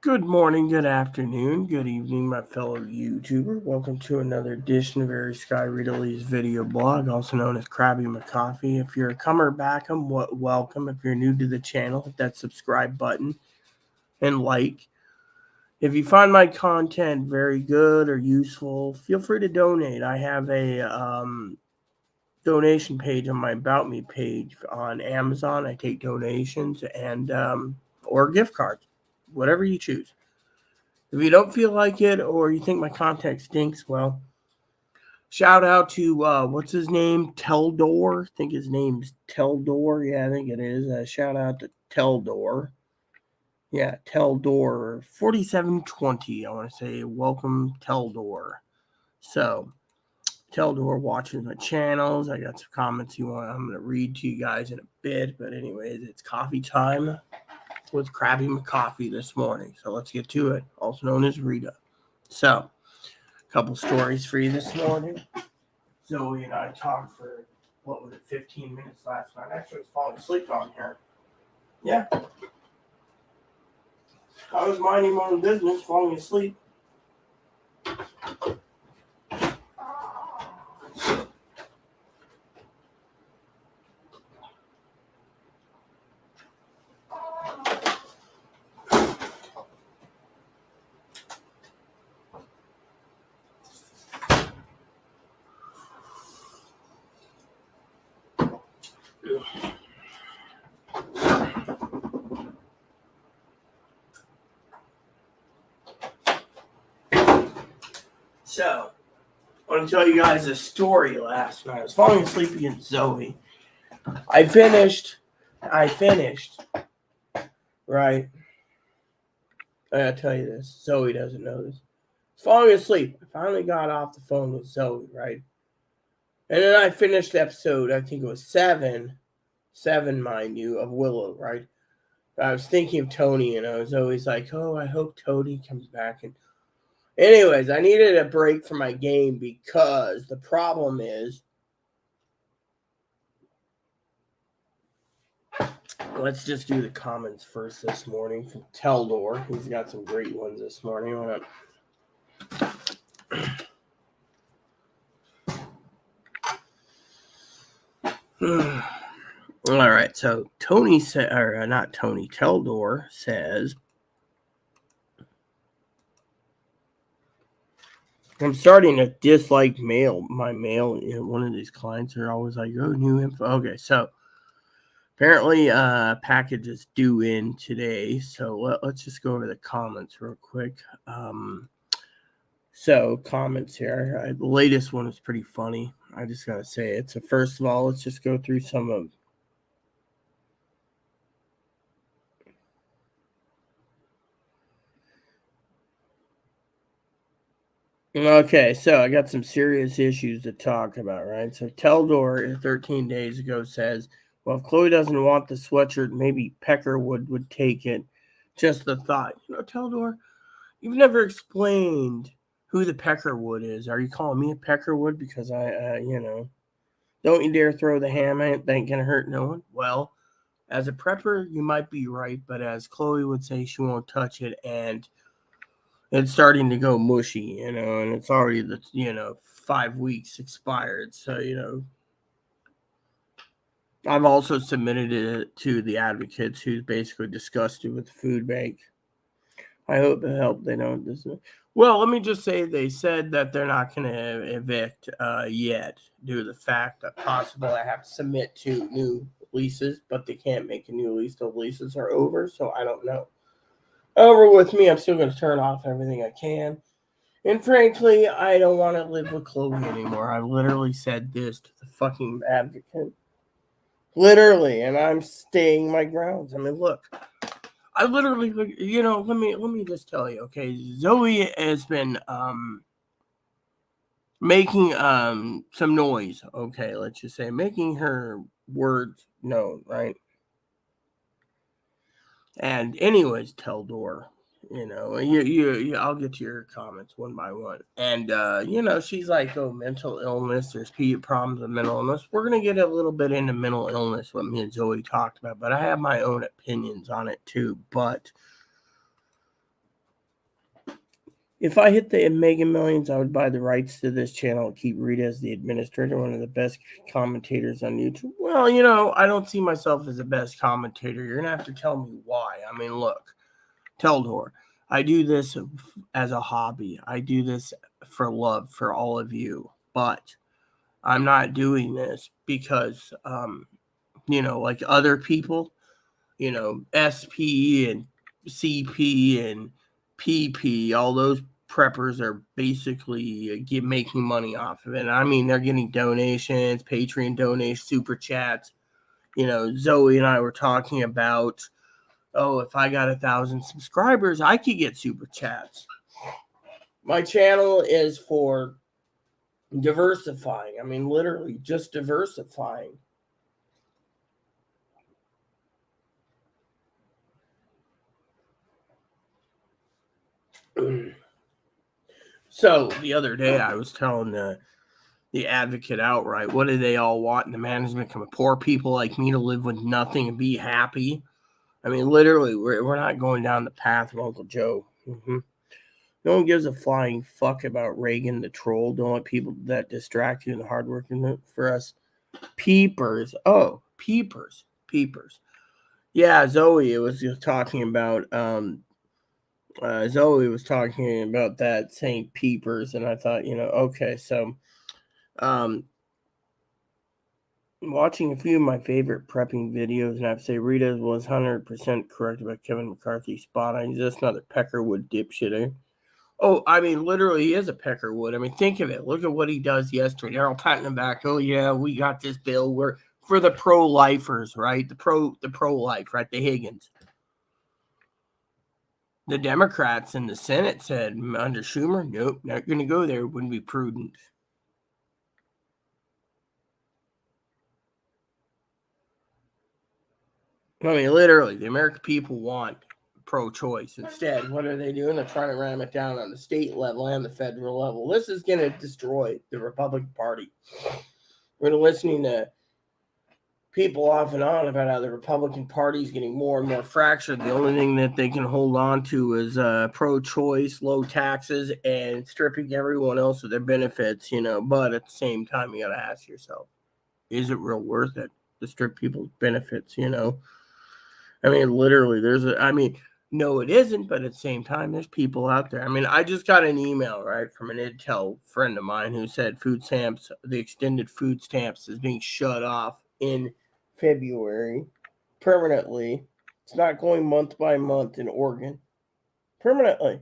Good morning, good afternoon, good evening, my fellow YouTuber. Welcome to another edition of Very Sky Rita Lee's video blog, also known as Krabby McCoffee. If you're a comer backum, welcome. If you're new to the channel, hit that subscribe button and like. If you find my content very good or useful, feel free to donate. I have a donation page on my About Me page on Amazon. I take donations and or gift cards, whatever you choose. If you don't feel like it or you think my content stinks, well, shout out to what's his name? Teldor. I think his name's Teldor. Yeah, I think it is. Shout out to Teldor. Yeah, Teldor 4720. I want to say welcome Teldor. So Teldor watching my channels. I got some comments I'm gonna read to you guys in a bit. But anyways, it's coffee time with Krabby McCoffee this morning. So let's get to it. Also known as Rita. So couple stories for you this morning. Zoe and I talked for, 15 minutes last night. Actually, I was falling asleep on here. Yeah. I was minding my own business, falling asleep. So, I want to tell you guys a story last night. I was falling asleep against Zoe. I finished, right? I gotta tell you this. Zoe doesn't know this. I was falling asleep. I finally got off the phone with Zoe, right? And then I finished the episode, I think it was seven, mind you, of Willow, right? I was thinking of Tony, and I was always like, oh, I hope Tony comes back. And anyways, I needed a break from my game because the problem is, let's just do the comments first this morning from Teldor. He's got some great ones this morning. All right, so Tony said, or not Tony, Teldor says, I'm starting to dislike my mail. One of these clients are always like, oh, new info. Okay, so apparently package is due in today. So let's just go over the comments real quick. So comments here. The latest one is pretty funny. I just got to say it. So first of all, let's just go through some of Okay, so I got some serious issues to talk about, right? So Teldor 13 days ago says, well, if Chloe doesn't want the sweatshirt, maybe Peckerwood would take it. Just the thought. Teldor, you've never explained who the Peckerwood is. Are you calling me a Peckerwood because don't you dare throw the ham at it, that ain't gonna hurt no one? Well, as a prepper, you might be right, but as Chloe would say, she won't touch it, and it's starting to go mushy, and it's already 5 weeks expired. So I've also submitted it to the advocates, who's basically disgusted with the food bank. I hope it helped. They don't. Well, let me just say they said that they're not going to evict yet, due to the fact that possibly I have to submit 2 new leases, but they can't make a new lease till leases are over. So I don't know. Over with me, I'm still going to turn off everything I can. And frankly, I don't want to live with Chloe anymore. I literally said this to the fucking advocate. Literally, and I'm staying my grounds. I mean, look, I literally, let me just tell you, okay? Zoe has been making some noise, okay? Let's just say making her words known, right? And anyways, Teldor, I'll get to your comments one by one. And she's like, oh, mental illness. There's problems with mental illness. We're gonna get a little bit into mental illness, what me and Zoe talked about, but I have my own opinions on it too. But If I hit the Mega Millions, I would buy the rights to this channel and keep Rita as the administrator, one of the best commentators on YouTube. Well, I don't see myself as the best commentator. You're going to have to tell me why. I mean, look, Teldor, I do this as a hobby. I do this for love for all of you. But I'm not doing this because, like other people, SP and CP and PP, all those preppers are basically making money off of it. I mean, they're getting donations, Patreon donations, super chats. Zoe and I were talking about, if I got 1,000 subscribers, I could get super chats. My channel is for diversifying. I mean, literally just diversifying. So the other day I was telling the advocate outright, what do they all want in the management? Poor people like me to live with nothing and be happy. I mean, literally, we're not going down the path of Uncle Joe. No one gives a flying fuck about Reagan the troll. Don't let people that distract you in the hard work for us. Peepers. Oh, Peepers. Yeah, Zoe was just talking about Zoe was talking about that saying Peepers, and I thought, okay, so watching a few of my favorite prepping videos, and I have to say Rita was 100% correct about Kevin McCarthy's spot. He's just another Peckerwood dipshit. Eh? Oh, I mean, literally, he is a Peckerwood. I mean, think of it. Look at what he does yesterday. They're all patting him back. Oh yeah, we got this bill. We're for the pro-lifers, right? The pro-life, right? The Higgins. The Democrats in the Senate said under Schumer, nope, not going to go there. Wouldn't be prudent. I mean, literally, the American people want pro-choice. Instead, what are they doing? They're trying to ram it down on the state level and the federal level. This is going to destroy the Republican Party. We're listening to people off and on about how the Republican Party is getting more and more fractured. The only thing that they can hold on to is pro-choice, low taxes, and stripping everyone else of their benefits, But at the same time, you got to ask yourself, is it real worth it to strip people's benefits, I mean, literally, no, it isn't, but at the same time, there's people out there. I mean, I just got an email, right, from an Intel friend of mine who said food stamps, the extended food stamps is being shut off in February permanently. It's not going month by month in Oregon. Permanently.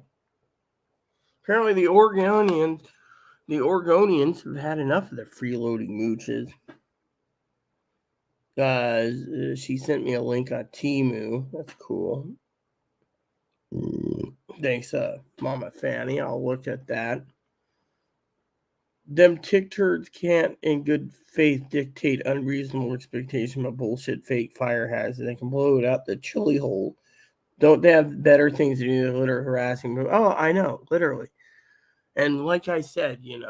Apparently, the Oregonians have had enough of the freeloading mooches. She sent me a link on Temu. That's cool. Thanks, Mama Fanny. I'll look at that. Them tick turds can't, in good faith, dictate unreasonable expectation of bullshit fake fire has. They can blow it out the chili hole. Don't they have better things to do than litter harassing? Oh, I know, literally. And like I said, and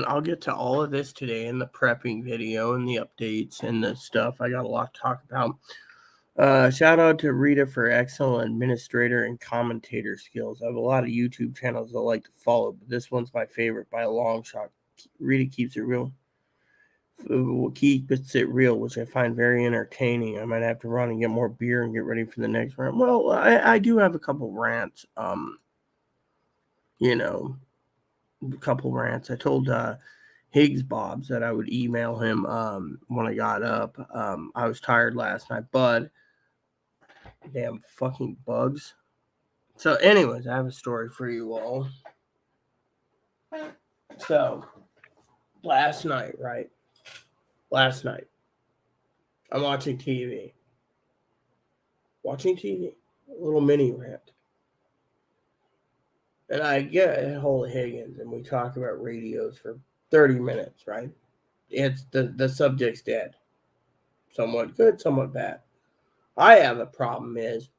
I'll get to all of this today in the prepping video and the updates and the stuff. I got a lot to talk about. Shout out to Rita for excellent administrator and commentator skills. I have a lot of YouTube channels I like to follow, but this one's my favorite by a long shot. Rita keeps it real. Keeps it real, which I find very entertaining. I might have to run and get more beer and get ready for the next rant. Well, I do have a couple rants. A couple rants. I told Higgs Bobs that I would email him when I got up. I was tired last night, but damn fucking bugs. So, anyways, I have a story for you all. So, last night, I'm watching TV. A little mini rant. And I get a hold of Higgins, and we talk about radios for 30 minutes, right? It's the subject's dead. Somewhat good, somewhat bad. I have a problem is,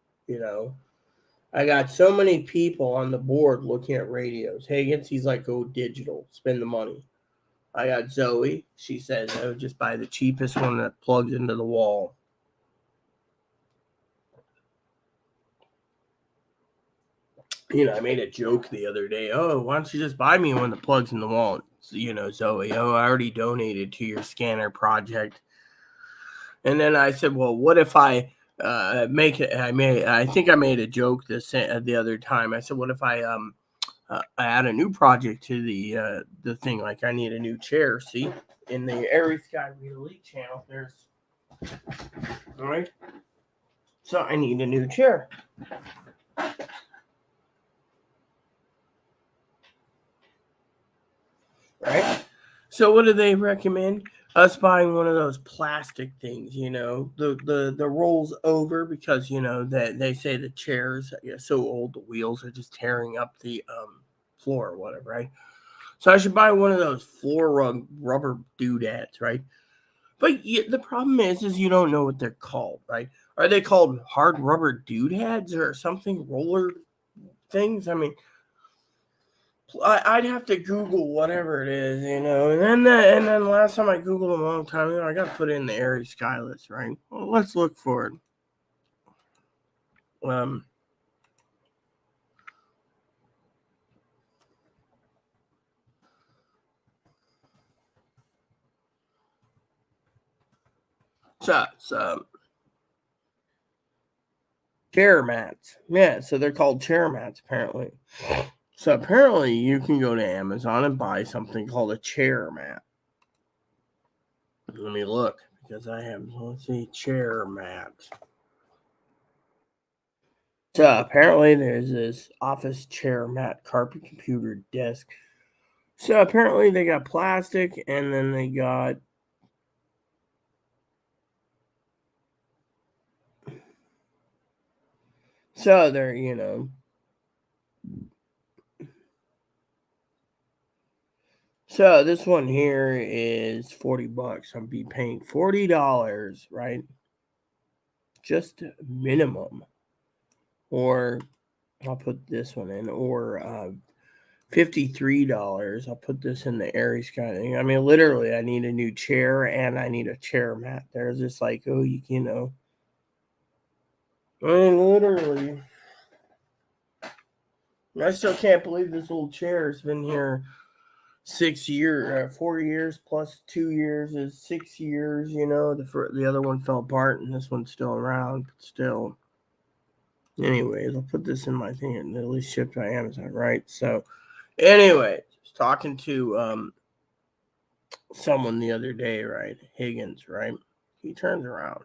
I got so many people on the board looking at radios. Higgins, he's like, go digital, spend the money. I got Zoe. She says, oh, just buy the cheapest one that plugs into the wall. I made a joke the other day. Oh, why don't you just buy me one that plugs in the wall? Zoe, oh, I already donated to your scanner project. And then I said, well, what if I make it? I think I made a joke the other time. I said, what if I add a new project to the thing? Like I need a new chair. See, in the Airy Sky Elite channel, there's all right. So I need a new chair. Right? So what do they recommend? Us buying one of those plastic things, the rolls over because that they say the chairs are so old, the wheels are just tearing up the floor or whatever, right? So I should buy one of those floor rubber doodads, right? But the problem is you don't know what they're called, right? Are they called hard rubber doodads or something? Roller things? I mean, I'd have to Google whatever it is, and then last time I Googled a long time ago, I got to put it in the Airy Sky list, right? Well, let's look for it. So chair mats, yeah. So they're called chair mats, apparently. So apparently, you can go to Amazon and buy something called a chair mat. Let me look because let's see, chair mat. So apparently there's this office chair mat, carpet, computer, desk. So apparently they got plastic and then they got so they're, so this one here is $40. I'll be paying $40, right? Just minimum. Or I'll put this one in, or $53. I'll put this in the Airy Sky thing. I mean, literally, I need a new chair and I need a chair mat. There's just like, oh, I mean, literally. I still can't believe this old chair has been here 6 years, 4 years plus 2 years is 6 years. The other one fell apart and this one's still around, but still. Anyways, I'll put this in my thing and at least shipped by Amazon, right? So, anyway, just talking to someone the other day, right? Higgins, right? He turns around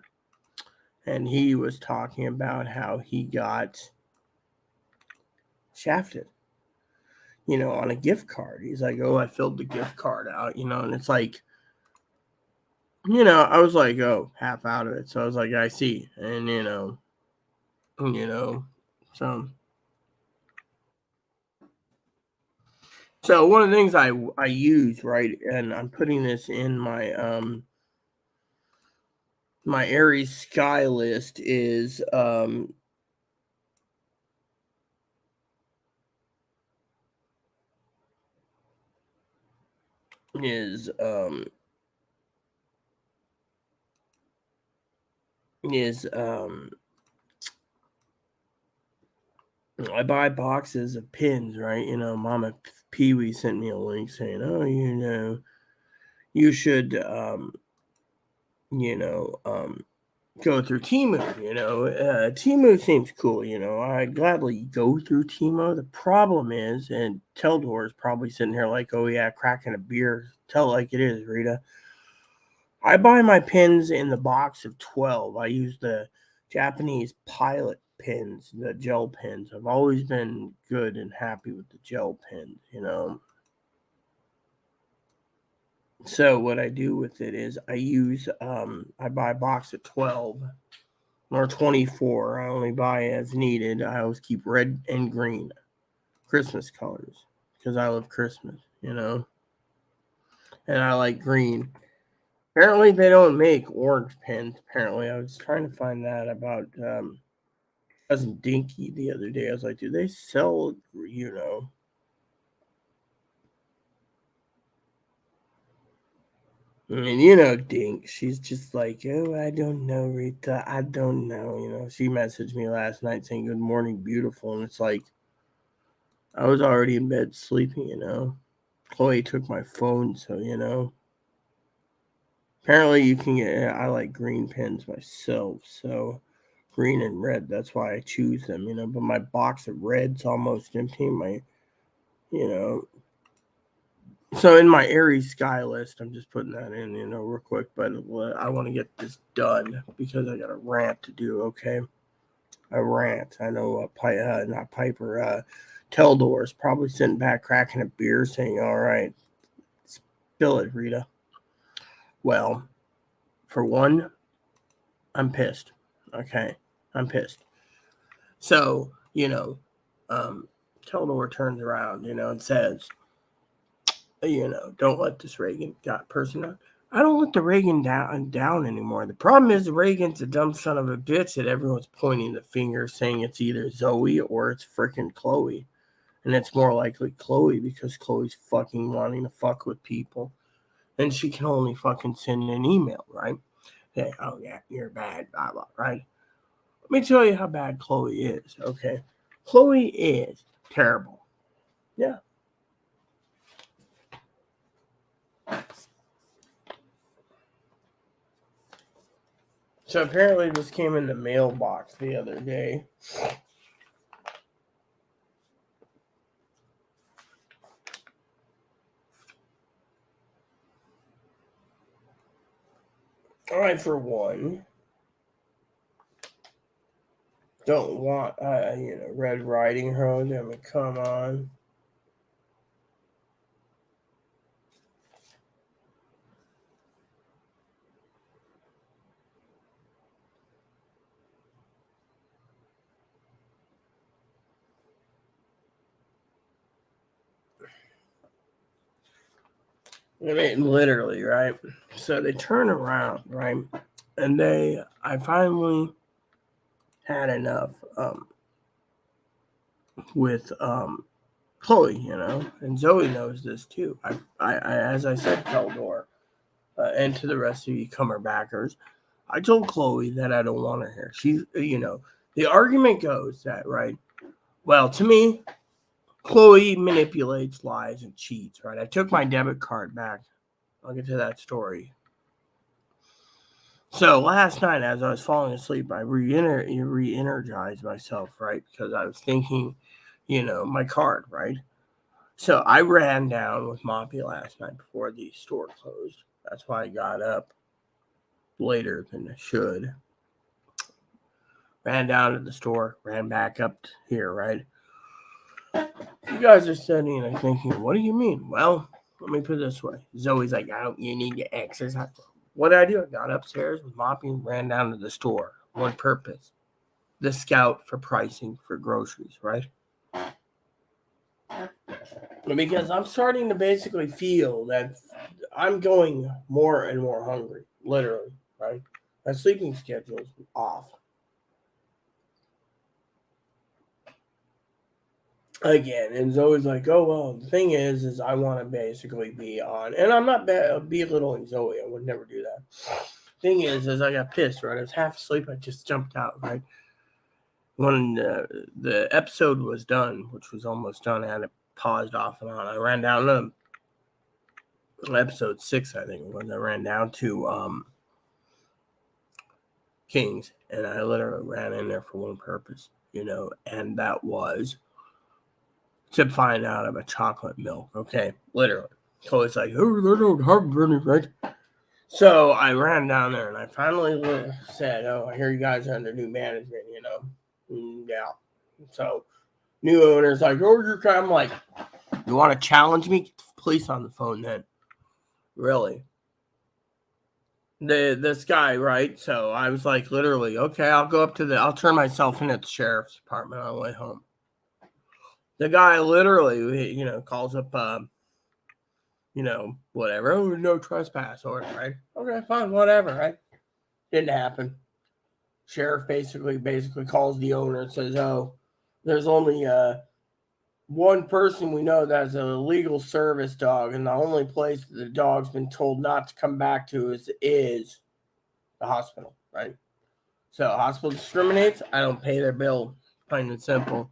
and he was talking about how he got shafted, on a gift card. He's like, oh, I filled the gift card out, and it's like, I was like, oh, half out of it. So I was like, I see. And, so. So one of the things I use, right, and I'm putting this in my Aries Sky list is is I buy boxes of pins, right? Mama Pee Wee sent me a link saying, oh, you should go through Temu. Temu seems cool. I'd gladly go through Temu. The problem is, and Teldor is probably sitting here like, oh yeah, cracking a beer. Tell it like it is, Rita. I buy my pins in the box of 12. I use the Japanese Pilot pins, the gel pins. I've always been good and happy with the gel pins. So what I do with it is I buy a box of 12 or 24. I only buy as needed. I always keep red and green Christmas colors because I love Christmas, and I like green. Apparently they don't make orange pins. Apparently I was trying to find that about Cousin Dinky the other day. I was like, do they sell, And Dink, she's just like, oh, I don't know, Rita. I don't know. She messaged me last night saying, good morning, beautiful. And it's like, I was already in bed sleeping, Chloe took my phone, so, Apparently you can get, I like green pens myself, so green and red, that's why I choose them, but my box of red's almost empty, you know, so in my Aries sky list, I'm just putting that in, real quick, but I want to get this done because I got a rant to do, okay? A rant. I know, not Piper, Teldor's probably sitting back cracking a beer saying, all right, spill it, Rita. Well, for one, I'm pissed. Okay, I'm pissed. So, Teldor turns around, and says, don't let this Reagan person down. I don't let the Reagan down anymore. The problem is Reagan's a dumb son of a bitch that everyone's pointing the finger saying it's either Zoe or it's freaking Chloe. And it's more likely Chloe because Chloe's fucking wanting to fuck with people. And she can only fucking send an email, right? Say, oh yeah, you're bad, blah, blah, right? Let me tell you how bad Chloe is, okay? Chloe is terrible. Yeah. So apparently this came in the mailbox the other day. I, for one, don't want, Red Riding Hood. I mean, come on. I mean, literally, right? So they turn around, right? And I finally had enough with Chloe, and Zoe knows this too. I as I said, Keldor, and to the rest of you Cumberbackers, I told Chloe that I don't want her here. She's, the argument goes that, right? Well, to me, Chloe manipulates, lies, and cheats, right? I took my debit card back. I'll get to that story. So last night, as I was falling asleep, I re-energized myself, right? Because I was thinking, my card, right? So I ran down with Moppy last night before the store closed. That's why I got up later than I should. Ran down to the store, ran back up here, right? You guys are sitting and thinking, what do you mean? Well, let me put it this way. Zoe's like, oh, you need to exercise. What did I do? I got upstairs with Moppy and ran down to the store. One purpose. The scout for pricing for groceries, right? Because I'm starting to basically feel that I'm going more and more hungry, literally, right? My sleeping schedule is off. Again, and Zoe's like, oh, well, the thing is I want to basically be on, and I'm not belittling Zoe, I would never do that. Thing is I got pissed, right? I was half asleep, I just jumped out, right? When the episode was done, which was almost done, I had it paused off and on. I ran down to episode 6, I think it was. I ran down to Kings, and I literally ran in there for one purpose, and that was to find out about chocolate milk. Okay, literally. So it's like, oh, they don't have any, right? So I ran down there and I finally said, oh, I hear you guys are under new management, yeah. So new owners like, oh, I'm like, you want to challenge me? Get the police on the phone then. Really? This guy, right? So I was like, literally, okay, I'll turn myself in at the sheriff's department on the way home. The guy literally, calls up, whatever. Oh, no trespass order, right? Okay, fine, whatever, right? Didn't happen. Sheriff basically calls the owner and says, oh, there's only one person we know that's a legal service dog, and the only place that the dog's been told not to come back to is the hospital, right? So hospital discriminates. I don't pay their bill, plain and simple.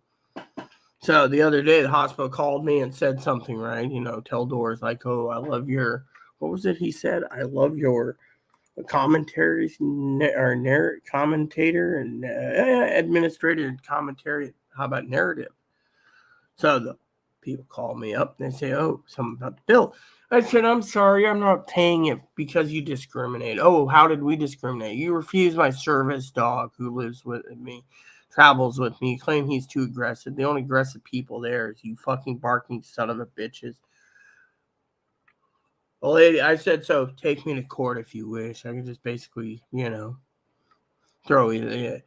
So the other day, the hospital called me and said something, right? Tell Doors like, "Oh, I love your." What was it he said? I love your commentaries or commentator and administrative commentary. How about narrative? So the people call me up and they say, "Oh, something about the bill." I said, "I'm sorry, I'm not paying it because you discriminate." "Oh, how did we discriminate?" "You refuse my service dog who lives with me, travels with me. You claim he's too aggressive. The only aggressive people there is you fucking barking son of a bitches." The lady, I said, "So take me to court if you wish. I can just basically, throw you."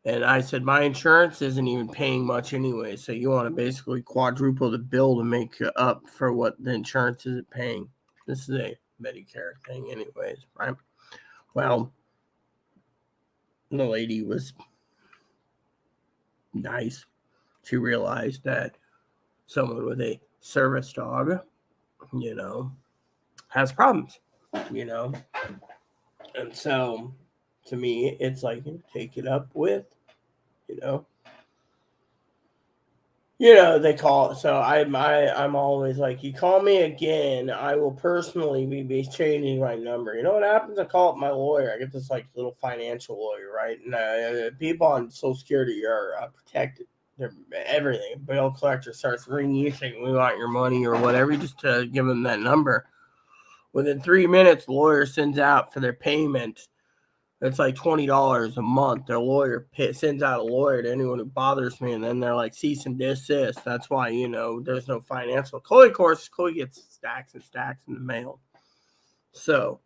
And I said, "My insurance isn't even paying much anyway, so you want to basically quadruple the bill to make up for what the insurance isn't paying." This is a Medicare thing anyways, right? Well, the lady was nice. She realized that someone with a service dog, you know, has problems, you know. And so to me, it's like, take it up with, you know, they call it. So I'm always like, you call me again, I will personally be changing my number. You know what happens? I call up my lawyer. I get this like little financial lawyer, right? And people on Social Security are protected. They're everything. Bill collector starts ringing you saying, "We want your money," or whatever, just to give them that number. Within 3 minutes, the lawyer sends out for their payment. It's like $20 a month. Their lawyer sends out a lawyer to anyone who bothers me, and then they're like, cease and desist. That's why, there's no financial. Chloe, of course, Chloe gets stacks and stacks in the mail. So,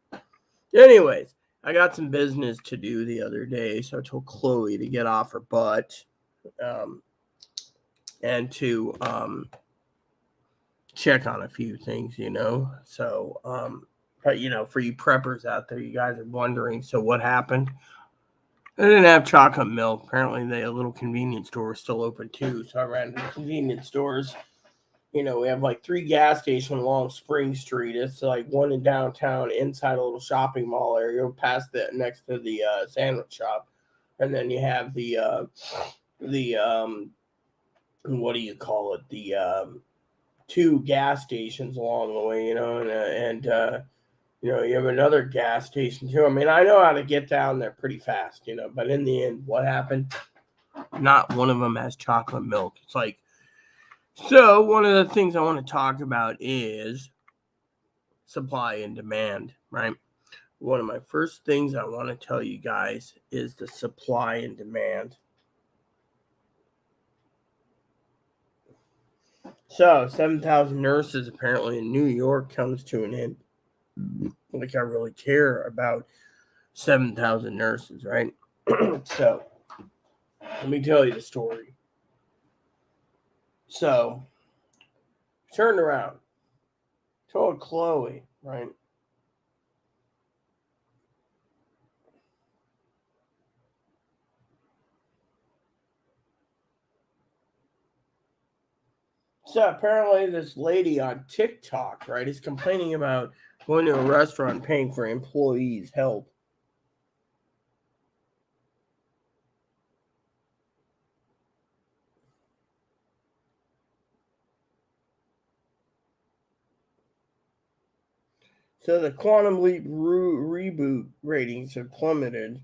anyways, I got some business to do the other day, so I told Chloe to get off her butt and to check on a few things, So, but, for you preppers out there, you guys are wondering, so what happened? They didn't have chocolate milk. Apparently, a little convenience store was still open too. So I ran to the convenience stores. We have like 3 gas stations along Spring Street. It's like one in downtown, inside a little shopping mall area, past the next to the sandwich shop, and then you have the what do you call it? The 2 gas stations along the way. You have another gas station too. I mean, I know how to get down there pretty fast, but in the end, what happened? Not one of them has chocolate milk. It's like, so one of the things I want to talk about is supply and demand, right? One of my first things I want to tell you guys is the supply and demand. So 7,000 nurses apparently in New York comes to an end. Like I really care about 7,000 nurses, right? So let me tell you the story. So turned around, told Chloe, right? So apparently this lady on TikTok, right, is complaining about going to a restaurant paying for employees' help. So the Quantum Leap reboot ratings have plummeted.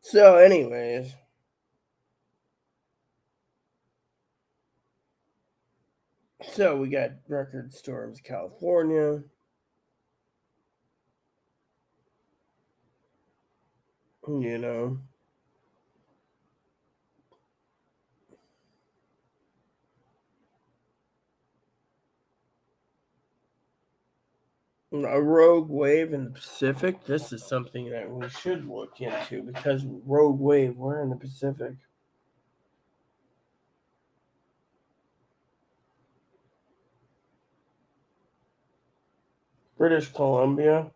So anyways, so we got record storms, California. You know, a rogue wave in the Pacific. This is something that we should look into because rogue wave, we're in the Pacific. British Columbia.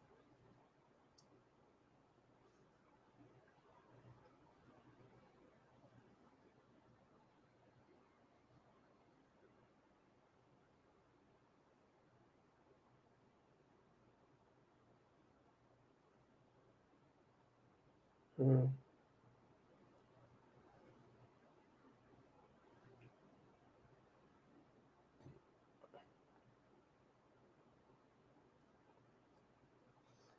Mm.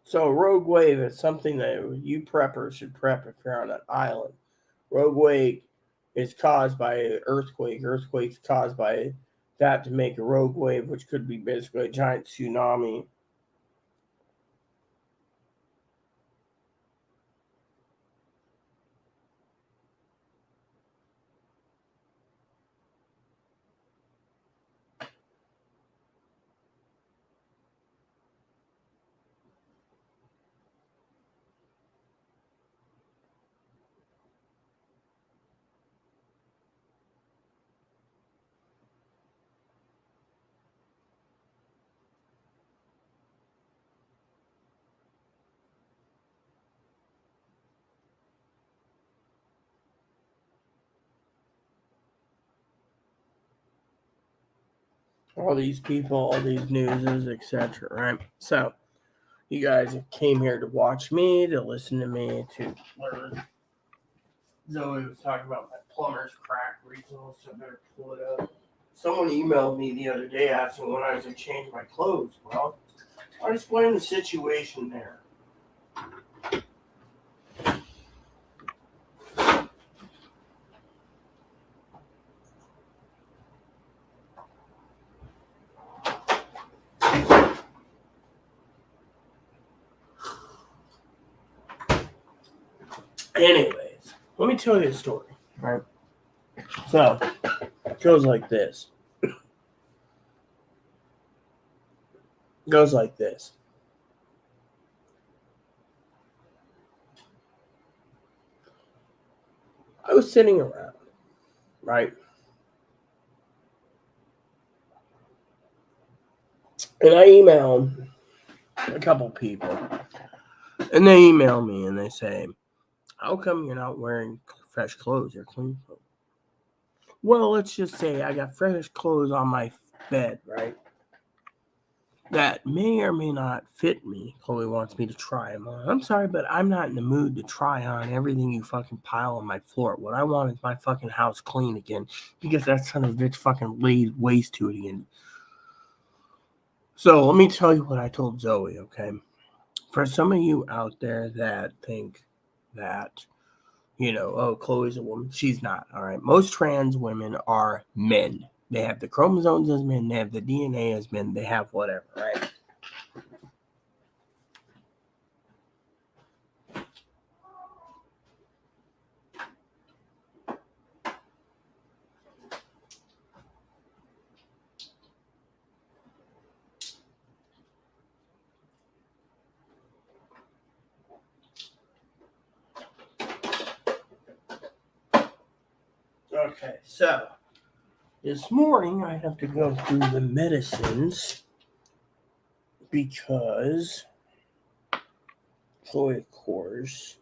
So a rogue wave is something that you preppers should prep if you're on an island. Rogue wave is caused by an earthquake. Earthquakes caused by that to make a rogue wave, which could be basically a giant tsunami. All these people, all these newses, etc. Right? So you guys came here to watch me, to listen to me, to learn. Zoe was talking about my plumber's crack recently, so I better pull it up. Someone emailed me the other day asking when I was going to change my clothes. Well, I'll explain the situation there. Anyways, let me tell you a story. Right? So, it goes like this. It goes like this. I was sitting around, right? And I emailed a couple people. And they email me and they say, how come you're not wearing fresh clothes or clean clothes? Well, let's just say I got fresh clothes on my bed, right? That may or may not fit me. Chloe wants me to try them on. I'm sorry, but I'm not in the mood to try on everything you fucking pile on my floor. What I want is my fucking house clean again because that son of a bitch fucking laid waste to it again. So let me tell you what I told Zoe, okay? For some of you out there that think that, oh, Chloe's a woman, she's not, all right? Most trans women are men. They have the chromosomes as men, they have the DNA as men, they have whatever, right? Okay, so this morning I have to go through the medicines because Chloe, of course,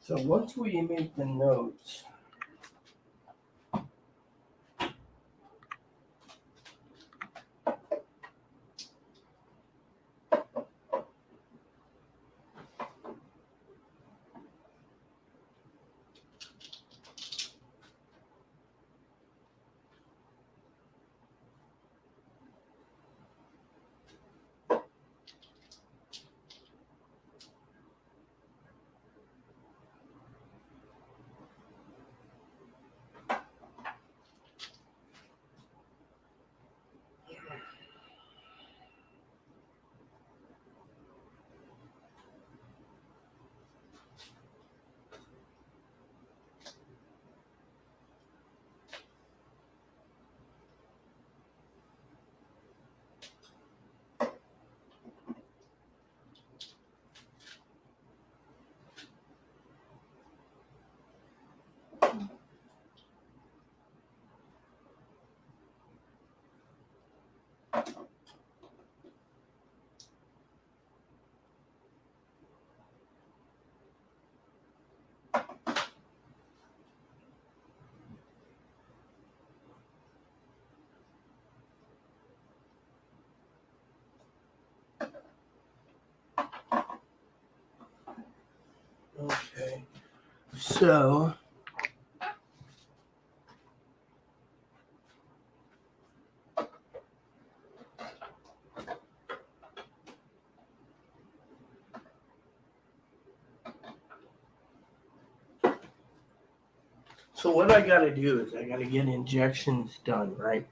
So once we make the notes, So what I got to do is I got to get injections done, right?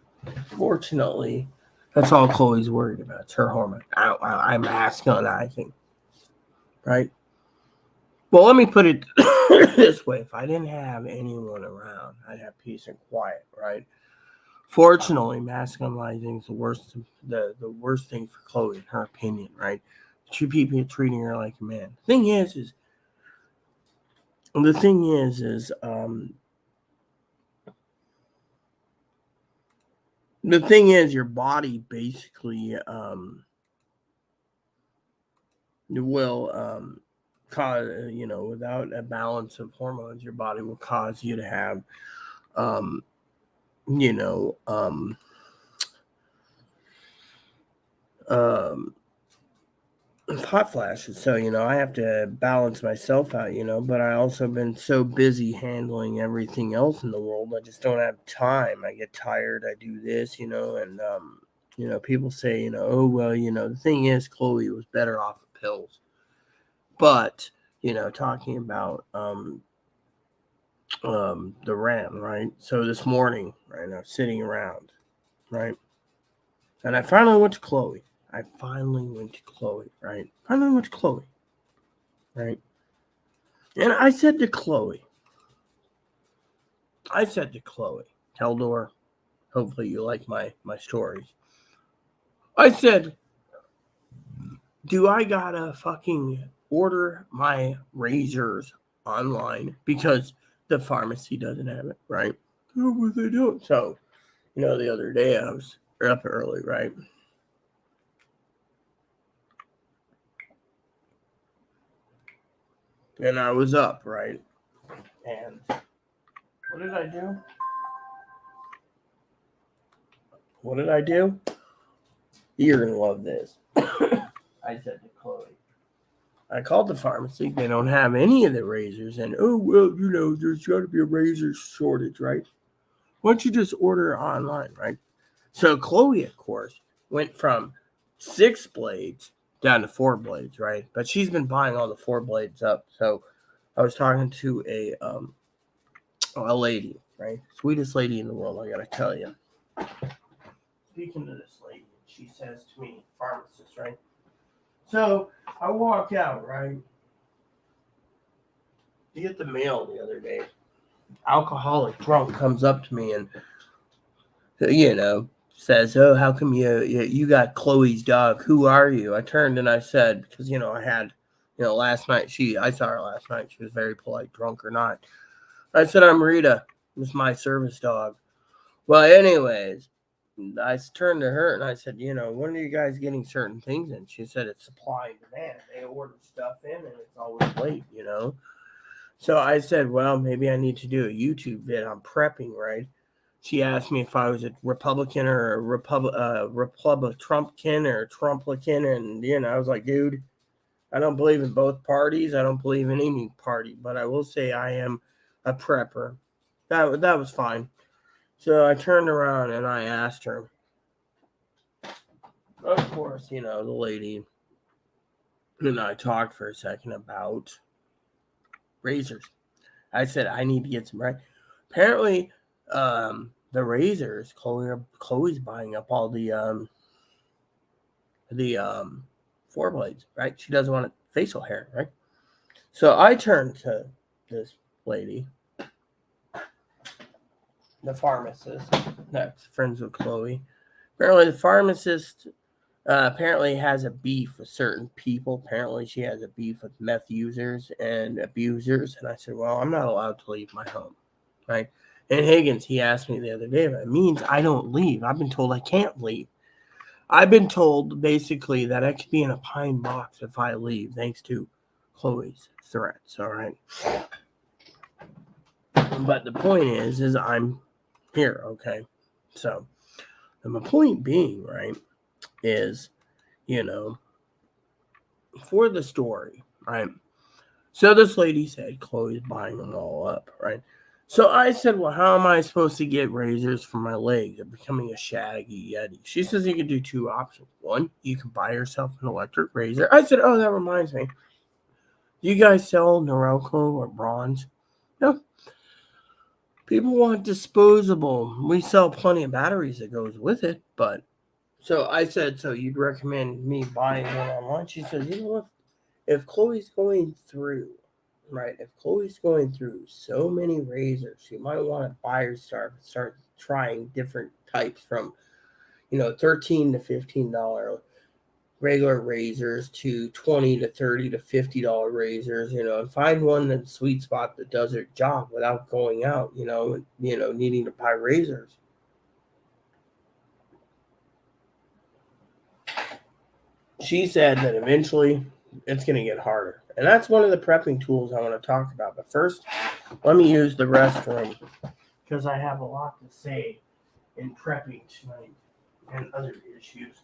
Fortunately, that's all Chloe's worried about. It's her hormone. I'm masculinizing, right? Well, let me put it this way. If I didn't have anyone around, I'd have peace and quiet, right? Fortunately, masculinizing is the worst thing for Chloe, in her opinion, right? Two people treating her like a man. The thing is, your body basically will cause, without a balance of hormones, your body will cause you to have, um, you know, um, um, hot flashes. So, I have to balance myself out, but I also been so busy handling everything else in the world. I just don't have time. I get tired. I do this, and, people say, oh, well, the thing is, Chloe was better off of pills. But, talking about, the RAM, right? So this morning, right, I was sitting around, right? And I finally went to Chloe. Right? Right? And I said to Chloe, Keldor, hopefully you like my stories. I said, do I gotta fucking order my razors online because the pharmacy doesn't have it, right? Oh, what they do? So, the other day I was up early, right? And I was up, right? And what did I do? What did I do? You're gonna love this. I said to Chloe, I called the pharmacy. They don't have any of the razors. And, oh, well, there's got to be a razor shortage, right? Why don't you just order online, right? So Chloe, of course, went from 6 blades down to 4 blades, right? But she's been buying all the 4 blades up. So I was talking to a lady, right? Sweetest lady in the world, I gotta tell you. Speaking to this lady, she says to me, pharmacist, right? So I walk out, right? To get the mail the other day. Alcoholic drunk comes up to me and, says, "Oh, how come you got Chloe's dog? Who are you?" I turned and I said, because I had, last night I saw her last night. She was very polite, drunk or not. I said, "I'm Rita. This is my service dog." Well, anyways, I turned to her and I said, when are you guys getting certain things in? She said, it's supply and demand. They order stuff in and it's always late. So I said, well, maybe I need to do a YouTube vid on prepping, right? She asked me if I was a Republican or a Trumpkin or a Trumplican. And, I was like, dude, I don't believe in both parties. I don't believe in any party. But I will say I am a prepper. That was fine. So I turned around and I asked her. Of course, the lady and I talked for a second about razors. I said I need to get some right. Apparently, the razors, Chloe's buying up all the 4 blades, right? She doesn't want facial hair, right? So I turned to this lady, the pharmacist, that's friends with Chloe. Apparently, the pharmacist apparently has a beef with certain people. Apparently, she has a beef with meth users and abusers. And I said, well, I'm not allowed to leave my home, right? And Higgins, he asked me the other day if it means I don't leave. I've been told I can't leave. I've been told basically that I could be in a pine box if I leave, thanks to Chloe's threats. All right. But the point is I'm here, okay? So, and my point being, right, is, for the story, right? So this lady said Chloe's buying them all up, right? So I said, well, how am I supposed to get razors for my legs? They're becoming a shaggy yeti. She says you can do two options. One, you can buy yourself an electric razor. I said, oh, that reminds me. Do you guys sell Norelco or Bronze? No. People want disposable. We sell plenty of batteries that goes with it, but so I said, so you'd recommend me buying one online? She said, you know what? If Chloe's going through, right? If Chloe's going through so many razors, she might want to buy her start trying different types from, $13 to $15 regular razors to $20 to $30 to $50 razors, and find one that's sweet spot that does her job without going out, needing to buy razors. She said that eventually it's going to get harder. And that's one of the prepping tools I want to talk about. But first, let me use the restroom because I have a lot to say in prepping tonight and other issues.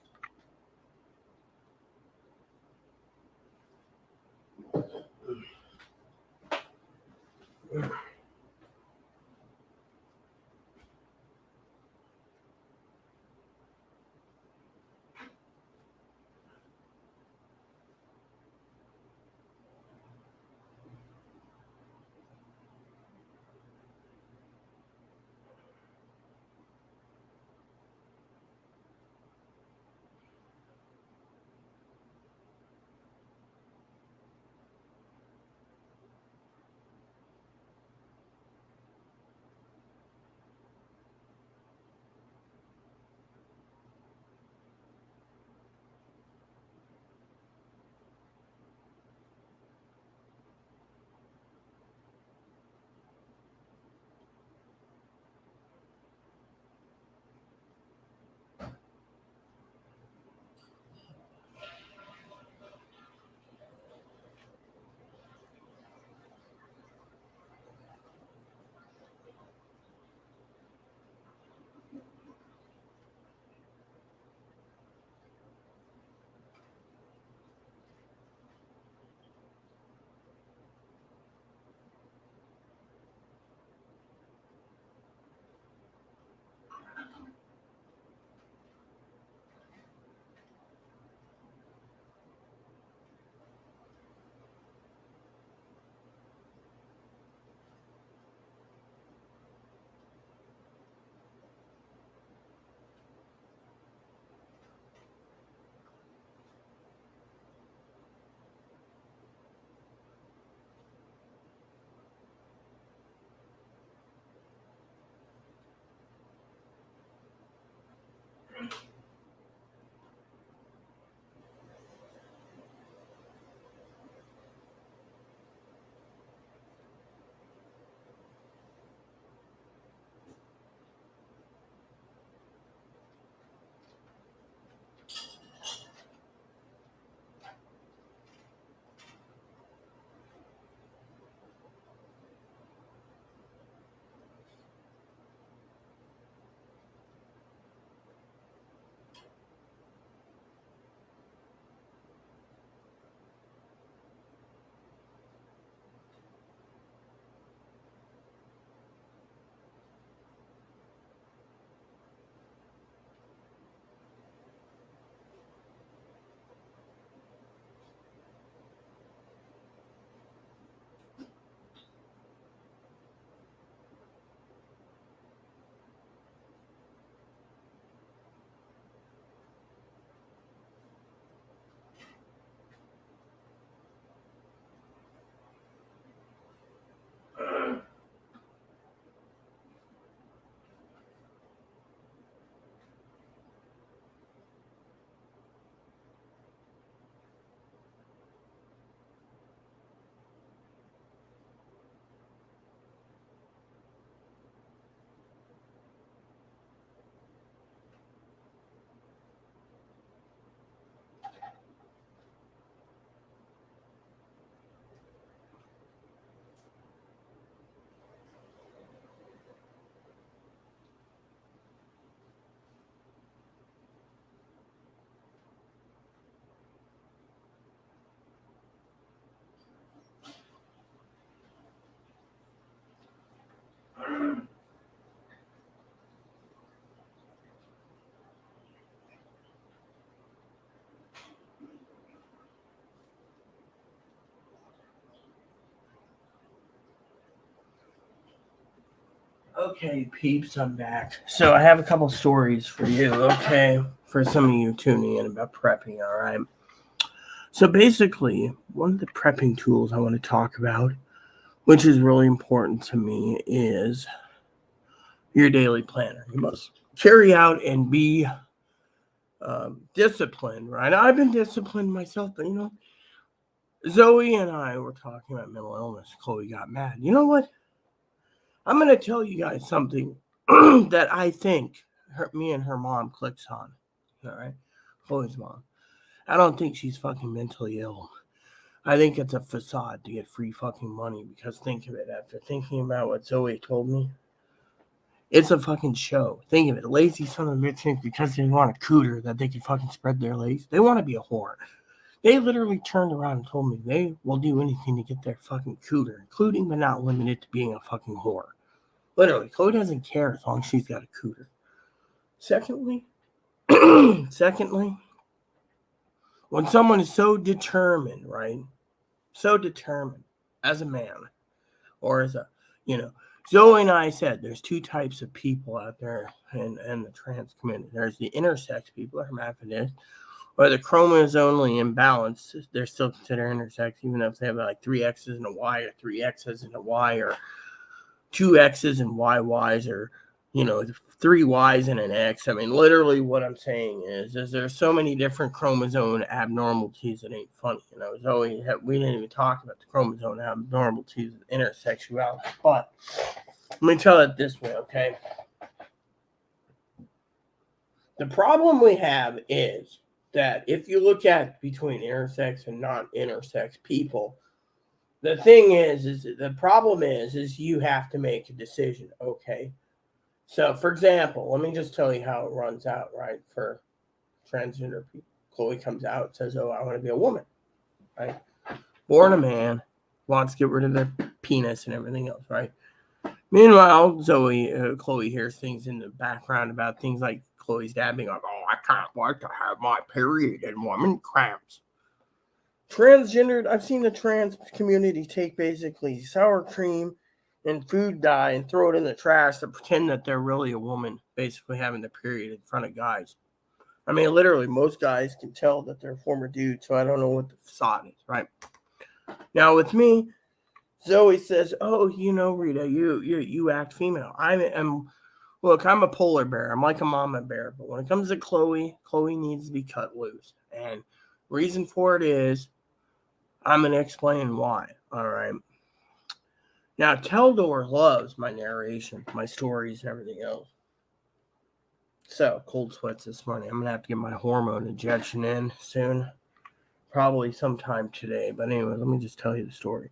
Okay, peeps, I'm back. So I have a couple stories for you, okay? For some of you tuning in about prepping, alright? So basically, one of the prepping tools I want to talk about, which is really important to me, is your daily planner. You must carry out and be disciplined, right? I've been disciplined myself, but Zoe and I were talking about mental illness. Chloe got mad. You know what? I'm going to tell you guys something that I think me and her mom clicks on. All right? Chloe's mom. I don't think she's fucking mentally ill. I think it's a facade to get free fucking money because think of it. After thinking about what Zoe told me, it's a fucking show. Think of it. Lazy son of a bitch thinks because they want a cooter that they can fucking spread their legs. They want to be a whore. They literally turned around and told me they will do anything to get their fucking cooter, including but not limited to being a fucking whore. Literally, Chloe doesn't care as long as she's got a cooter. Secondly, when someone is so determined, right? So determined as a man or as a, Zoe and I said there's two types of people out there in the trans community. There's the intersex people, hermaphrodites, or the chromosomally imbalanced. They're still considered intersex, even if they have like 3 X's and a Y, or 3 X's and a Y, or 2 X's and YYs, or 3 Y's and an X. I mean, literally what I'm saying is there's so many different chromosome abnormalities that ain't funny. Zoe, we didn't even talk about the chromosome abnormalities of intersexuality. But let me tell it this way, okay? The problem we have is that if you look at between intersex and non-intersex people, the thing is the problem is you have to make a decision, okay? So, for example, let me just tell you how it runs out, right? For transgender people, Chloe comes out and says, "Oh, I want to be a woman," right? Born a man, wants to get rid of their penis and everything else, right? Meanwhile, Chloe hears things in the background about things like Chloe's dad being like, "Oh, I can't wait to have my period and woman cramps." Transgendered, I've seen the trans community take basically sour cream and food dye and throw it in the trash to pretend that they're really a woman, basically having the period in front of guys. I mean, literally, most guys can tell that they're a former dude, so I don't know what the facade is, right? Now, with me, Zoe says, "Oh, Rita, you act female." Look, I'm a polar bear. I'm like a mama bear, but when it comes to Chloe needs to be cut loose, and reason for it is I'm going to explain why, all right? Now, Teldor loves my narration, my stories, and everything else. So, cold sweats this morning. I'm going to have to get my hormone injection in soon. Probably sometime today. But anyway, let me just tell you the story.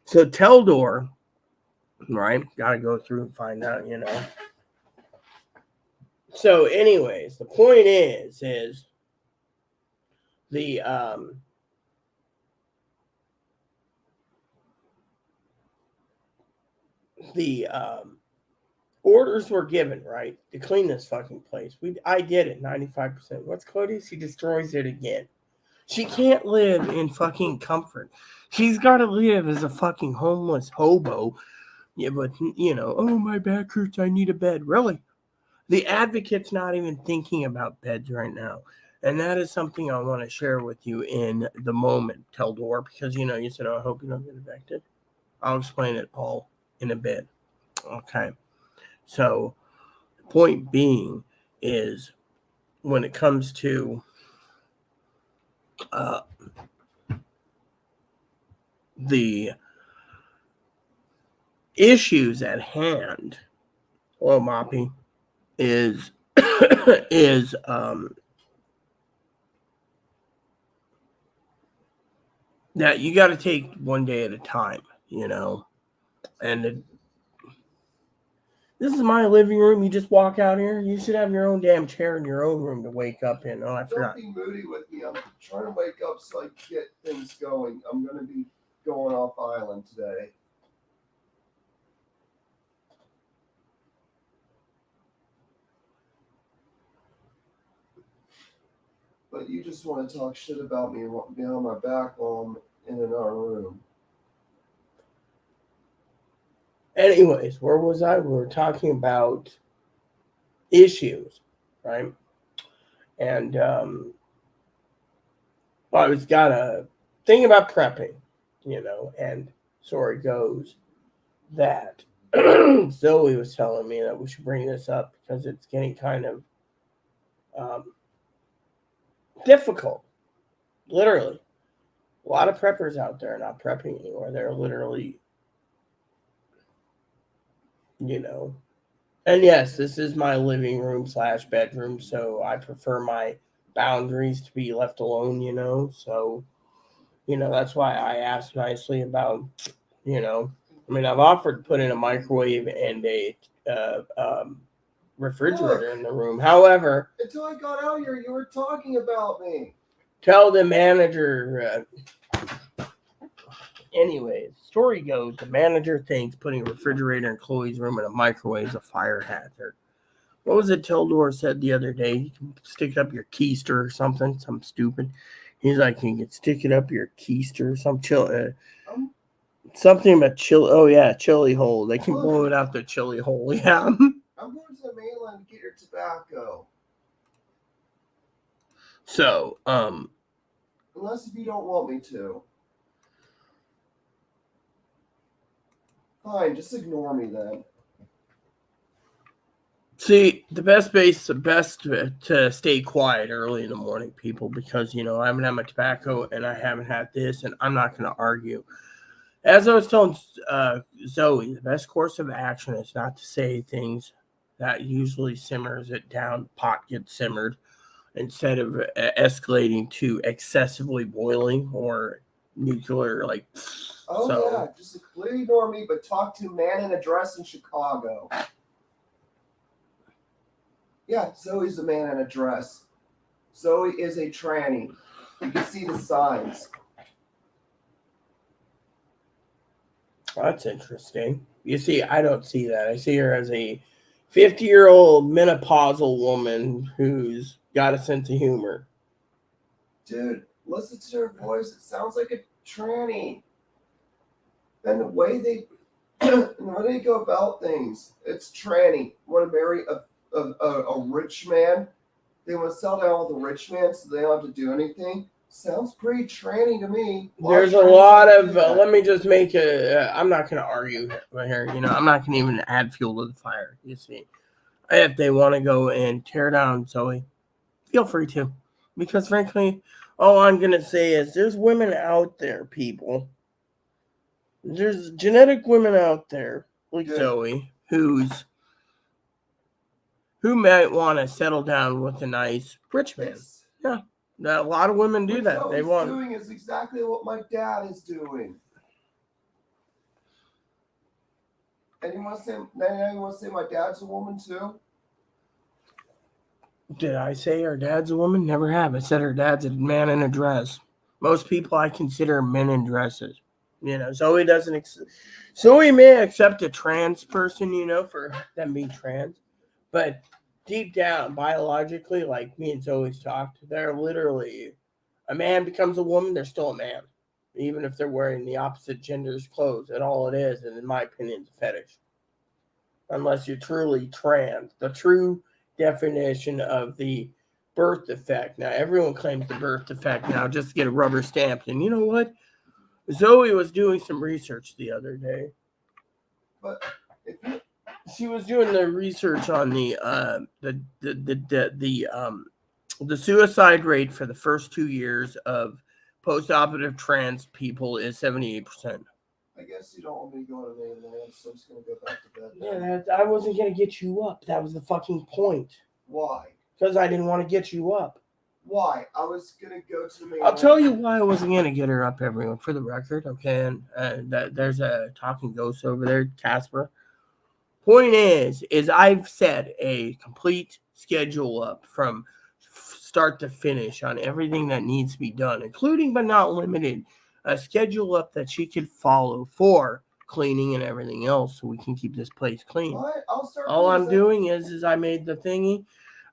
So, Teldor, right? Got to go through and find out, So, anyways, the point is the orders were given, right, to clean this fucking place. I did it 95%. What's Cody? She destroys it again. She can't live in fucking comfort. She's got to live as a fucking homeless hobo. Yeah, but oh, my back hurts. I need a bed. Really? The advocate's not even thinking about beds right now. And that is something I want to share with you in the moment, Teldor, because you said, "Oh, I hope you don't get infected." I'll explain it all in a bit. Okay. So, the point being is when it comes to the issues at hand, hello, Moppy, is is that you got to take one day at a time, and this is my living room. You just walk out here. You should have your own damn chair in your own room to wake up in. Oh, I forgot. Don't be moody with me. I'm trying to wake up so I can get things going. I'm going to be going off island today. But you just want to talk shit about me behind my back while I'm in another room. Anyways, where was I? We were talking about issues, right? And I was got a thing about prepping, and story goes that Zoe was telling me that we should bring this up because it's getting kind of um, difficult. Literally, a lot of preppers out there are not prepping anymore. They're literally, you know, and yes, this is my living room slash bedroom, so I prefer my boundaries to be left alone. So that's why I asked nicely about, you know, I mean, I've offered to put in a microwave and a refrigerator in Look, the room. However, until I got out here, you were talking about me. tell the manager. Anyways, story goes the manager thinks putting a refrigerator in Chloe's room and a microwave is a fire hazard. What was it Tildor said the other day? You can stick it up your keister or something stupid. He's like, you can stick it up your keister, I'm, something about chill. Oh yeah, chili hole. They can Look, blow it out the chili hole. Yeah. I'm going to the mainland to get your tobacco. So, Unless if you don't want me to. Fine, just ignore me then. see, the best to stay quiet early in the morning, people, because I haven't had my tobacco and I haven't had this, and I'm not going to argue. As I was telling Zoe, the best course of action is not to say things that usually simmers it down. The pot gets simmered instead of escalating to excessively boiling or nuclear, like. Oh So, yeah, just completely ignore me, but talk to man in a dress in Chicago. Yeah, Zoe's a man in a dress. Zoe is a tranny. You can see the signs. that's interesting. You see, I don't see that. I see her as a 50-year-old menopausal woman who's got a sense of humor. Dude, listen to her voice. It sounds like a tranny. And the way they go about things, it's tranny. Want to marry a rich man? They want to settle down with a rich man so they don't have to do anything. Sounds pretty tranny to me. There's a lot of. Let me just make a. I'm not going to argue here. I'm not going to even add fuel to the fire. You see, if they want to go and tear down Zoe, feel free to, because frankly, all I'm going to say is there's women out there, people. There's genetic women out there like Zoe who might want to settle down with a nice rich man. Yeah, a lot of women do that. What they want. Doing is exactly what my dad is doing. And you want to say my dad's a woman too? Did I say her dad's a woman? Never have. I said her dad's a man in a dress. Most people I consider men in dresses. Zoe doesn't. Zoe may accept a trans person, for them being trans, but deep down, biologically, like me and Zoe's talked, they're literally a man becomes a woman. They're still a man, even if they're wearing the opposite gender's clothes. And all it is, and in my opinion, is a fetish. Unless you're truly trans, the true definition of the birth defect. Now, everyone claims the birth defect now just to get a rubber stamped. And you know what? Zoe was doing some research the other day. But she was doing the research on the suicide rate for the first 2 years of post-operative trans people is 78%. I guess you don't want me to go to the mainland, so I'm just going to go back to bed. Yeah, I wasn't going to get you up. That was the fucking point. Why? Because I didn't want to get you up. Why? I was going to go to the mainland. I'll tell you why I wasn't going to get her up, everyone, for the record, okay? And there's a talking ghost over there, Casper. Point is I've set a complete schedule up from start to finish on everything that needs to be done, including but not limited, a schedule up that she could follow for cleaning and everything else so we can keep this place clean. What? All I'm doing is I made the thingy.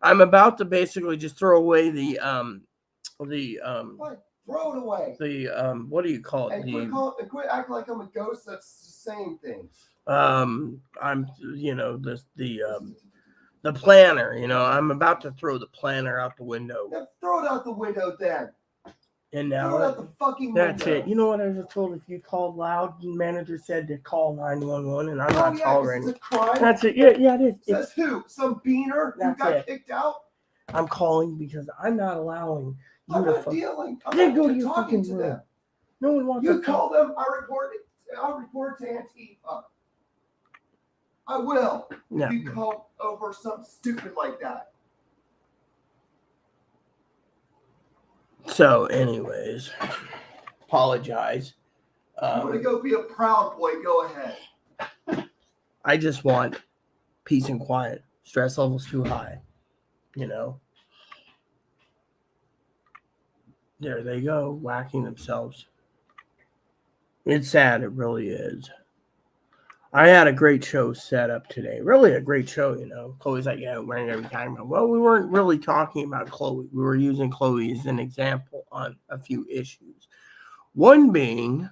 I'm about to basically just throw away the what? Throw it away. The what do you call it? And quit acting like I'm a ghost that's saying things. I'm, the planner. I'm about to throw the planner out the window. Then throw it out the window then. And Throw it now out the fucking that's window. it. You know what I was told? If you called loud, the manager said to call 911, and I'm Oh not yeah, 'cause tolerating. it's a crime. That's it. Yeah, it is. Says who? Some beaner who That's got it. kicked out? I'm calling because I'm not allowing you I'm to not dealing. I'm Then not go to your talking fucking to room. them. No one wants You to call them, I'll report to Antifa. I will. No. If you call over something stupid like that. So, anyways, apologize. You want to go be a proud boy, go ahead. I just want peace and quiet. Stress level's too high. There they go, whacking themselves. It's sad, it really is. I had a great show set up today. Really a great show, Chloe's like, yeah, we're going to be talking about. Well, we weren't really talking about Chloe. We were using Chloe as an example on a few issues. One being,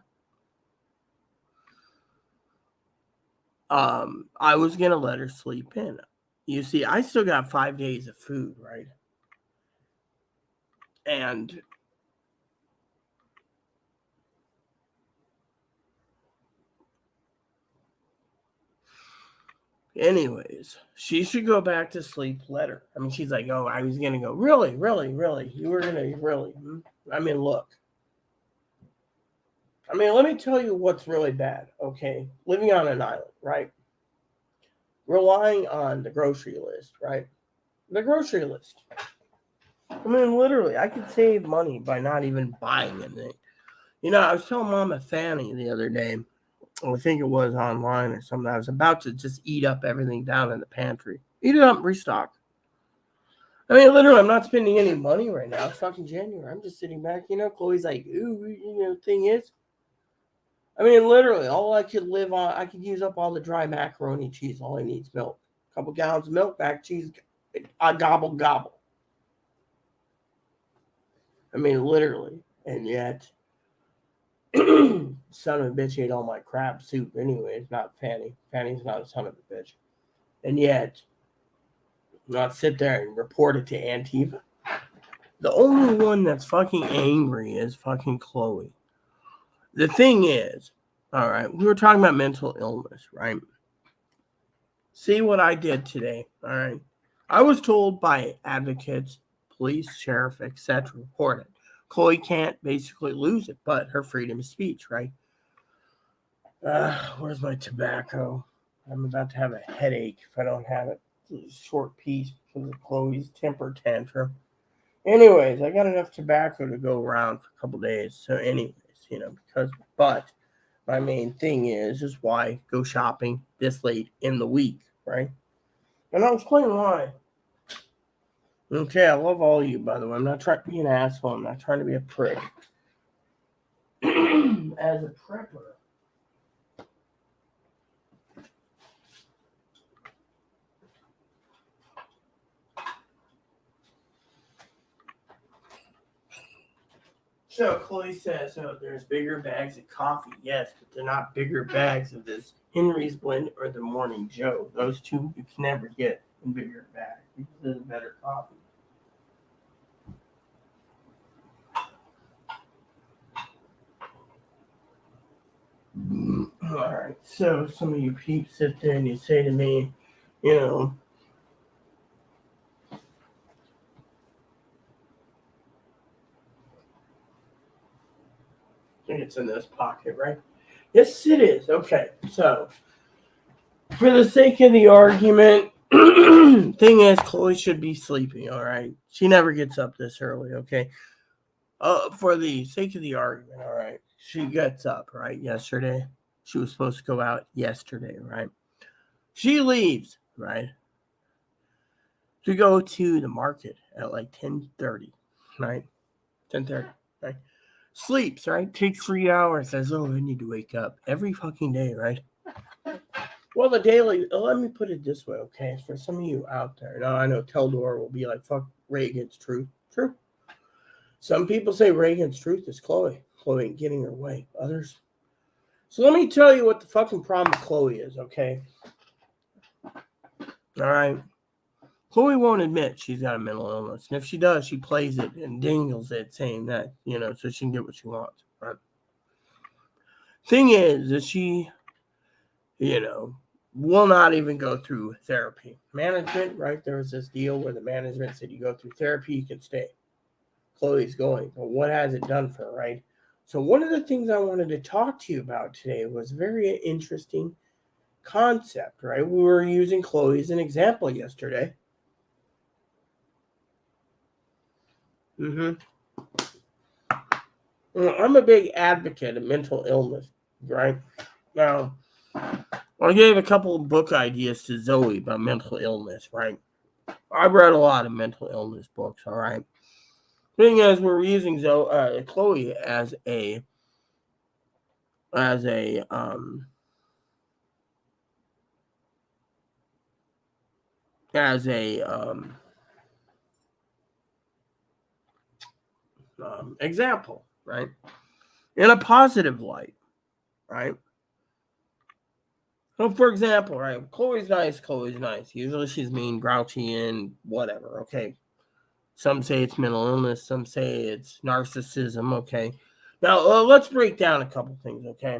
I was going to let her sleep in. You see, I still got 5 days of food, right? And anyways, she should go back to sleep. Let her. I mean, she's like, oh, I was going to go. Really, really, really? You were going to really? I mean, look. I mean, let me tell you what's really bad, okay? Living on an island, right? Relying on the grocery list, right? The grocery list. I mean, literally, I could save money by not even buying anything. I was telling Mama Fanny the other day, I think it was online or something, I was about to just eat up everything down in the pantry. Eat it up, restock. I mean, literally, I'm not spending any money right now. It's fucking January. I'm just sitting back, Chloe's like, ooh, thing is, I mean, literally, all I could live on, I could use up all the dry macaroni cheese. All I need is milk. A couple gallons of milk, mac cheese, I gobble. I mean, literally. And yet, son of a bitch ate all my crab soup anyway. It's not Fanny. Fanny's not a son of a bitch. And yet, not sit there and report it to Antifa. The only one that's fucking angry is fucking Chloe. The thing is, all right, we were talking about mental illness, right? See what I did today, all right? I was told by advocates, police, sheriff, etc. report it. Chloe can't basically lose it, but her freedom of speech, right? Where's my tobacco? I'm about to have a headache if I don't have it. It's a short piece because of Chloe's temper tantrum. Anyways, I got enough tobacco to go around for a couple days. So, anyways, but my main thing is why go shopping this late in the week, right? And I'll explain why. Okay, I love all of you, by the way. I'm not trying to be an asshole. I'm not trying to be a prick. As a prepper, so Chloe says, oh, there's bigger bags of coffee. Yes, but they're not bigger bags of this Henry's Blend or the Morning Joe. Those two you can never get in bigger bags because there's better coffee. All right, so some of you peeps sit there and you say to me, I think it's in this pocket, right? Yes, it is. Okay, so for the sake of the argument, thing is, Chloe should be sleeping, all right? She never gets up this early, okay? For the sake of the argument, all right? She gets up, right? Yesterday. She was supposed to go out yesterday, right? She leaves, right? To go to the market at like 10:30, right? 10:30, right? Sleeps, right? Takes 3 hours. Says, oh, I need to wake up every fucking day, right? Well, the daily, let me put it this way, okay? For some of you out there, now I know Teldor will be like, fuck Reagan's truth. True. Some people say Reagan's truth is Chloe. Chloe ain't getting her way. Others So let me tell you what the fucking problem with Chloe is, okay? All right. Chloe won't admit she's got a mental illness. And if she does, she plays it and dingles it, saying that, so she can get what she wants. Right? Thing is that she, will not even go through therapy. Management, right? There was this deal where the management said you go through therapy, you can stay. Chloe's going. But what has it done for her, right? So one of the things I wanted to talk to you about today was a very interesting concept, right? We were using Chloe as an example yesterday. I'm a big advocate of mental illness, right? Now, I gave a couple of book ideas to Zoe about mental illness, right? I've read a lot of mental illness books, all right? Thing is, we're using Chloe as a example, right? In a positive light, right? So, for example, right, Chloe's nice. Usually she's mean, grouchy, and whatever, okay? Some say it's mental illness. Some say it's narcissism, okay? Now, let's break down a couple things, okay?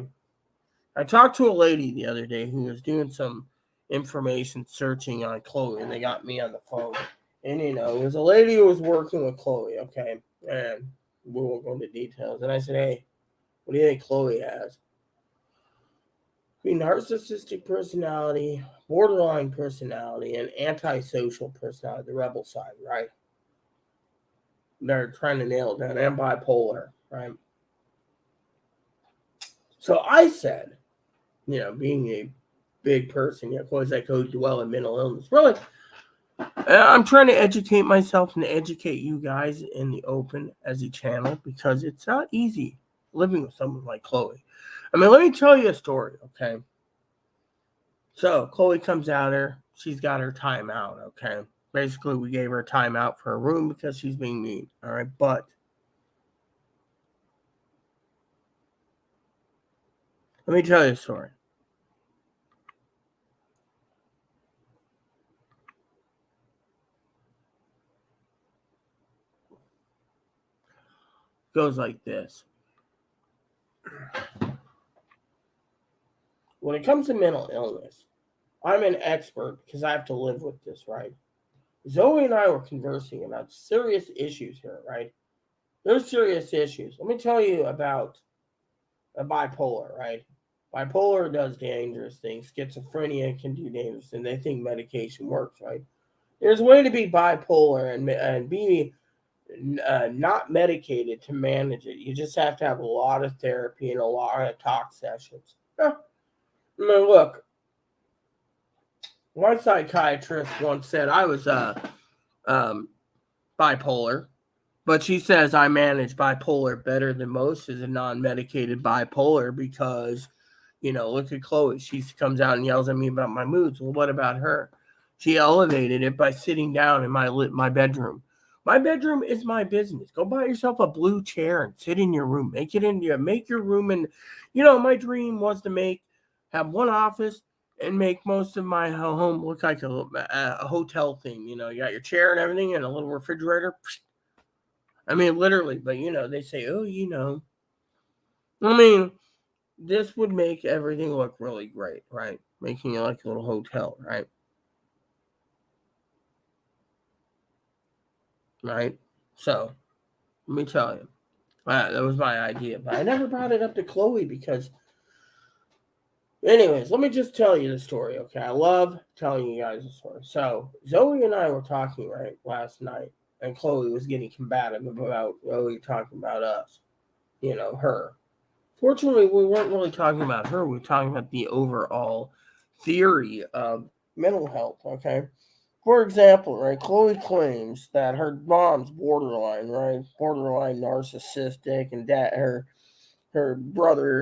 I talked to a lady the other day who was doing some information searching on Chloe, and they got me on the phone. And, it was a lady who was working with Chloe, okay? And we won't go into details. And I said, hey, what do you think Chloe has? Narcissistic personality, borderline personality, and antisocial personality, the rebel side, right? They're trying to nail it down, and bipolar, right? So I said, being a big person, of course, I could dwell in mental illness. Really, I'm trying to educate myself and educate you guys in the open as a channel because it's not easy living with someone like Chloe. I mean, let me tell you a story, okay? So Chloe comes out here. She's got her timeout, okay? Basically, we gave her a timeout for her room because she's being mean, all right? But let me tell you a story. It goes like this. When it comes to mental illness, I'm an expert because I have to live with this, right? Zoe and I were conversing about serious issues here, right? There's serious issues. Let me tell you about a bipolar, right? Bipolar does dangerous things. Schizophrenia can do dangerous things. They think medication works, right? There's a way to be bipolar and be not medicated to manage it. You just have to have a lot of therapy and a lot of talk sessions. I mean, look, my psychiatrist once said I was bipolar, but she says I manage bipolar better than most as a non-medicated bipolar because, look at Chloe. She comes out and yells at me about my moods. Well, what about her? She elevated it by sitting down in my bedroom. My bedroom is my business. Go buy yourself a blue chair and sit in your room. Make your room. And, my dream was to have one office and make most of my home look like a hotel theme. You got your chair and everything and a little refrigerator. I mean, literally. But, they say, I mean, this would make everything look really great, right? Making it like a little hotel, right? Right? So, let me tell you. That was my idea. But I never brought it up to Chloe because... Anyways, let me just tell you the story, okay? I love telling you guys the story. So, Zoe and I were talking, right, last night. And Chloe was getting combative about Zoe talking about us. Her. Fortunately, we weren't really talking about her. We were talking about the overall theory of mental health, okay? For example, right, Chloe claims that her mom's borderline, right? Borderline narcissistic, and her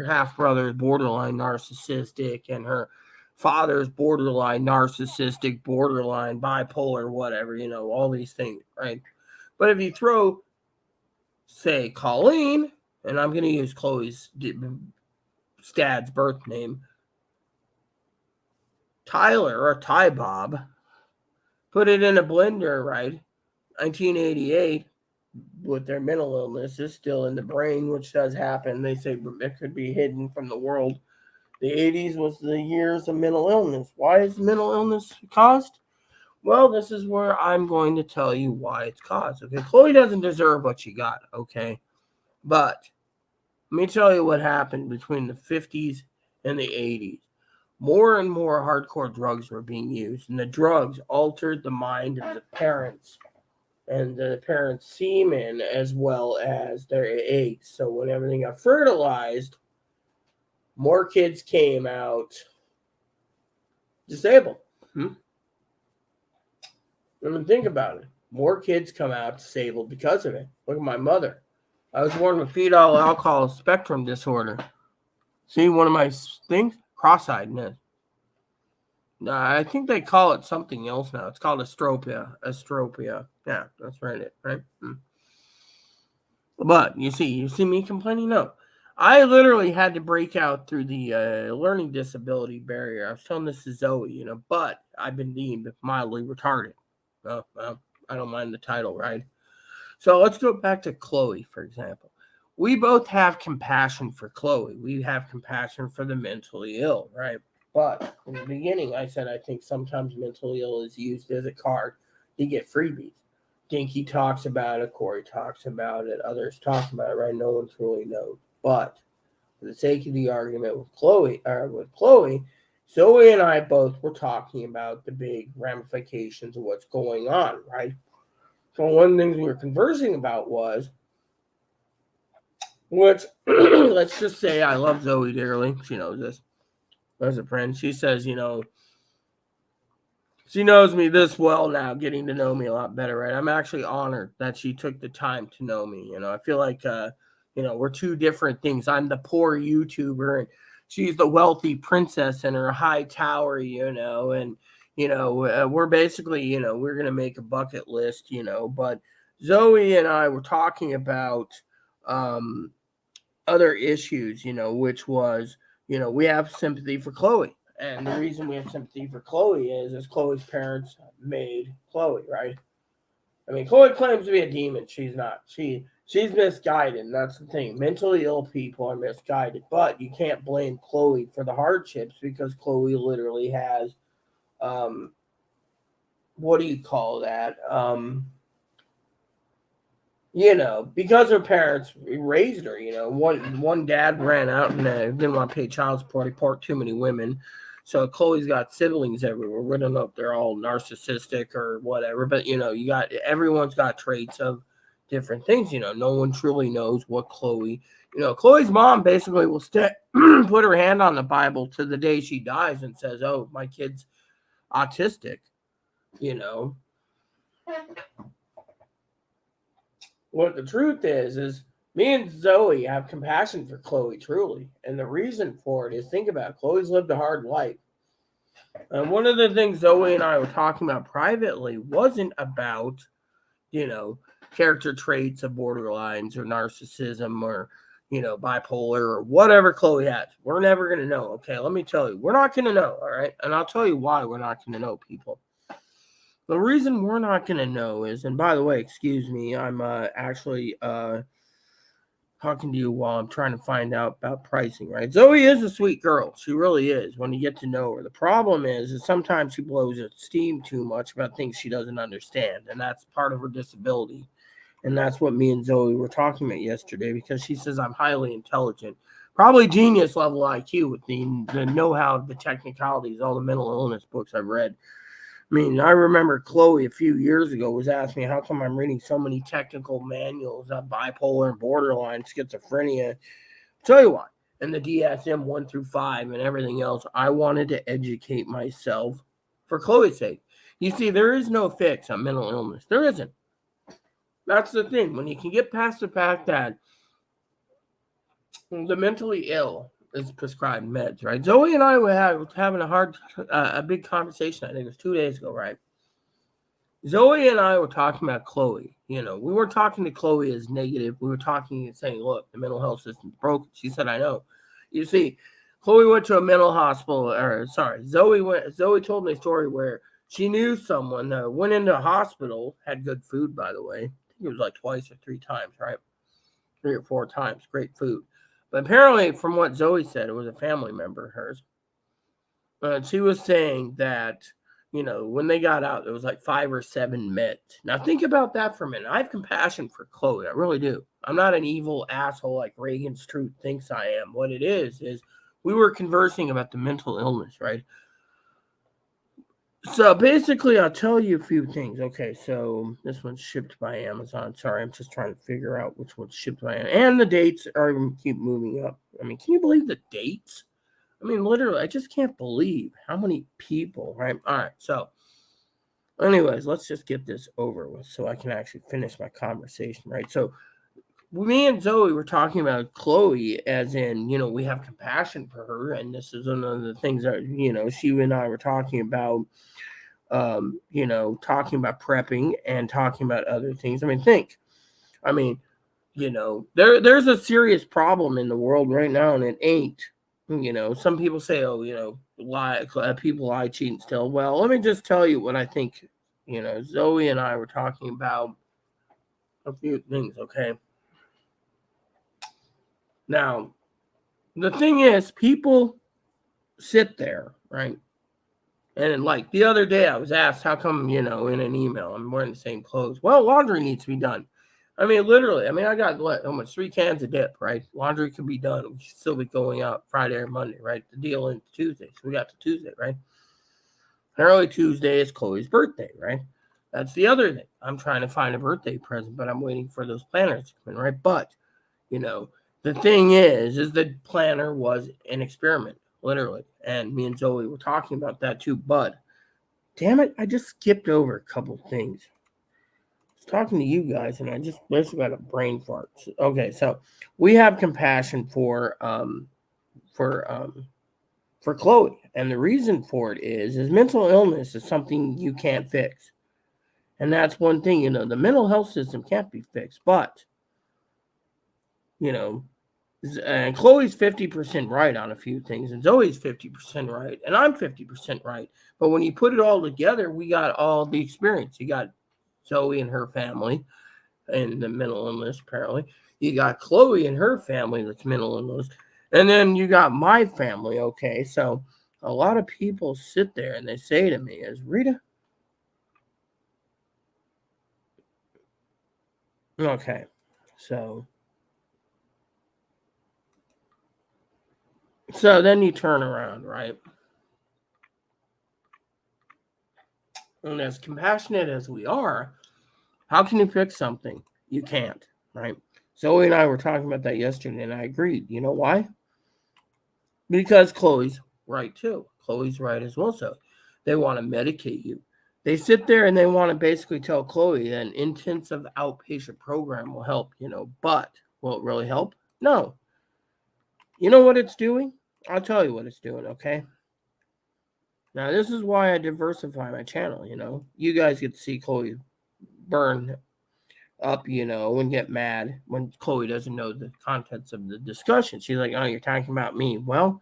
half brother is borderline narcissistic, and her father's borderline narcissistic, borderline bipolar, whatever, all these things, right? But if you throw, say, Colleen, and I'm going to use Chloe's dad's birth name, Tyler or Ty Bob, put it in a blender, right? 1988, with their mental illness is still in the brain, which does happen. They say it could be hidden from the world. The 80s was the years of mental illness. Why is mental illness caused? Well, this is where I'm going to tell you why it's caused. Okay, Chloe doesn't deserve what she got, okay? But let me tell you what happened between the 50s and the 80s. More and more hardcore drugs were being used, and the drugs altered the mind of the parents and the parents' semen as well as their eggs. So when everything got fertilized, more kids came out disabled. I mean, think about it. More kids come out disabled because of it. Look at my mother. I was born with fetal alcohol spectrum disorder. See, one of my things? Cross-eyedness. I think they call it something else now. It's called astropia. Astropia. Yeah, that's right. But you see me complaining? No. I literally had to break out through the learning disability barrier. I was telling this to Zoe, but I've been deemed mildly retarded. Well, I don't mind the title, right? So let's go back to Chloe, for example. We both have compassion for Chloe. We have compassion for the mentally ill, right? But in the beginning, I said I think sometimes mentally ill is used as a card to get freebies. Dinky talks about it, Corey talks about it, others talk about it, right? No one truly knows. But for the sake of the argument with Chloe, Zoe and I both were talking about the big ramifications of what's going on, right? So one of the things we were conversing about was, which let's just say I love Zoe dearly. She knows this. As a friend, she says, she knows me this well now, getting to know me a lot better, right? I'm actually honored that she took the time to know me. I feel like, we're two different things. I'm the poor YouTuber, and she's the wealthy princess in her high tower, and, we're basically, we're going to make a bucket list, but Zoe and I were talking about other issues, which was, we have sympathy for Chloe. And the reason we have sympathy for Chloe is Chloe's parents made Chloe, right? I mean, Chloe claims to be a demon. She's not. She's misguided. And that's the thing. Mentally ill people are misguided. But you can't blame Chloe for the hardships because Chloe literally has, what do you call that? Because her parents raised her, one dad ran out and didn't want to pay child support. He parked too many women. So Chloe's got siblings everywhere. We don't know if they're all narcissistic or whatever, but everyone's got traits of different things. No one truly knows what Chloe. Chloe's mom basically will put her hand on the Bible to the day she dies and says, "Oh, my kid's autistic." What the truth is me and Zoe have compassion for Chloe, truly. And the reason for it is, think about it, Chloe's lived a hard life. And one of the things Zoe and I were talking about privately wasn't about, character traits of borderlines or narcissism or, bipolar or whatever Chloe has. We're never going to know. Okay, let me tell you. We're not going to know, all right? And I'll tell you why we're not going to know, people. The reason we're not going to know is, and by the way, excuse me, I'm actually talking to you while I'm trying to find out about pricing, right? Zoe is a sweet girl. She really is when you get to know her. The problem is sometimes she blows her steam too much about things she doesn't understand, and that's part of her disability. And that's what me and Zoe were talking about yesterday because she says I'm highly intelligent, probably genius level IQ with the know-how, the technicalities, all the mental illness books I've read. I mean, I remember Chloe a few years ago was asking me how come I'm reading so many technical manuals of bipolar and borderline schizophrenia. I'll tell you what, and the DSM 1 through 5 and everything else, I wanted to educate myself for Chloe's sake. You see, there is no fix on mental illness. There isn't. That's the thing. When you can get past the fact that the mentally ill is prescribed meds, right? Zoe and I were having a big conversation. I think it was 2 days ago, right? Zoe and I were talking about Chloe. We weren't talking to Chloe as negative. We were talking and saying, look, the mental health system's broken. She said, I know. You see, Chloe went to a mental hospital, Zoe told me a story where she knew someone that went into a hospital, had good food, by the way. I think it was like twice or three times, right? 3 or 4 times, great food. But apparently, from what Zoe said, it was a family member of hers. She was saying that, when they got out, there was like 5 or 7 men. Now, think about that for a minute. I have compassion for Chloe. I really do. I'm not an evil asshole like Reagan's Truth thinks I am. What it is we were conversing about the mental illness, right? So basically, I'll tell you a few things. Okay, so this one's shipped by Amazon. Sorry, I'm just trying to figure out which one's shipped by Amazon. And the dates are keep moving up. I mean, can you believe the dates? I mean, literally, I just can't believe how many people, right? All right, so anyways, let's just get this over with so I can actually finish my conversation, right? So me and Zoe were talking about Chloe as in, we have compassion for her, and this is one of the things that, she and I were talking about, talking about prepping and talking about other things. I mean, there's a serious problem in the world right now, and it ain't. Some people say, oh, lie, people lie, cheat, and steal. Well, let me just tell you what I think. Zoe and I were talking about a few things, okay? Now, the thing is, people sit there, right? And like the other day, I was asked, how come, in an email, I'm wearing the same clothes? Well, laundry needs to be done. I mean, literally, I got almost 3 cans of dip, right? Laundry can be done. We should still be going out Friday or Monday, right? The deal is Tuesday. So we got to Tuesday, right? Early Tuesday is Chloe's birthday, right? That's the other thing. I'm trying to find a birthday present, but I'm waiting for those planners to come in, right? But, the thing is the planner was an experiment, literally. And me and Zoe were talking about that too. But, damn it, I just skipped over a couple things. Talking to you guys, and I just basically got a brain fart. Okay, so we have compassion for Chloe, and the reason for it is mental illness is something you can't fix, and that's one thing. The mental health system can't be fixed, but and Chloe's 50% right on a few things, and Zoe's 50% right, and I'm 50% right. But when you put it all together, we got all the experience. You got Zoe and her family and the mental illness, apparently. You got Chloe and her family that's mental illness. And then you got my family, okay? So a lot of people sit there and they say to me, Rita? Okay, so then you turn around, right? And as compassionate as we are, how can you fix something? You can't, right? Zoe and I were talking about that yesterday, and I agreed. You know why? Because Chloe's right too. Chloe's right as well. So they want to medicate you. They sit there and they want to basically tell Chloe that an intensive outpatient program will help, but will it really help? No. You know what it's doing? I'll tell you what it's doing, okay? Now, this is why I diversify my channel, You guys get to see Chloe burn up, and get mad when Chloe doesn't know the contents of the discussion. She's like, oh, you're talking about me. Well,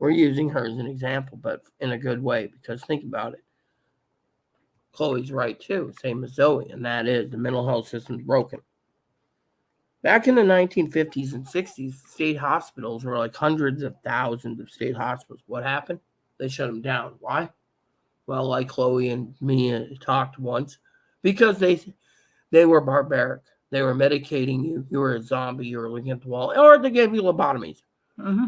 we're using her as an example, but in a good way, because think about it. Chloe's right too, same as Zoe, and that is the mental health system's broken. Back in the 1950s and 60s, state hospitals were like hundreds of thousands of state hospitals. What happened? They shut them down. Why? Well, like Chloe and me talked once, because they were barbaric. They were medicating you. You were a zombie. You were looking at the wall. Or they gave you lobotomies. Mm-hmm.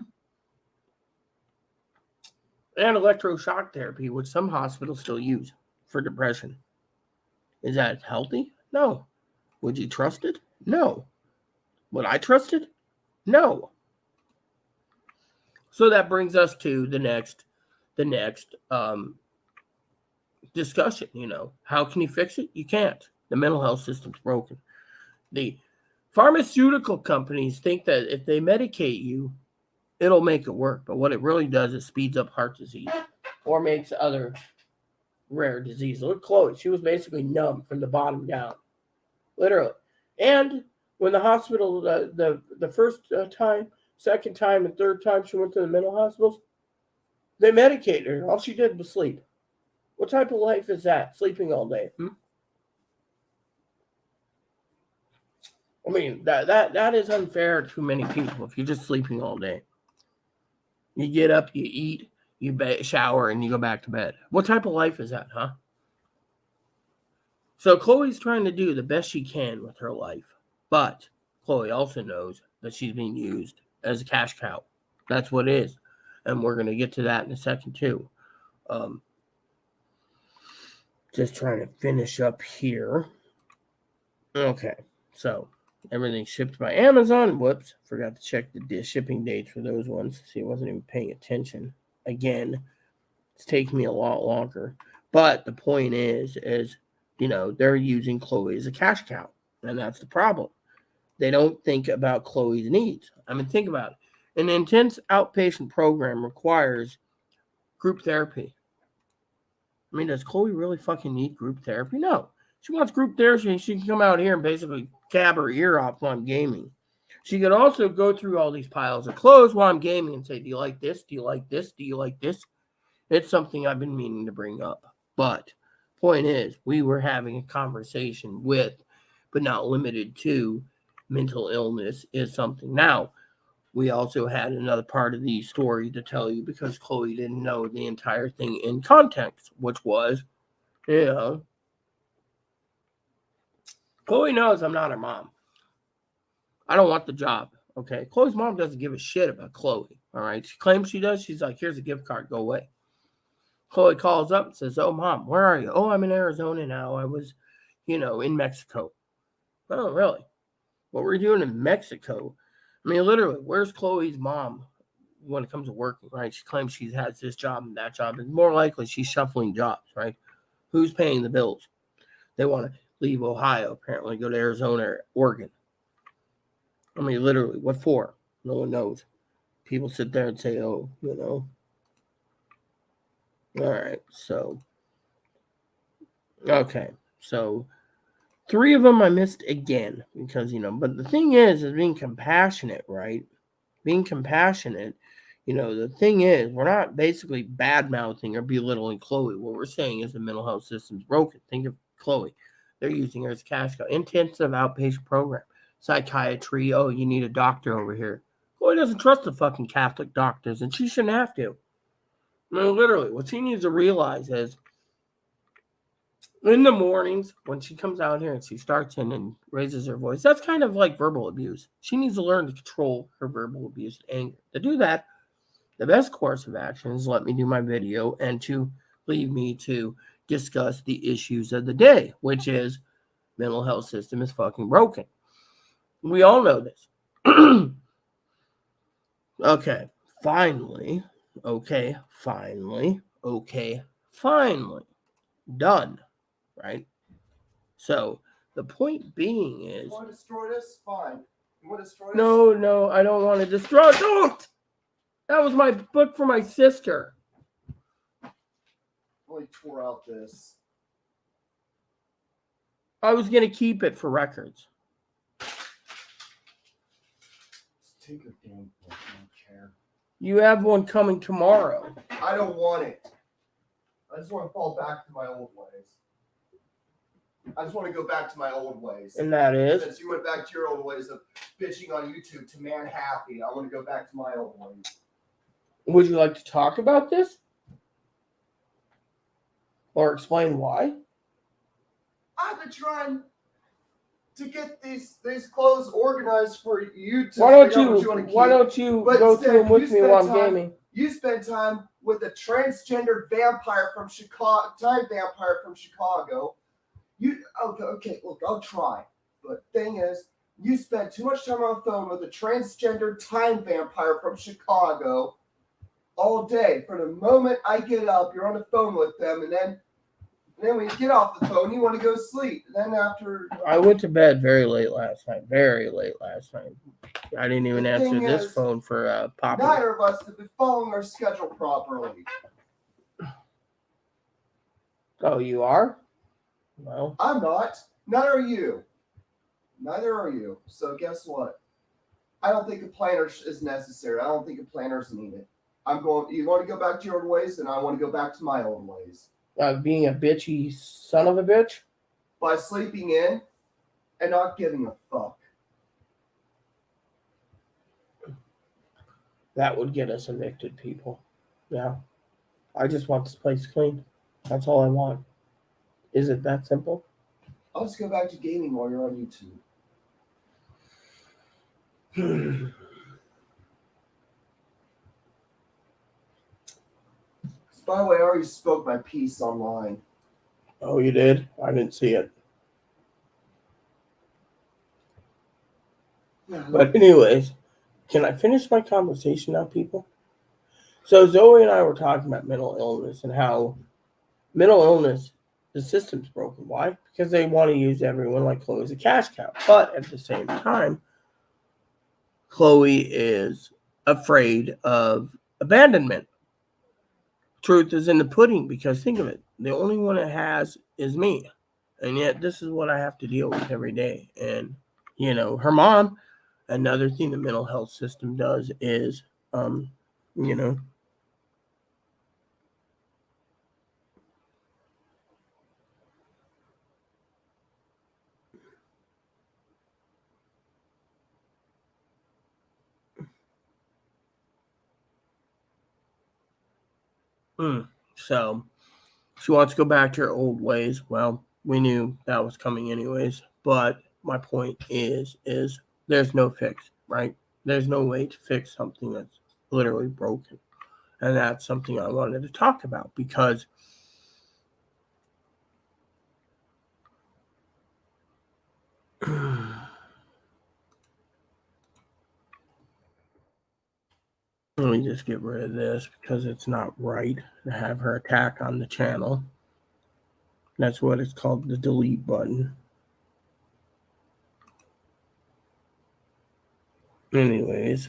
And electroshock therapy, which some hospitals still use for depression. Is that healthy? No. Would you trust it? No. Would I trust it? No. So that brings us to the next discussion. How can you fix it? You can't. The mental health system's broken. The pharmaceutical companies think that if they medicate you, it'll make it work. But what it really does is speeds up heart disease or makes other rare disease. Look, Chloe, she was basically numb from the bottom down, literally. And when the hospital, the first time Second time and third time she went to the mental hospitals, they medicated her. All she did was sleep. What type of life is that? Sleeping all day? I mean, that is unfair to many people if you're just sleeping all day. You get up, you eat, you shower, and you go back to bed. What type of life is that, huh? So Chloe's trying to do the best she can with her life. But Chloe also knows that she's being used as a cash cow. That's what it is. And we're going to get to that in a second, too. Just trying to finish up here. Okay, so everything's shipped by Amazon. Whoops, forgot to check the shipping dates for those ones. See, I wasn't even paying attention. Again, it's taking me a lot longer. But the point is, they're using Chloe as a cash cow. And that's the problem. They don't think about Chloe's needs. I mean, think about it. An intense outpatient program requires group therapy. I mean, does Chloe really fucking need group therapy? No. She wants group therapy. She can come out here and basically cab her ear off while I'm gaming. She could also go through all these piles of clothes while I'm gaming and say, do you like this? Do you like this? Do you like this? It's something I've been meaning to bring up. But point is, we were having a conversation with, but not limited to, mental illness is something. Now, we also had another part of the story to tell you because Chloe didn't know the entire thing in context, which was, Chloe knows I'm not her mom. I don't want the job, okay? Chloe's mom doesn't give a shit about Chloe, all right? She claims she does. She's like, here's a gift card, go away. Chloe calls up and says, oh, Mom, where are you? Oh, I'm in Arizona now. I was, in Mexico. Oh, really? What were you doing in Mexico? I mean, literally, where's Chloe's mom when it comes to working, right? She claims she has this job and that job. And more likely, she's shuffling jobs, right? Who's paying the bills? They want to leave Ohio, apparently, go to Arizona or Oregon. I mean, literally, what for? No one knows. People sit there and say, oh, All right, so, okay. So, 3 of them I missed again because, but the thing is being compassionate, right? Being compassionate, the thing is, we're not basically bad-mouthing or belittling Chloe. What we're saying is the mental health system's broken. Think of Chloe. They're using her as cash cow. Intensive outpatient program. Psychiatry. Oh, you need a doctor over here. Chloe doesn't trust the fucking Catholic doctors, and she shouldn't have to. I mean, literally, what she needs to realize is in the mornings when she comes out here and she starts in and raises her voice, that's kind of like verbal abuse. She needs to learn to control her verbal abuse and anger. To do that, the best course of action is let me do my video and to leave me to discuss the issues of the day, which is mental health system is fucking broken. We all know this. Okay, finally. Done, right? So the point being is, you want to destroy this? Fine. You want to destroy this? No, I don't want to destroy. Don't. That was my book for my sister. Really tore out this. I was gonna keep it for records. Just take your damn book. I don't care. You have one coming tomorrow. I don't want it. I just want to fall back to my old ways. I just want to go back to my old ways. And that is? Since you went back to your old ways of bitching on YouTube to man happy, I want to go back to my old ways. Would you like to talk about this? Or explain why? I've been trying to get these clothes organized for you to Why don't figure out what you want to keep. go through them with me while I'm gaming? You spend time with a transgender vampire from Chicago, time vampire from Chicago. Okay, look, I'll try. But thing is, you spend too much time on the phone with a transgender time vampire from Chicago all day. For the moment I get up, you're on the phone with them, and then when you get off the phone, you want to go sleep. And then after... I went to bed very late last night. I didn't even answer this phone for Papa. Neither of us have been following our schedule properly. Oh, you are? Well, I'm not. Neither are you. So guess what? I don't think a planner is necessary. I don't think a planner is needed. I'm going. You want to go back to your old ways, and I want to go back to my old ways. Being a bitchy son of a bitch? By sleeping in and not giving a fuck. That would get us evicted, people. Yeah. I just want this place clean. That's all I want. Is it that simple? I'll just go back to gaming while you're on YouTube. By the way, I already spoke my piece online. Oh, you did? I didn't see it. But anyways, can I finish my conversation now, people? So Zoe and I were talking about mental illness and how mental illness, the system's broken. Why? Because they want to use everyone like Chloe as a cash cow. But at the same time, Chloe is afraid of abandonment. Truth is in the pudding, because think of it. The only one it has is me. And yet this is what I have to deal with every day. And, her mom, another thing the mental health system does is, you know, so she wants to go back to her old ways. Well, we knew that was coming anyways. But my point is there's no fix, right? There's no way to fix something that's literally broken. And that's something I wanted to talk about because let me just get rid of this because it's not right to have her attack on the channel. That's what it's called, the delete button. Anyways.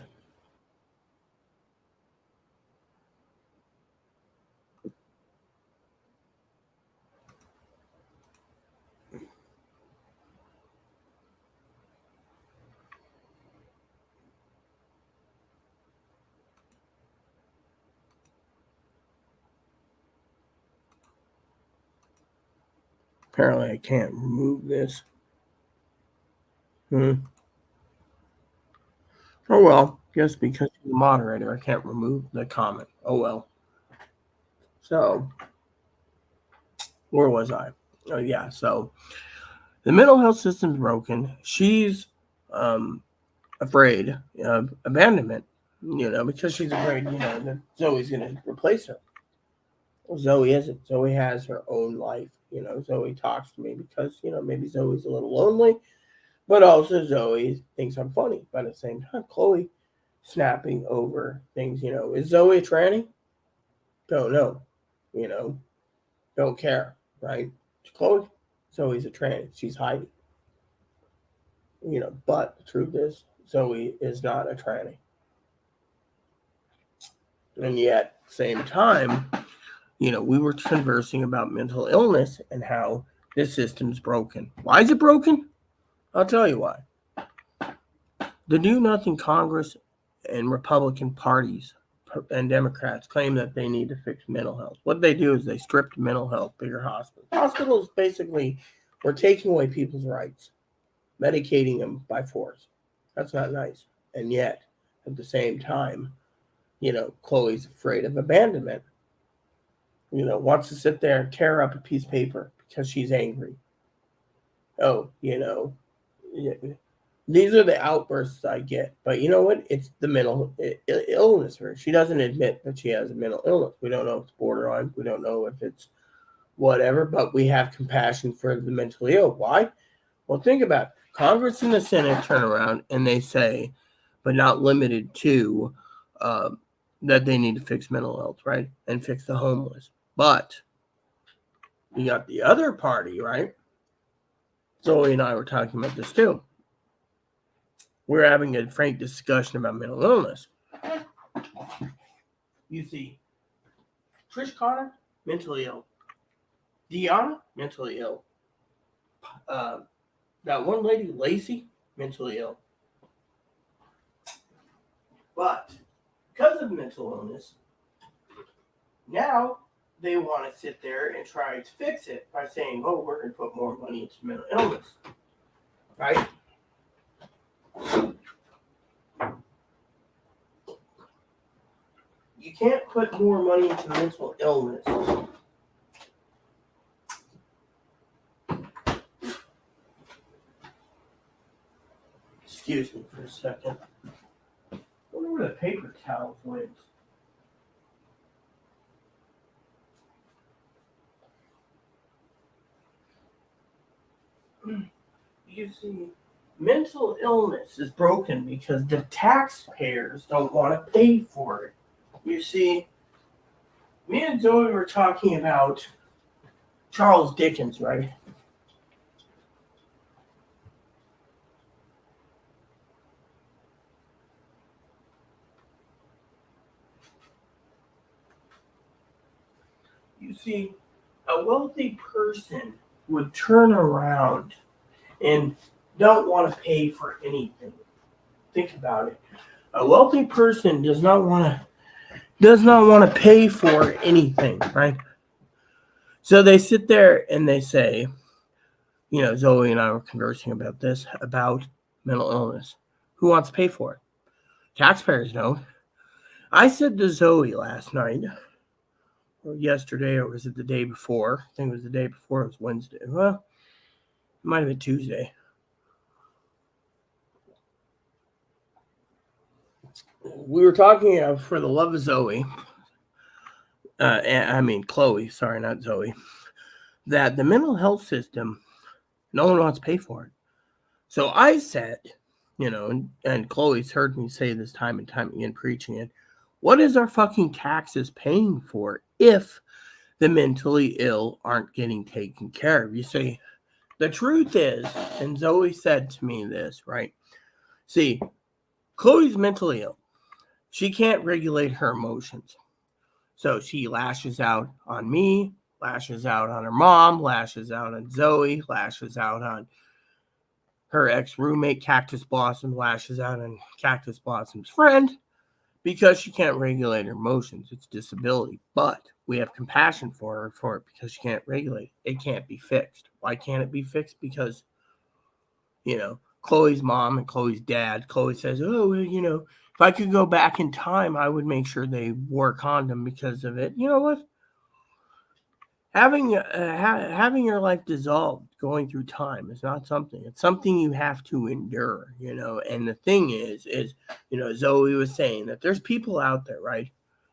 Apparently I can't remove this. Oh well, guess because she's a moderator, I can't remove the comment. Oh well. So, where was I? Oh yeah, so the mental health system's broken. She's afraid of abandonment, because she's afraid, that Zoe's going to replace her. Well, Zoe isn't. Zoe has her own life. Zoe talks to me because, maybe Zoe's a little lonely, but also Zoe thinks I'm funny. But at the same time, Chloe snapping over things, is Zoe a tranny? Don't know. Don't care, right? Chloe, Zoe's a tranny. She's hiding. But the truth is, Zoe is not a tranny. And yet, same time, we were conversing about mental illness and how this system's broken. Why is it broken? I'll tell you why. The do-nothing Congress and Republican parties and Democrats claim that they need to fix mental health. What they do is they stripped mental health, bigger hospitals. Hospitals basically were taking away people's rights, medicating them by force. That's not nice. And yet, at the same time, Chloe's afraid of abandonment. Wants to sit there and tear up a piece of paper because she's angry. Oh, these are the outbursts I get. But you know what? It's the mental illness for her. She doesn't admit that she has a mental illness. We don't know if it's borderline. We don't know if it's whatever, but we have compassion for the mentally ill. Why? Well, think about it. Congress and the Senate turn around and they say, but not limited to, that they need to fix mental health, right? And fix the homeless. But you got the other party, right? Zoe and I were talking about this too. We're having a frank discussion about mental illness. You see, Trish Connor, mentally ill. Deanna, mentally ill. That one lady, Lacey, mentally ill. But because of mental illness, now they want to sit there and try to fix it by saying, oh, we're going to put more money into mental illness. Right? You can't put more money into mental illness. Excuse me for a second. I wonder where the paper towels went. You see, mental illness is broken because the taxpayers don't want to pay for it. You see, me and Zoe were talking about Charles Dickens, right? You see, a wealthy person would turn around and don't want to pay for anything. Think about it. A wealthy person does not want to pay for anything, right? So they sit there and they say, Zoe and I were conversing about this, about mental illness. Who wants to pay for it? Taxpayers don't. I said to Zoe last night, or yesterday, or was it the day before? I think it was the day before. It was Wednesday. Well, it might have been Tuesday. We were talking for the love of Zoe. Chloe. Sorry, not Zoe. That the mental health system, no one wants to pay for it. So I said, and Chloe's heard me say this time and time again, preaching it. What is our fucking taxes paying for if the mentally ill aren't getting taken care of? You see, the truth is, and Zoe said to me this, right? See, Chloe's mentally ill. She can't regulate her emotions. So she lashes out on me, lashes out on her mom, lashes out on Zoe, lashes out on her ex-roommate, Cactus Blossom, lashes out on Cactus Blossom's friend because she can't regulate her emotions. It's disability. But we have compassion for her because she can't regulate it. It can't be fixed. Why can't it be fixed? Because, Chloe's mom and Chloe's dad, Chloe says, oh, if I could go back in time, I would make sure they wore a condom because of it. You know what? Having your life dissolved going through time is not something. It's something you have to endure, And the thing is, Zoe was saying that there's people out there, right,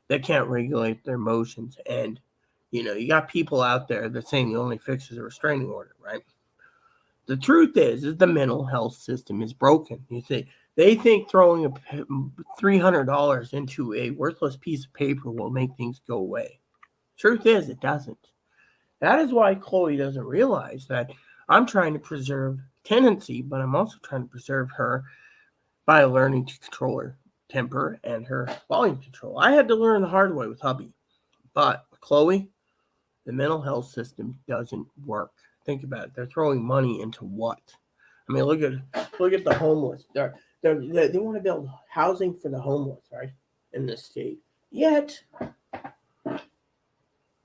that can't regulate their emotions. And, you got people out there that saying the only fix is a restraining order, right? The truth is the mental health system is broken. You see, they think throwing $300 into a worthless piece of paper will make things go away. Truth is, it doesn't. That is why Chloe doesn't realize that I'm trying to preserve tendency, but I'm also trying to preserve her by learning to control her temper and her volume control. I had to learn the hard way with hubby. But Chloe, the mental health system doesn't work. Think about it. They're throwing money into what? I mean, look at the homeless. They want to build housing for the homeless, right, in this state. Yet,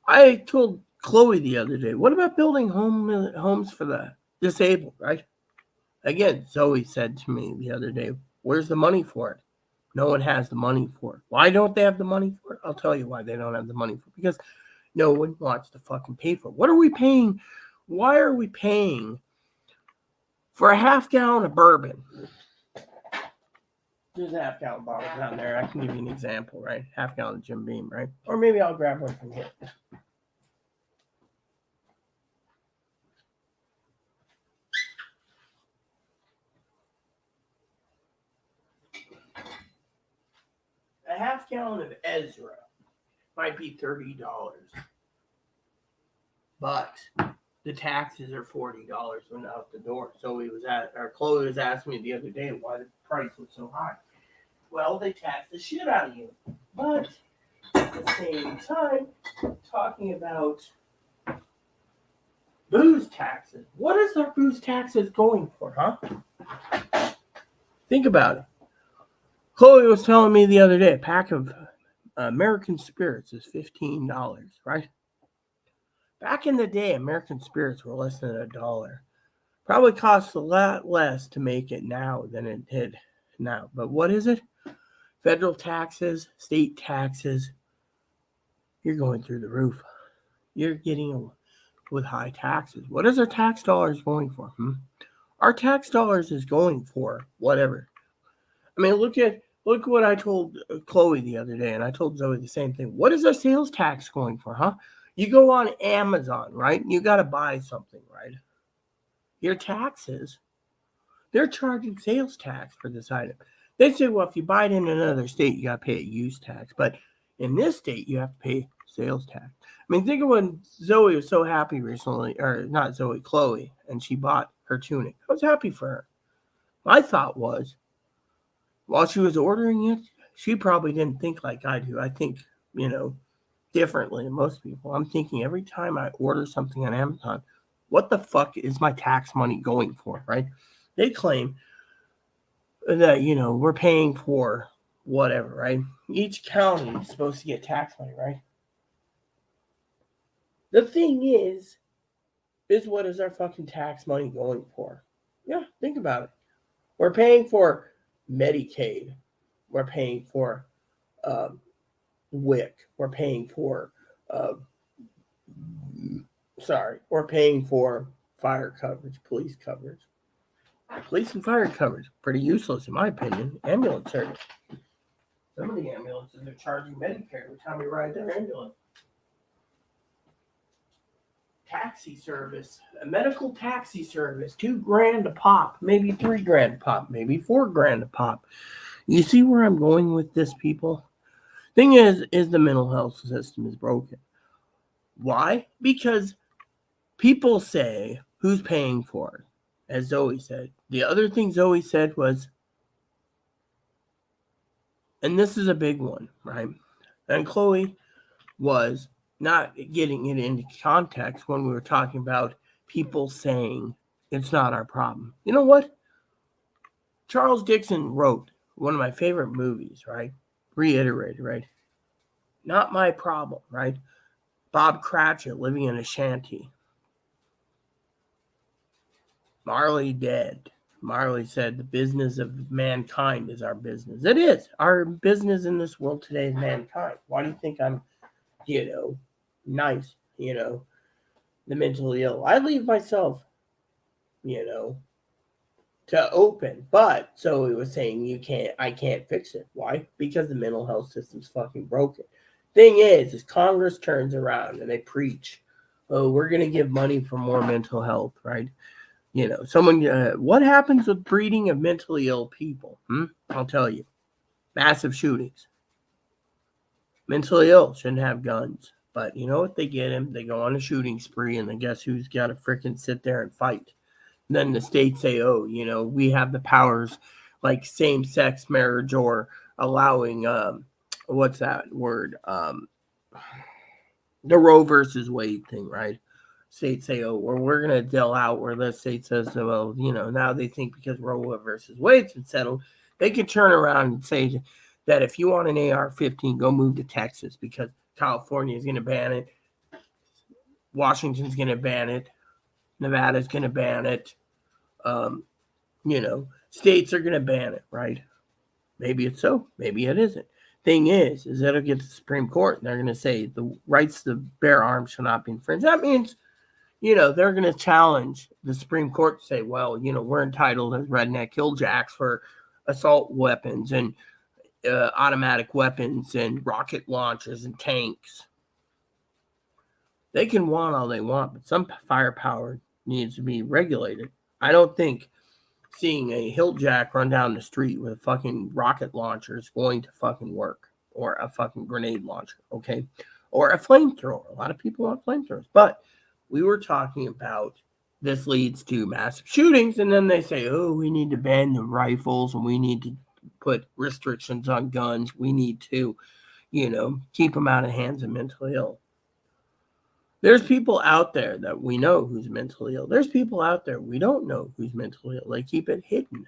I told Chloe the other day, what about building homes for the disabled, right? Again, Zoe said to me the other day, where's the money for it? No one has the money for it. Why don't they have the money for it? I'll tell you why they don't have the money for it. Because no one wants to fucking pay for it. What are we paying? Why are we paying for a half gallon of bourbon? There's a half gallon bottle down there. I can give you an example, right? Half gallon of Jim Beam, right? Or maybe I'll grab one from here. A half gallon of Ezra might be $30. But the taxes are $40 when out the door. So Chloe was asking me the other day why the price was so high. Well, they tax the shit out of you. But at the same time, talking about booze taxes. What is our booze taxes going for, huh? Think about it. Chloe was telling me the other day a pack of American Spirits is $15, right? Back in the day, American Spirits were less than $1. Probably costs a lot less to make it now than it did now. But what is it? Federal taxes, state taxes. You're going through the roof. You're getting with high taxes. What is our tax dollars going for? Our tax dollars is going for whatever. I mean, look what I told Chloe the other day, and I told Zoe the same thing. What is our sales tax going for, huh? You go on Amazon, right? You got to buy something, right? Your taxes, they're charging sales tax for this item. They say, well, if you buy it in another state, you got to pay a use tax. But in this state, you have to pay sales tax. I mean, think of when Zoe was so happy recently, or not Zoe, Chloe, and she bought her tunic. I was happy for her. My thought was, while she was ordering it, she probably didn't think like I do. I think, differently than most people. I'm thinking every time I order something on Amazon, what the fuck is my tax money going for, right? They claim that, we're paying for whatever, right? Each county is supposed to get tax money, right? The thing is what is our fucking tax money going for? Yeah, think about it. We're paying for Medicaid. We're paying for WIC. We're paying for, we're paying for fire coverage, police coverage. Police and fire coverage, pretty useless in my opinion. Ambulance service. Some of the ambulances are charging Medicare every time we ride their ambulance. Taxi service, a medical taxi service, $2,000 a pop, maybe $3,000 a pop, maybe $4,000 a pop. You see where I'm going with this, people? Thing is the mental health system is broken. Why? Because people say, who's paying for it? As Zoe said. The other thing Zoe said was, and this is a big one, right? And Chloe was not getting it into context when we were talking about people saying it's not our problem. You know what? Charles Dickens wrote one of my favorite movies, right? Reiterated, right? Not my problem, right? Bob Cratchit living in a shanty. Marley dead. Marley said the business of mankind is our business. It is. Our business in this world today is mankind. Why do you think I'm, nice, the mentally ill? I leave myself, to open. But so it was saying I can't fix it. Why? Because the mental health system's fucking broken. Thing is Congress turns around and they preach, oh, we're going to give money for more mental health, right? What happens with breeding of mentally ill people? I'll tell you. Massive shootings. Mentally ill shouldn't have guns. But you know what? They get him. They go on a shooting spree, and then guess who's got to freaking sit there and fight? And then the states say, oh, we have the powers like same-sex marriage or allowing, what's that word? The Roe versus Wade thing, right? States say, oh, we're going to deal out where the state says, well, now they think because Roe versus Wade's been settled, they can turn around and say that if you want an AR-15, go move to Texas because California is going to ban it. Washington's going to ban it. Nevada's going to ban it. States are going to ban it, right? Maybe it's so. Maybe it isn't. Thing is that'll get to the Supreme Court and they're going to say the rights to bear arms shall not be infringed. That means they're going to challenge the Supreme Court to say, well, we're entitled as redneck killjacks for assault weapons and automatic weapons and rocket launchers and tanks. They can want all they want, but some firepower needs to be regulated. I don't think seeing a hilljack run down the street with a fucking rocket launcher is going to fucking work, or a fucking grenade launcher, okay? Or a flamethrower. A lot of people want flamethrowers, but we were talking about this leads to massive shootings, and then they say, oh, we need to ban the rifles, and we need to put restrictions on guns. We need to, keep them out of the hands of mentally ill. There's people out there that we know who's mentally ill. There's people out there we don't know who's mentally ill. They keep it hidden.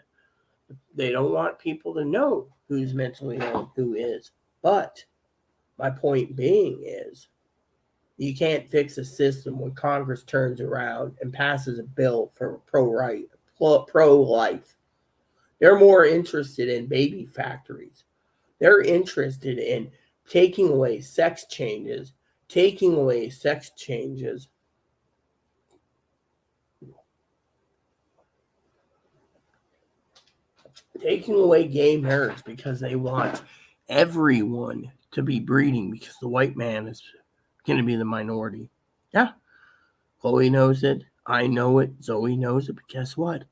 They don't want people to know who's mentally ill and who is. But my point being is, you can't fix a system when Congress turns around and passes a bill for pro-life. They're more interested in baby factories. They're interested in taking away sex changes, taking away gay marriage because they want everyone to be breeding because the white man is going to be the minority. Yeah, Chloe knows it. I know it. Zoe knows it. But guess what?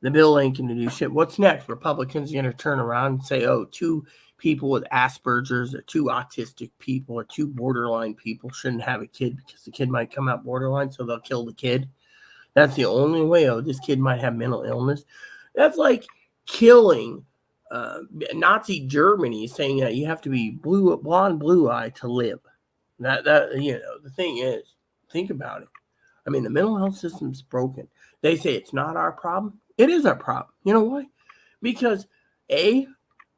The bill ain't going to do shit. What's next? Republicans are going to turn around and say, oh, 2 people with Asperger's or 2 autistic people or 2 borderline people shouldn't have a kid because the kid might come out borderline, so they'll kill the kid. That's the only way. Oh, this kid might have mental illness. That's like killing Nazi Germany, saying that you have to be blonde, blue-eyed to live. That the thing is, think about it. I mean, the mental health system's broken. They say it's not our problem. It is our problem. You know why? Because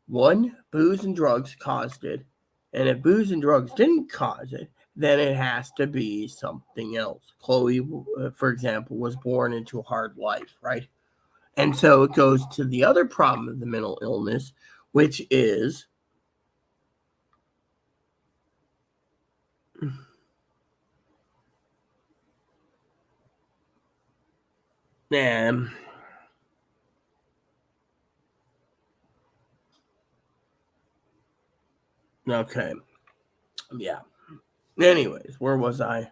one, booze and drugs caused it, and if booze and drugs didn't cause it, then it has to be something else. Chloe, for example, was born into a hard life, right? And so it goes to the other problem of the mental illness, which is okay. Yeah. Anyways, where was I?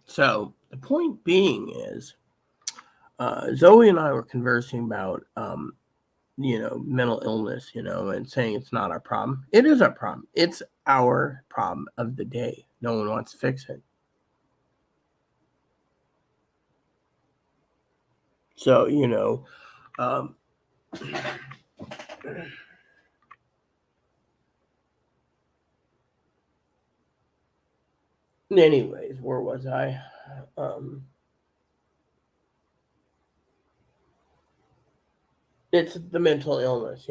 So the point being is, Zoe and I were conversing about, mental illness, and saying it's not our problem. It is our problem. It's our problem of the day. No one wants to fix it. So, anyways, where was I? It's the mental illness,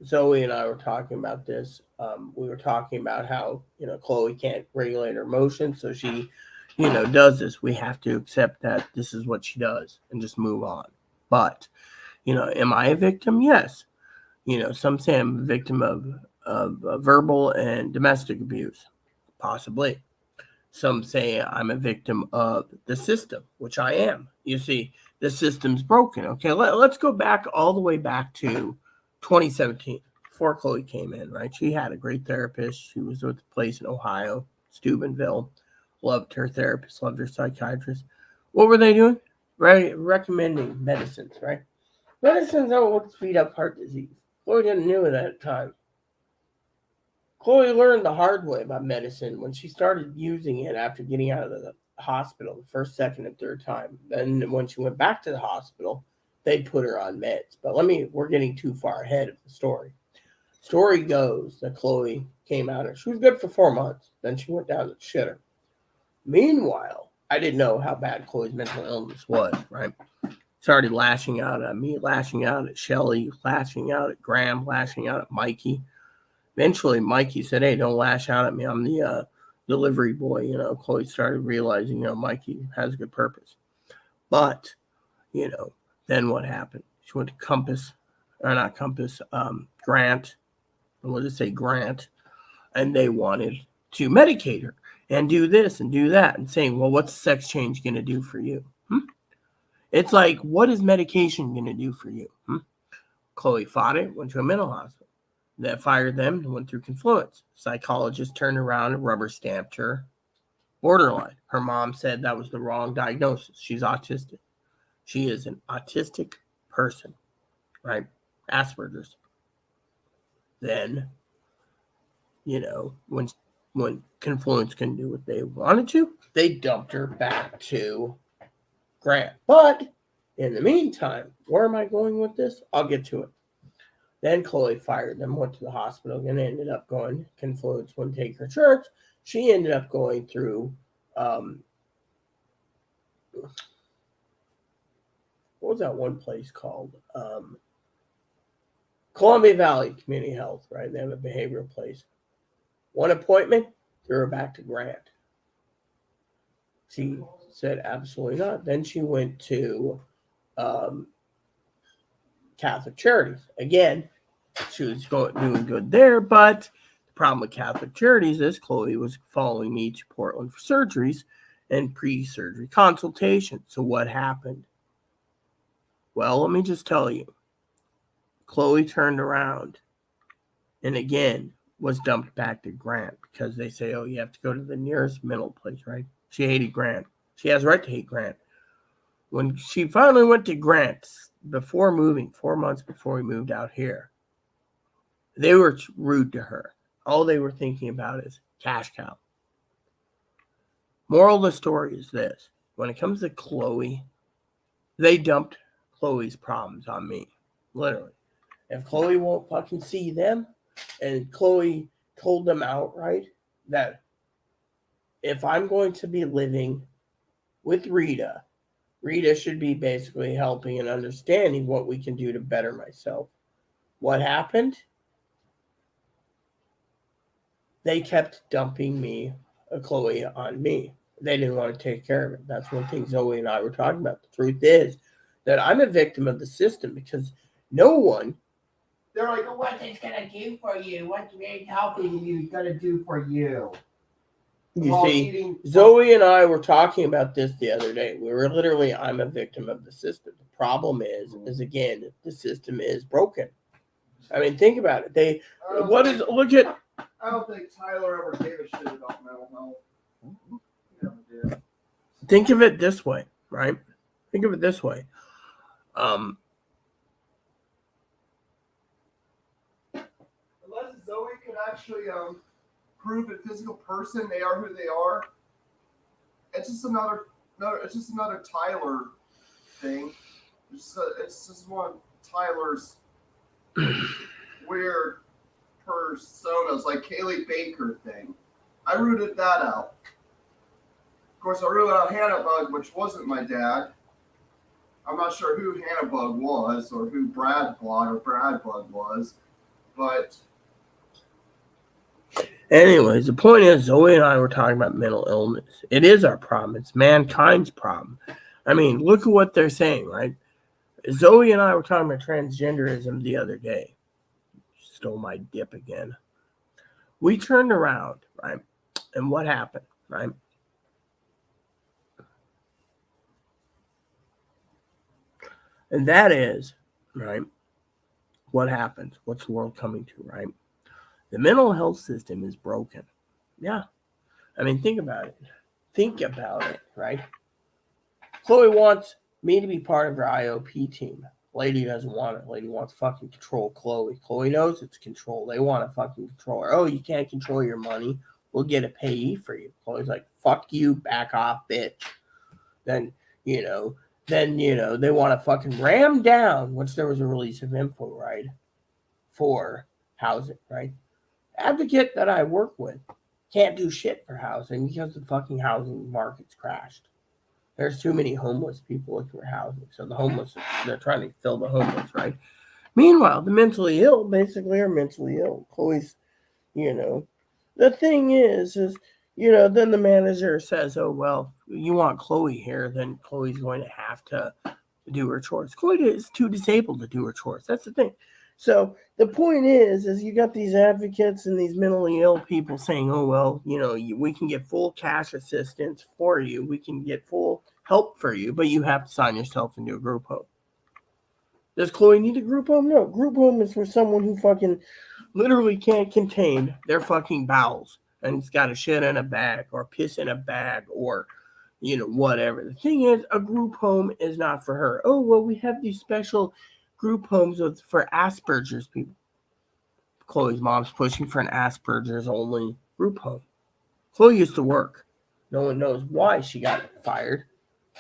Zoe and I were talking about this. We were talking about how, Chloe can't regulate her emotions, so she, does this. We have to accept that this is what she does and just move on. But, am I a victim? Yes. Some say I'm a victim of verbal and domestic abuse, possibly. Some say I'm a victim of the system, which I am. You see, the system's broken. Okay, let's go back all the way back to 2017, before Chloe came in, right? She had a great therapist. She was with a place in Ohio, Steubenville. Loved her therapist, loved her psychiatrist. What were they doing? Right, recommending medicines, right? Medicines don't speed up heart disease. Chloe didn't know it at the time. Chloe learned the hard way about medicine when she started using it after getting out of the hospital the first, second, and third time. Then when she went back to the hospital, they put her on meds. But we're getting too far ahead of the story. Story goes that Chloe came out and she was good for 4 months. Then she went down to the shitter. Meanwhile, I didn't know how bad Chloe's mental illness was, right? Started lashing out at me, lashing out at Shelly, lashing out at Graham, lashing out at Mikey. Eventually, Mikey said, hey, don't lash out at me. I'm the delivery boy. Chloe started realizing, Mikey has a good purpose. But, then what happened? She went to Grant. What did it say? Grant. And they wanted to medicate her and do this and do that and saying, well, what's sex change going to do for you? It's like, what is medication going to do for you? Chloe fought it, went to a mental hospital. That fired them and went through Confluence. Psychologist turned around and rubber stamped her borderline. Her mom said that was the wrong diagnosis. She's autistic. She is an autistic person, right? Asperger's. Then, when Confluence couldn't do what they wanted to, they dumped her back to Grant. But in the meantime, where am I going with this? I'll get to it. Then Chloe fired them, went to the hospital, and ended up going. Confluence wouldn't take her church. She ended up going through, what was that one place called? Columbia Valley Community Health, right? They have a behavioral place. One appointment, threw her back to Grant. She said, absolutely not. Then she went to Catholic Charities. Again, she was doing good there, but the problem with Catholic Charities is Chloe was following me to Portland for surgeries and pre-surgery consultation. So what happened? Well, let me just tell you. Chloe turned around and again was dumped back to Grant because they say, oh, you have to go to the nearest mental place, right? She hated Grant. She has a right to hate Grant. When she finally went to Grant before moving, 4 months before we moved out here, they were rude to her. All they were thinking about is cash cow. Moral of the story is this. When it comes to Chloe, they dumped Chloe's problems on me. Literally. If Chloe won't fucking see them, and Chloe told them outright that if I'm going to be living with Rita, Rita should be basically helping and understanding what we can do to better myself. What happened? They kept dumping Chloe on me. They didn't want to take care of it. That's one thing Zoe and I were talking about. The truth is that I'm a victim of the system because no one, they're like, oh, what's it going to do for you? What's helping you going to do for you? You see, Zoe and I were talking about this the other day. We were literally, I'm a victim of the system. The problem is again, the system is broken. I mean, think about it. Look at. I don't think Tyler ever gave a shit about mental health. He never did. Think of it this way, right? Think of it this way. Unless Zoe could actually prove a physical person they are who they are, it's just another Tyler thing. It's just one of Tyler's weird personas, like Kaylee Baker thing. I rooted that out. Of course, I rooted out Hannah Bug, which wasn't my dad. I'm not sure who Hannah Bug was or who Brad Bug was, but anyways, the point is Zoe and I were talking about mental illness. It is our problem. It's mankind's problem. I mean, look at what they're saying, right? Zoe and I were talking about transgenderism the other day. Stole my dip again. We turned around, right? And what happened, right? And that is, right, what happens? What's the world coming to, right? The mental health system is broken. Yeah. I mean, think about it. Think about it, right? Chloe wants me to be part of her IOP team. Lady doesn't want it. Lady wants to fucking control Chloe. Chloe knows it's control. They want to fucking control her. Oh, you can't control your money. We'll get a payee for you. Chloe's like, fuck you, back off, bitch. Then, they want to fucking ram down, which there was a release of info, right, for housing, right? Advocate that I work with can't do shit for housing because the fucking housing market's crashed. There's too many homeless people looking for housing. So the homeless, they're trying to fill the homeless, right? Meanwhile, the mentally ill basically are mentally ill. Chloe's, the thing is, then the manager says, oh, well, you want Chloe here, then Chloe's going to have to do her chores. Chloe is too disabled to do her chores. That's the thing. So the point is you got these advocates and these mentally ill people saying, oh, well, we can get full cash assistance for you. We can get full help for you, but you have to sign yourself into a group home. Does Chloe need a group home? No. Group home is for someone who fucking literally can't contain their fucking bowels and it's got to shit in a bag or piss in a bag or, whatever. The thing is, a group home is not for her. Oh, well, we have these special group homes for Asperger's people. Chloe's mom's pushing for an Asperger's only group home. Chloe used to work. No one knows why she got fired.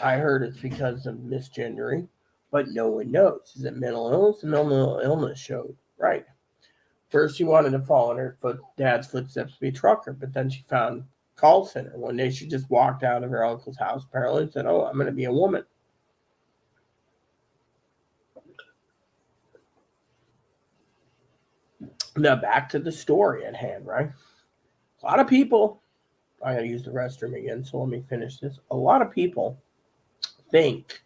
I heard it's because of misgendering, but no one knows. Is it mental illness? The mental illness showed. Right. First, she wanted to follow in her dad's footsteps to be a trucker, but then she found call center. One day, she just walked out of her uncle's house apparently and said, "Oh, I'm going to be a woman." Now, back to the story at hand, right? A lot of people, I got to use the restroom again, so let me finish this. A lot of people think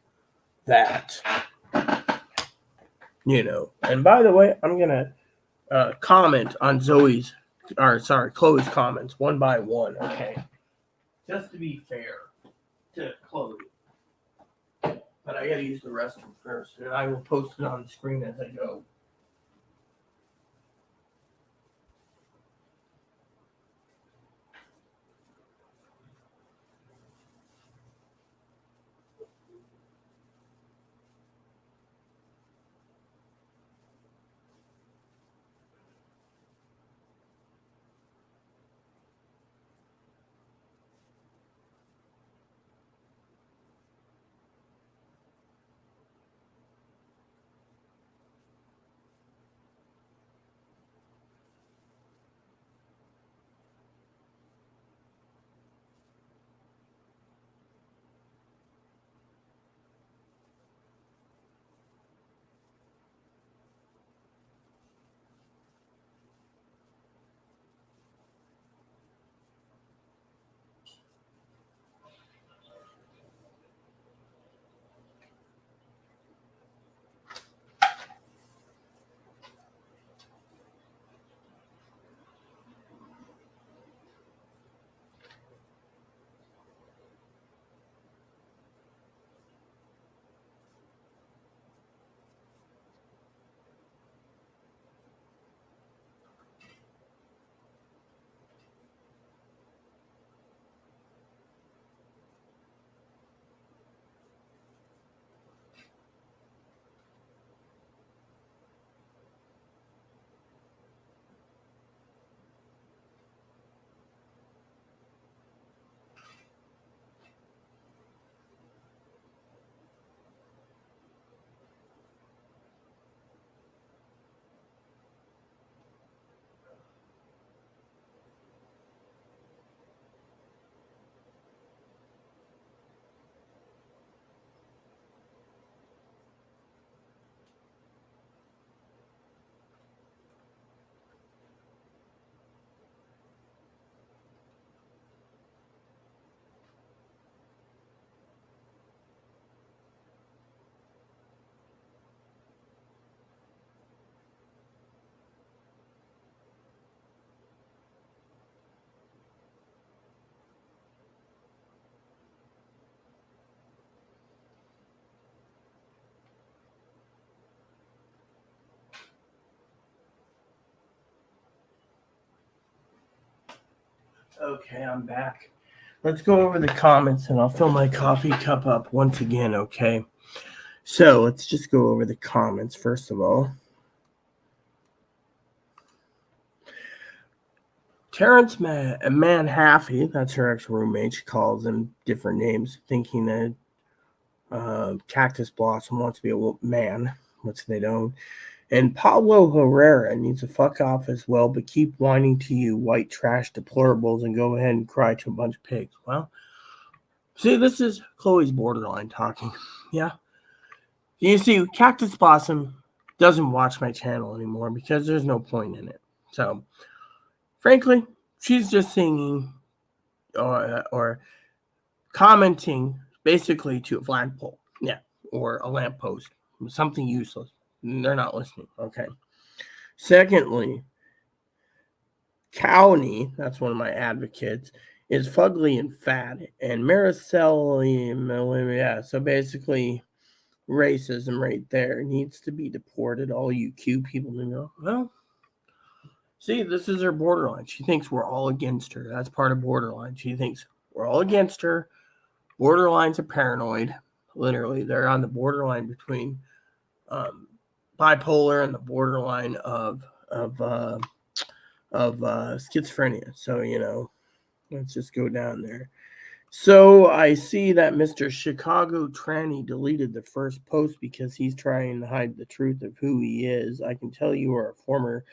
that, and by the way, I'm going to comment on Chloe's comments one by one, okay? Just to be fair to Chloe. But I gotta use the restroom first, and I will post it on the screen as I go. Okay, I'm back. Let's go over the comments, and I'll fill my coffee cup up once again, okay? So let's just go over the comments first of all. Terrence Manhaffey, that's her ex-roommate. She calls him different names, thinking that Cactus Blossom wants to be a man, which they don't. And Pablo Herrera needs to fuck off as well, but keep whining to you white trash deplorables and go ahead and cry to a bunch of pigs. Well, see, this is Chloe's borderline talking. Yeah. You see, Cactus Blossom doesn't watch my channel anymore because there's no point in it. So, frankly, she's just singing or commenting basically to a flagpole. Yeah. Or a lamppost. Something useless. They're not listening. Okay. Secondly, Cowney, that's one of my advocates, is fugly and fat. And Mariceli, yeah, so basically racism right there needs to be deported. All you Q people know. Well, see, this is her borderline. She thinks we're all against her. That's part of borderline. She thinks we're all against her. Borderlines are paranoid. Literally, they're on the borderline between bipolar and the borderline of schizophrenia. So let's just go down there. So I see that Mr. Chicago Tranny deleted the first post because he's trying to hide the truth of who he is. I can tell you are a former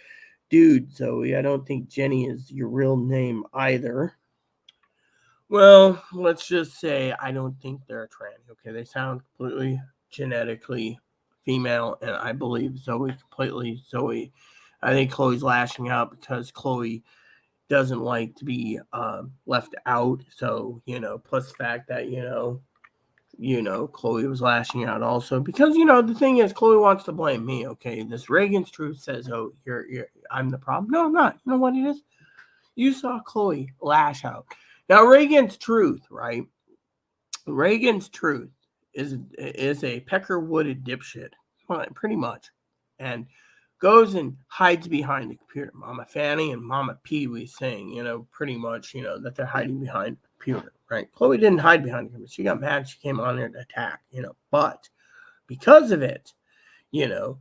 dude, Zoe. I don't think Jenny is your real name either. Well, let's just say I don't think they're a tranny. Okay, they sound completely genetically female, and I believe Zoe completely. Zoe, I think Chloe's lashing out because Chloe doesn't like to be left out. So plus the fact that Chloe was lashing out also because the thing is Chloe wants to blame me. Okay, this Reagan's truth says, oh, you're I'm the problem. No, I'm not. You know what it is? You saw Chloe lash out. Now Reagan's truth, right? Reagan's truth is a pecker-wooded dipshit, well, pretty much, and goes and hides behind the computer. Mama Fanny and Mama Pee Wee saying, pretty much, that they're hiding behind the computer, right? Chloe didn't hide behind the computer. She got mad. She came on there to attack, but because of it, you know,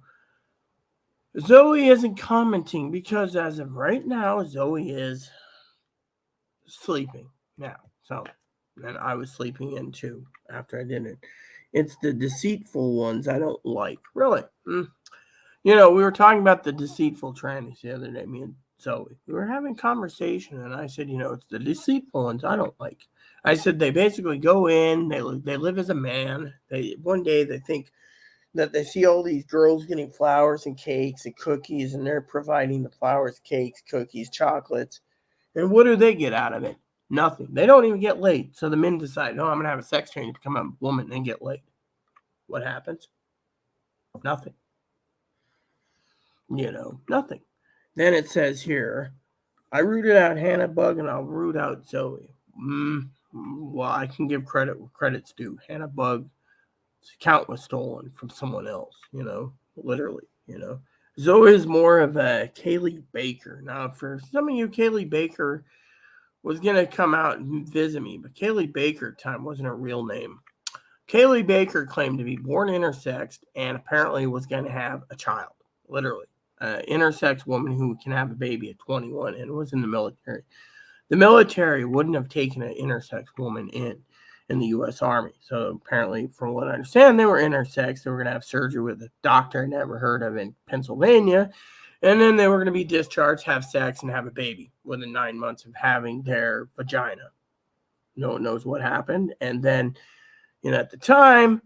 Zoe isn't commenting because as of right now, Zoe is sleeping now. So, and I was sleeping in too after I did it. It's the deceitful ones I don't like. Really. We were talking about the deceitful trannies the other day, me and Zoe. We were having a conversation, and I said, it's the deceitful ones I don't like. I said they basically go in, they live as a man. One day they think that they see all these girls getting flowers and cakes and cookies, and they're providing the flowers, cakes, cookies, chocolates. And what do they get out of it? Nothing. They don't even get laid. So the men decide, no, I'm going to have a sex change to become a woman and get laid. What happens? Nothing. Nothing. Then it says here, I rooted out Hannah Bug and I'll root out Zoe. Well, I can give credit where credit's due. Hannah Bug's account was stolen from someone else, literally, Zoe is more of a Kaylee Baker. Now, for some of you, Kaylee Baker was going to come out and visit me, but Kaylee Baker at the time wasn't her real name. Kaylee Baker claimed to be born intersex and apparently was going to have a child, literally. Intersex woman who can have a baby at 21 and was in the military. The military wouldn't have taken an intersex woman in the U.S. Army. So apparently, from what I understand, they were intersex. They were going to have surgery with a doctor I never heard of in Pennsylvania. And then they were going to be discharged, have sex, and have a baby within 9 months of having their vagina. No one knows what happened. And then, at the time,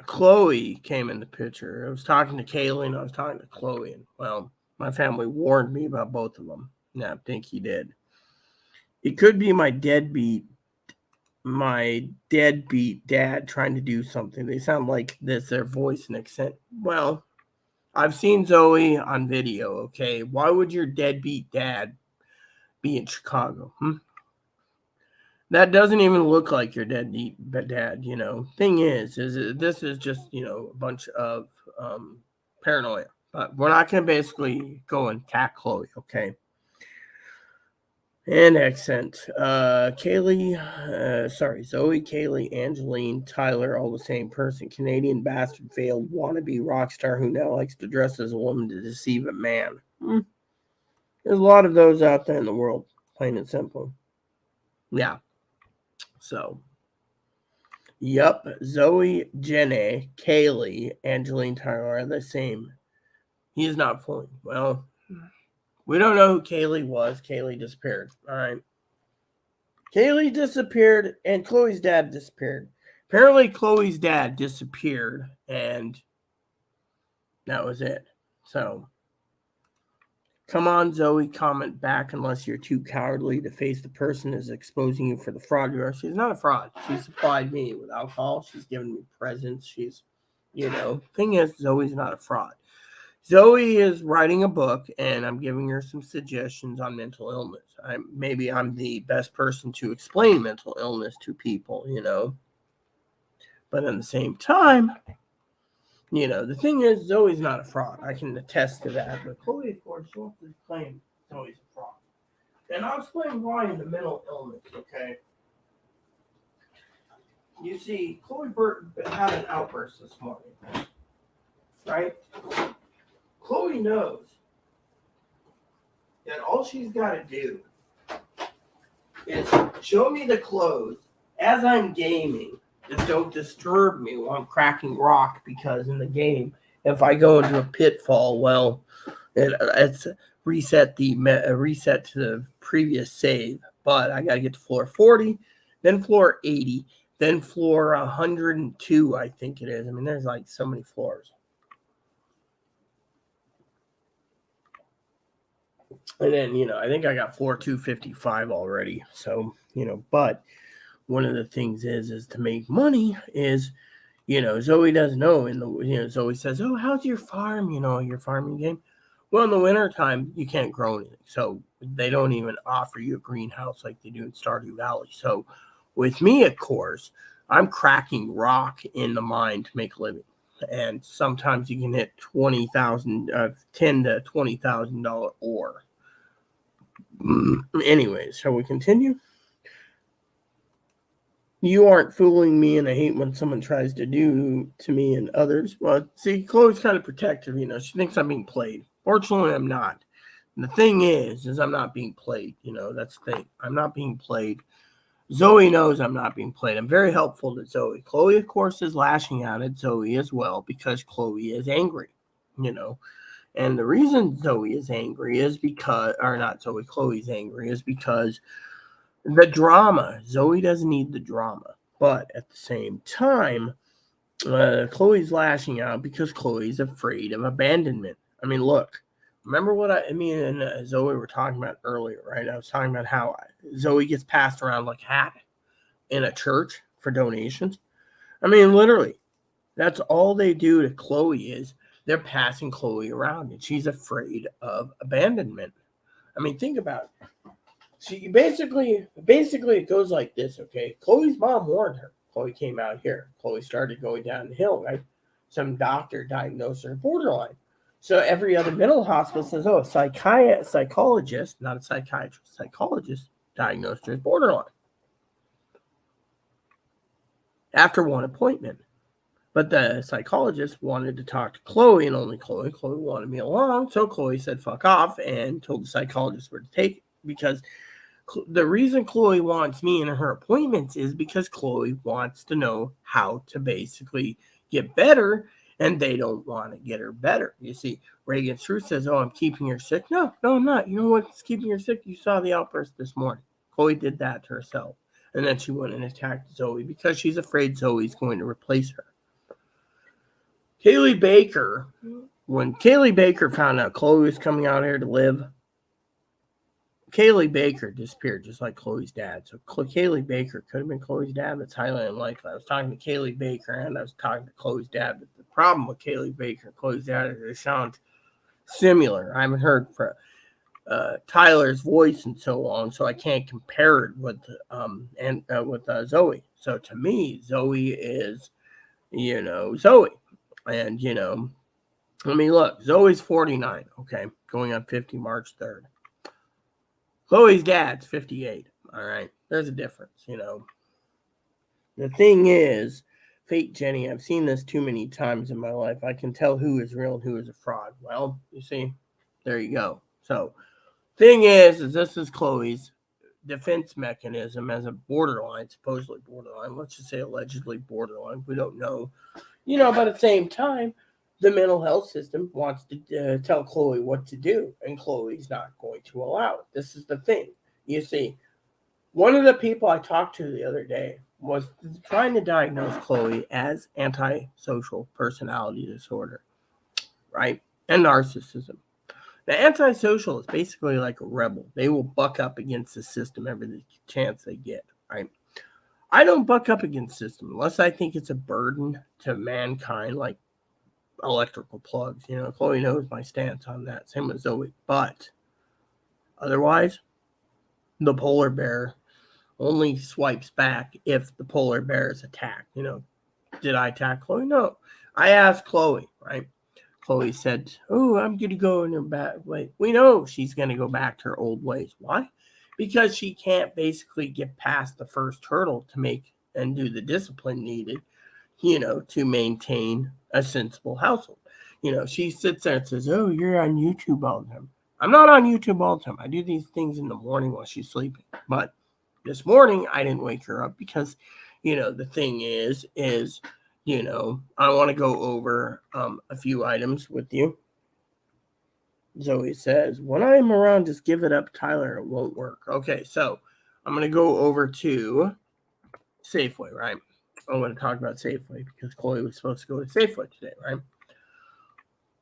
Chloe came in the picture. I was talking to Kaylee and I was talking to Chloe. And, well, my family warned me about both of them. Yeah, I think he did. It could be my deadbeat dad trying to do something. They sound like this, their voice and accent. Well, I've seen Zoe on video, okay? Why would your deadbeat dad be in Chicago? That doesn't even look like your deadbeat dad, Thing is this is just, a bunch of paranoia. But we're not going to basically go and attack Chloe, okay? And accent. Zoe, Kaylee, Angeline, Tyler, all the same person. Canadian bastard, failed wannabe rock star who now likes to dress as a woman to deceive a man. There's a lot of those out there in the world, plain and simple. Yeah. So, yup, Zoe, Jenny, Kaylee, Angeline, Tyler are the same. He is not fooling. Well, we don't know who Kaylee was. Kaylee disappeared. All right. Kaylee disappeared and Chloe's dad disappeared. Apparently, Chloe's dad disappeared and that was it. So, come on, Zoe, comment back unless you're too cowardly to face the person who's exposing you for the fraud you are. She's not a fraud. She supplied me with alcohol. She's given me presents. She's, thing is, Zoe's not a fraud. Zoe is writing a book, and I'm giving her some suggestions on mental illness. Maybe I'm the best person to explain mental illness to people, But at the same time, the thing is, Zoe's not a fraud. I can attest to that. But Chloe, of course, she wants to claim Zoe's a fraud. And I'll explain why in the mental illness, okay? You see, Chloe Burton had an outburst this morning, right? Chloe knows that all she's got to do is show me the clothes as I'm gaming. Just don't disturb me while I'm cracking rock, because in the game, if I go into a pitfall, well, it's reset to the previous save. But I got to get to floor 40, then floor 80, then floor 102, I think it is. I mean, there's like so many floors. And then, I think I got floor 255 already. So, but one of the things is to make money is, Zoe doesn't know. And Zoe says, "Oh, how's your farm? Your farming game." Well, in the wintertime, you can't grow anything. So they don't even offer you a greenhouse like they do in Stardew Valley. So with me, of course, I'm cracking rock in the mine to make a living. And sometimes you can hit $10,000 to $20,000 ore. Anyways, shall we continue? You aren't fooling me, and I hate when someone tries to do to me and others. Well, see, Chloe's kind of protective, She thinks I'm being played. Fortunately, I'm not. And the thing is I'm not being played. That's the thing. I'm not being played. Zoe knows I'm not being played. I'm very helpful to Zoe. Chloe, of course, is lashing out at Zoe as well because Chloe is angry, And the reason Zoe is angry is because, or not Zoe, Chloe's angry is because the drama. Zoe doesn't need the drama. But at the same time, Chloe's lashing out because Chloe's afraid of abandonment. I mean, look, remember what me and Zoe were talking about earlier, right? I was talking about how Zoe gets passed around like a hat in a church for donations. I mean, literally, that's all they do to Chloe is they're passing Chloe around, and she's afraid of abandonment. I mean, think about it. She basically it goes like this, okay? Chloe's mom warned her. Chloe came out here. Chloe started going down the hill, right? Some doctor diagnosed her borderline. So every other mental hospital says, "Oh, a psychologist, not a psychiatrist, psychologist diagnosed her as borderline." After one appointment. But the psychologist wanted to talk to Chloe, and only Chloe. Chloe wanted me along, so Chloe said fuck off and told the psychologist where to take it, because the reason Chloe wants me in her appointments is because Chloe wants to know how to basically get better, and they don't want to get her better. You see, Reagan's Truth says, "Oh, I'm keeping her sick." No, I'm not. You know what's keeping her sick? You saw the outburst this morning. Chloe did that to herself. And then she went and attacked Zoe because she's afraid Zoe's going to replace her. Kaylee Baker, when Kaylee Baker found out Chloe was coming out here to live, Kaylee Baker disappeared just like Chloe's dad. So Kaylee Baker could have been Chloe's dad. That's highly unlikely. I was talking to Kaylee Baker and I was talking to Chloe's dad. But the problem with Kaylee Baker and Chloe's dad is they sound similar. I haven't heard from Tyler's voice in so long, so I can't compare it with Zoe. So to me, Zoe is, Zoe. And, I mean, look, Zoe's 49, okay, going on 50 March 3rd. Chloe's dad's 58, all right? There's a difference, The thing is, Fate Jenny, I've seen this too many times in my life. I can tell who is real and who is a fraud. Well, you see, there you go. So, thing is this is Chloe's defense mechanism as a borderline, supposedly borderline. Let's just say allegedly borderline. We don't know. But at the same time, the mental health system wants to tell Chloe what to do, and Chloe's not going to allow it. This is the thing. You see, one of the people I talked to the other day was trying to diagnose Chloe as antisocial personality disorder, right? And narcissism. The antisocial is basically like a rebel. They will buck up against the system every chance they get, right? I don't buck up against the system unless I think it's a burden to mankind, like electrical plugs. Chloe knows my stance on that. Same with Zoe. But otherwise, the polar bear only swipes back if the polar bear is attacked. Did I attack Chloe? No. I asked Chloe, right? Chloe said, "Oh, I'm going to go in her back way." We know she's going to go back to her old ways. Why? Because she can't basically get past the first hurdle to make and do the discipline needed, to maintain a sensible household. She sits there and says, "Oh, you're on YouTube all the time." I'm not on YouTube all the time. I do these things in the morning while she's sleeping. But This morning, I didn't wake her up because, the thing is, I want to go over a few items with you. Zoe says, when I am around, just give it up, Tyler. It won't work. Okay, so I'm going to go over to Safeway, right? I'm going to talk about Safeway because Chloe was supposed to go to Safeway today, right?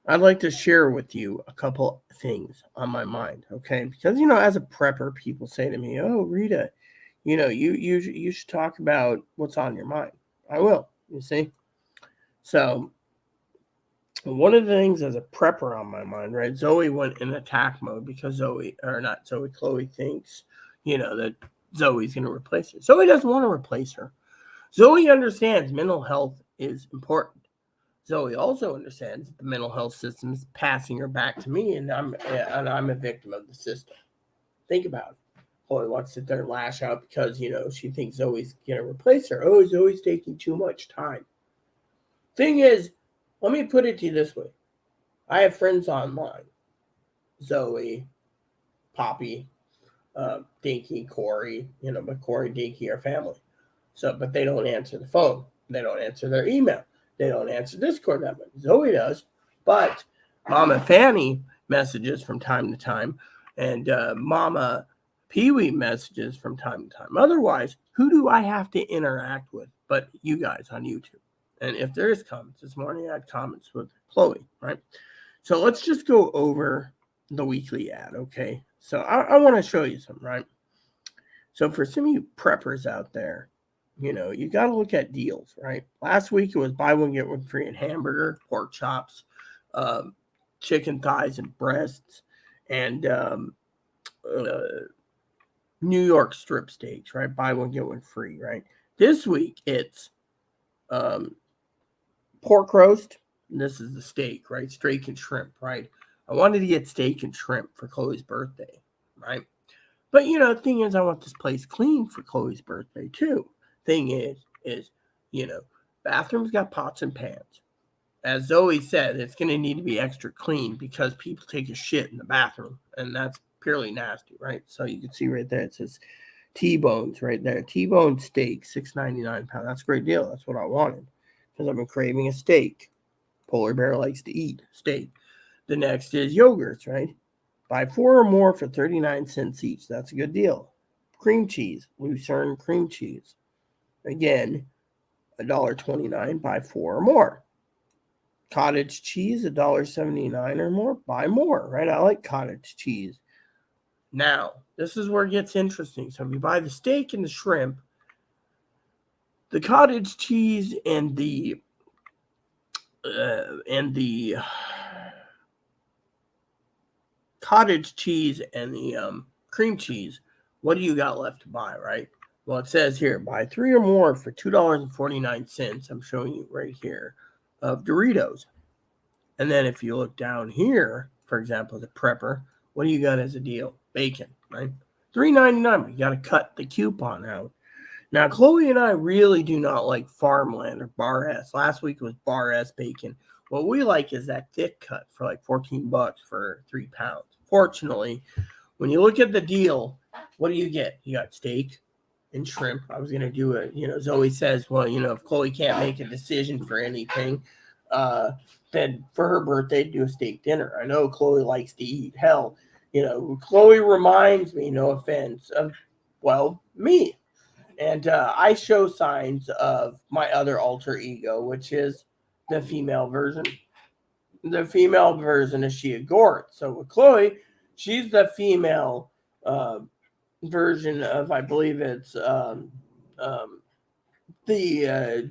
I'd like to share with you a couple things on my mind, okay? Because, as a prepper, people say to me, oh, Rita, you should talk about what's on your mind. I will, you see? So, one of the things as a prepper on my mind, right? Zoe went in attack mode because Chloe thinks, that Zoe's going to replace her. Zoe doesn't want to replace her. Zoe understands mental health is important. Zoe also understands that the mental health system is passing her back to me, and I'm a victim of the system. Think about it. Chloe wants to sit there and lash out because, she thinks Zoe's going to replace her. Oh, Zoe's taking too much time. Thing is, let me put it to you this way. I have friends online. Zoe, Poppy, Dinky, Corey, but Corey and Dinky are family. So, but they don't answer the phone. They don't answer their email. They don't answer Discord that much. Zoe does, but Mama Fanny messages from time to time, and Mama Pee-wee messages from time to time. Otherwise, who do I have to interact with but you guys on YouTube? And if there is comments, this morning I had comments with Chloe, right? So let's just go over the weekly ad, okay? So I want to show you something, right? So for some of you preppers out there, you got to look at deals, right? Last week it was buy one, get one free in hamburger, pork chops, chicken thighs and breasts, and New York strip steaks, right? Buy one, get one free, right? This week it's pork roast. And this is the steak, right? Steak and shrimp, right? I wanted to get steak and shrimp for Chloe's birthday, right? But the thing is, I want this place clean for Chloe's birthday too. Thing is, bathrooms got pots and pans. As Zoe said, it's going to need to be extra clean because people take a shit in the bathroom, and that's purely nasty, right? So you can see right there, it says T-bones right there. T-bone steak, $6.99 pound. That's a great deal. That's what I wanted because I've been craving a steak. Polar bear likes to eat steak. The next is yogurts, right? Buy 4 or more for 39 cents each. That's a good deal. Cream cheese, Lucerne cream cheese. Again, $1.29. Buy 4 or more. Cottage cheese, $1.79 or more. Buy more, right? I like cottage cheese. Now, this is where it gets interesting. So if you buy the steak and the shrimp, the cottage cheese and the cottage cheese and the cream cheese, what do you got left to buy, right? Well, it says here, buy 3 or more for $2.49. I'm showing you right here of Doritos. And then if you look down here, for example, the prepper, what do you got as a deal? Bacon, right? $3.99. You got to cut the coupon out. Now, Chloe and I really do not like Farmland or Bar S. Last week was Bar S bacon. What we like is that thick cut for like $14 for 3 pounds. Fortunately, when you look at the deal, what do you get? You got steak and shrimp. I was going to do it. Zoe says, well, if Chloe can't make a decision for anything, then for her birthday, do a steak dinner. I know Chloe likes to eat. Hell, Chloe reminds me, no offense, of, me. And I show signs of my other alter ego, which is the female version. The female version is Shia Gort. So with Chloe, she's the female version of, I believe it's the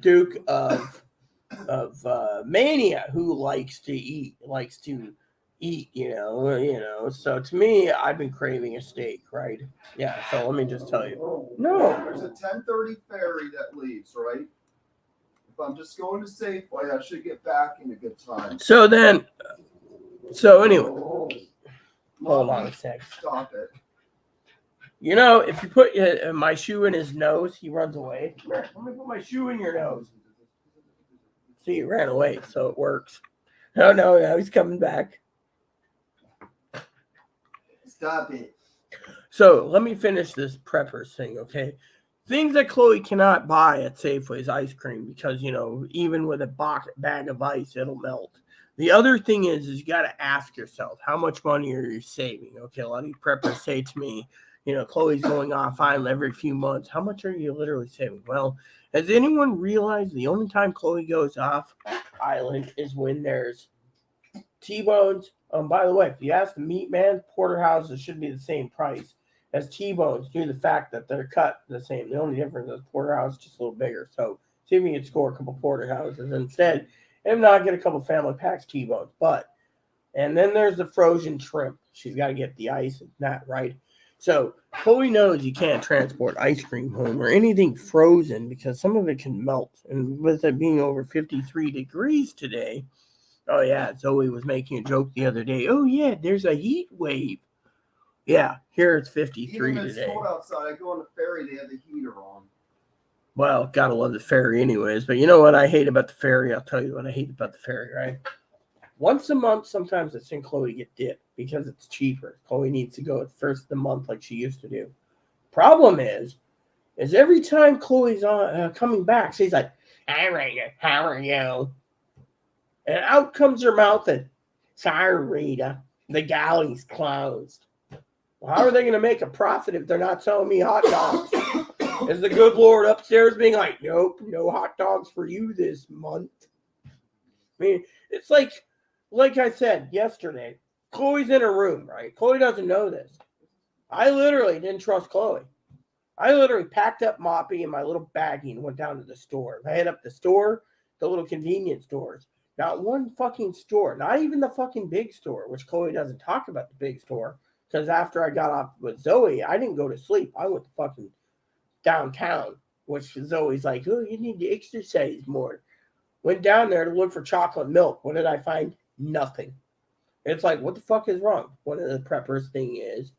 Duke of Mania, who likes to eat. So to me, I've been craving a steak, right? Yeah, so let me just tell you. No. There's a 10:30 ferry that leaves, right? If I'm just going to Safeway, I should get back in a good time. So anyway, hold on a sec. Stop it. If you put my shoe in his nose, he runs away. Let me put my shoe in your nose. See, he ran away, so it works. No, he's coming back. Stop it. So let me finish this preppers thing, okay? Things that Chloe cannot buy at Safeway is ice cream because, even with a bag of ice, it'll melt. The other thing is you got to ask yourself, how much money are you saving? Okay, a lot of you preppers say to me, Chloe's going off island every few months. How much are you literally saving? Well, has anyone realized the only time Chloe goes off island is when there's T-bones? By the way, if you ask the meat man, porterhouses should be the same price as T-bones due to the fact that they're cut the same. The only difference is porterhouse is just a little bigger. So see if you can score a couple porterhouses instead. If not, get a couple family packs T-bones. And then there's the frozen shrimp. She's got to get the ice and that right. So Chloe knows you can't transport ice cream home or anything frozen because some of it can melt. And with it being over 53 degrees today, oh yeah, Zoe was making a joke the other day. Oh yeah, there's a heat wave. Yeah, here it's 53 Even if it's today. cold outside, I go on the ferry, they have the heater on. Well, gotta love the ferry anyways. But you know what I hate about the ferry? I'll tell you what I hate about the ferry, right? Once a month, sometimes it's in Chloe get dipped because it's cheaper. Chloe needs to go at first of the month like she used to do. Problem is every time Chloe's on coming back, she's like, "Hi, Rita, how are you?" And out comes her mouth and, "Sorry, Rita, the galley's closed." Well, how are they going to make a profit if they're not selling me hot dogs? Is the good Lord upstairs being like, "Nope, no hot dogs for you this month"? I mean, it's like I said yesterday, Chloe's in her room, right? Chloe doesn't know this. I literally didn't trust Chloe. I literally packed up Moppy and my little baggie and went down to the store. I hit up the store, the little convenience stores. Not one fucking store, not even the fucking big store, which Chloe doesn't talk about the big store. Because after I got off with Zoe, I didn't go to sleep. I went to fucking downtown, which Zoe's like, "Oh, you need to exercise more." Went down there to look for chocolate milk. What did I find? Nothing. It's like, what the fuck is wrong? One of the preppers thing is,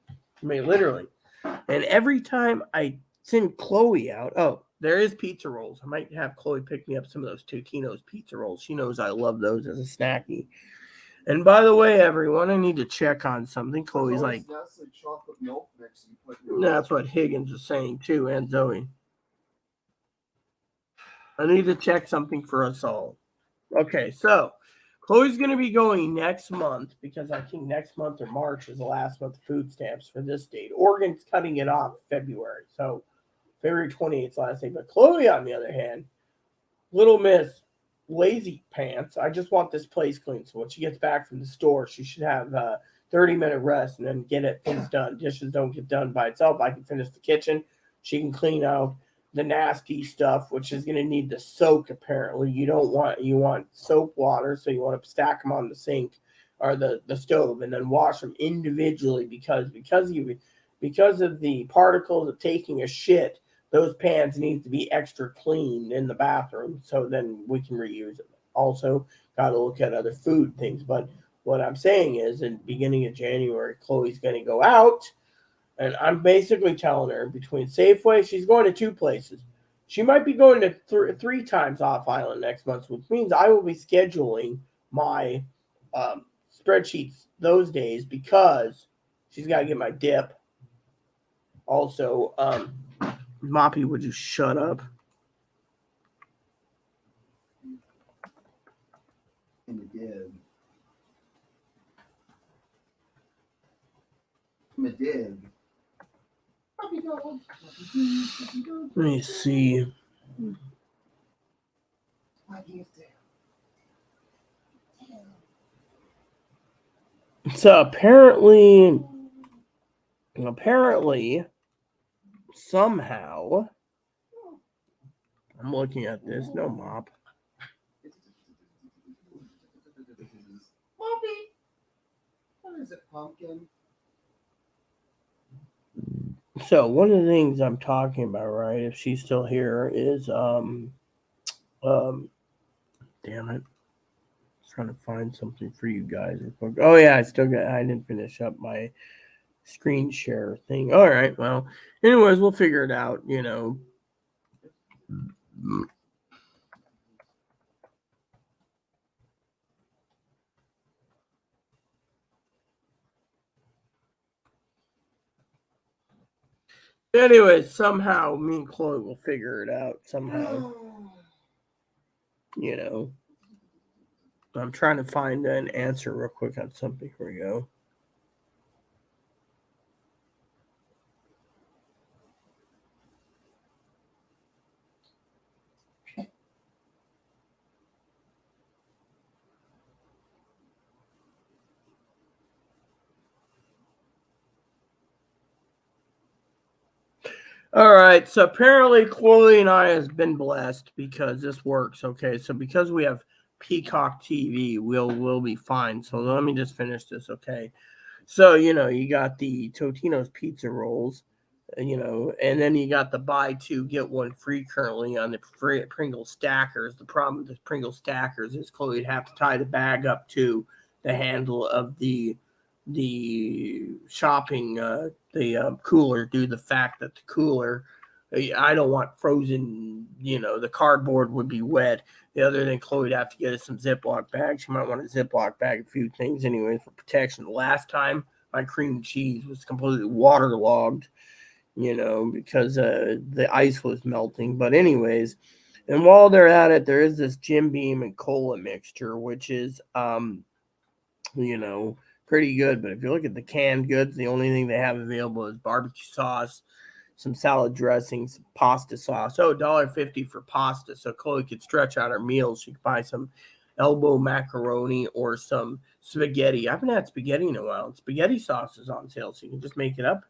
I mean, literally. And every time I send Chloe out, oh, there is pizza rolls. I might have Chloe pick me up some of those Totino's pizza rolls. She knows I love those as a snacky. And by the way, everyone, I need to check on something. Chloe's like, chocolate milk mix you put that's what Higgins is saying too, and Zoe. I need to check something for us all. Okay, so Chloe's going to be going next month because I think next month or March is the last month of food stamps for this date. Oregon's cutting it off February, so February 28th is last day. But Chloe, on the other hand, little miss lazy pants. I just want this place clean. So when she gets back from the store, she should have a 30-minute rest and then get things done. Dishes don't get done by itself. I can finish the kitchen. She can clean out the nasty stuff, which is going to need the soak. Apparently, you want soap water, so you want to stack them on the sink or the stove, and then wash them individually because of the particles of taking a shit. Those pans need to be extra clean in the bathroom, so then we can reuse them. Also, got to look at other food things. But what I'm saying is, in the beginning of January, Chloe's going to go out. And I'm basically telling her between Safeway, she's going to 2 places. She might be going to 3 times off island next month, which means I will be scheduling my spreadsheets those days because she's got to get my dip. Also, Moppy, would you shut up? in the dib. In the dib. Let me see. So apparently, somehow, I'm looking at this. No mop. Moppy. What is it, pumpkin? So one of the things I'm talking about, right, if she's still here, is damn it. I'm trying to find something for you guys. Oh yeah, I didn't finish up my screen share thing. All right, well, anyways, we'll figure it out, Anyway, somehow me and Chloe will figure it out somehow. You know, I'm trying to find an answer real quick on something. Here we go. All right, so apparently Chloe and I has been blessed because this works. Okay, so because we have Peacock TV, we'll be fine. So let me just finish this. Okay, so you got the Totino's pizza rolls, and then you got the buy two get one free currently on the Pringle stackers. The problem with the Pringle stackers is Chloe'd have to tie the bag up to the handle of the shopping the cooler due to the fact that the cooler, I don't want frozen, the cardboard would be wet. The other thing, Chloe'd have to get us some Ziploc bags. She might want a Ziploc bag, a few things anyways for protection. The last time my cream cheese was completely waterlogged, because the ice was melting. But anyways, and while they're at it, there is this Jim Beam and cola mixture, which is you know, pretty good. But if you look at the canned goods, the only thing they have available is barbecue sauce, some salad dressings, pasta sauce. Oh, $1.50 for pasta. So Chloe could stretch out her meals. She could buy some elbow macaroni or some spaghetti. I haven't had spaghetti in a while. Spaghetti sauce is on sale, so you can just make it up.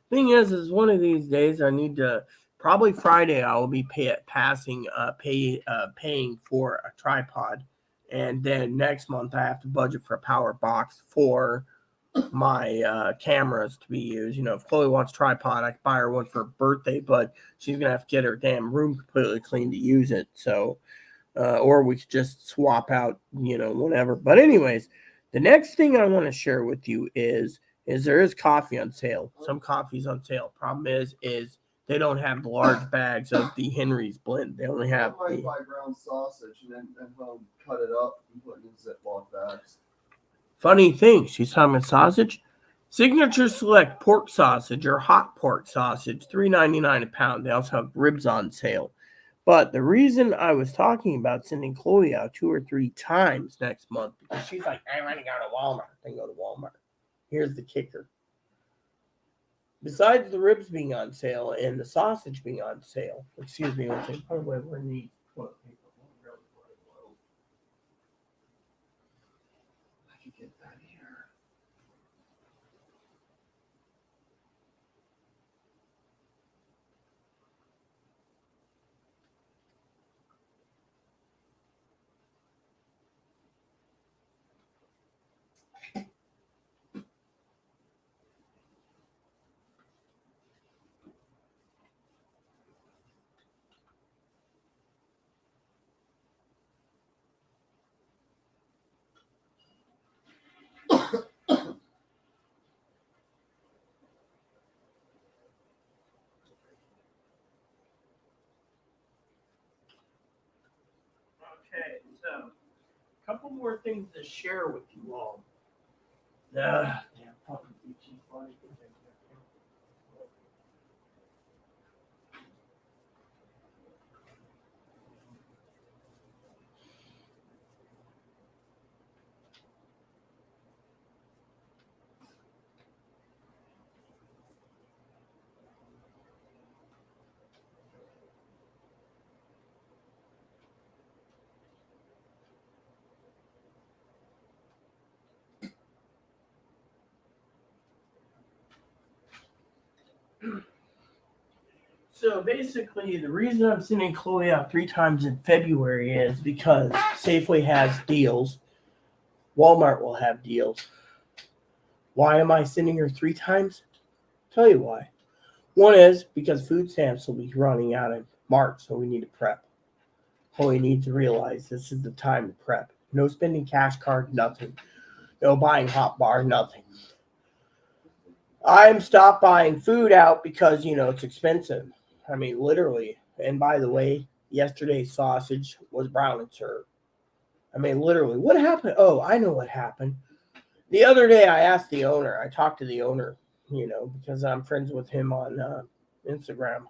Thing is one of these days I need to. Probably Friday I will be paying for a tripod, and then next month I have to budget for a power box for my cameras to be used. If Chloe wants a tripod, I can buy her one for her birthday, but she's gonna have to get her damn room completely clean to use it. So, or we could just swap out, whatever. But anyways, the next thing I want to share with you is there is coffee on sale. Some coffee's on sale. Problem is they don't have the large bags of the Henry's blend. They only have I might buy ground sausage and then cut it up and put it in Ziploc bags. Funny thing, she's talking about sausage. Signature Select pork sausage or hot pork sausage, $3.99 a pound. They also have ribs on sale. But the reason I was talking about sending Chloe out 2 or 3 times next month because she's like, I'm running out of Walmart. Then go to Walmart. Here's the kicker. Besides the ribs being on sale and the sausage being on sale, excuse me, one second. We're in the toilet paper. I could get that here. Okay, so a couple more things to share with you all. So basically, the reason I'm sending Chloe out 3 times in February is because Safeway has deals. Walmart will have deals. Why am I sending her 3 times? Tell you why. One is because food stamps will be running out in March, so we need to prep. Chloe needs to realize this is the time to prep. No spending cash card, nothing. No buying hot bar, nothing. I'm stopped buying food out because it's expensive. I mean, literally. And by the way, yesterday's sausage was brown and served. I mean, literally. What happened? Oh, I know what happened. The other day, I asked the owner. I talked to the owner, because I'm friends with him on Instagram.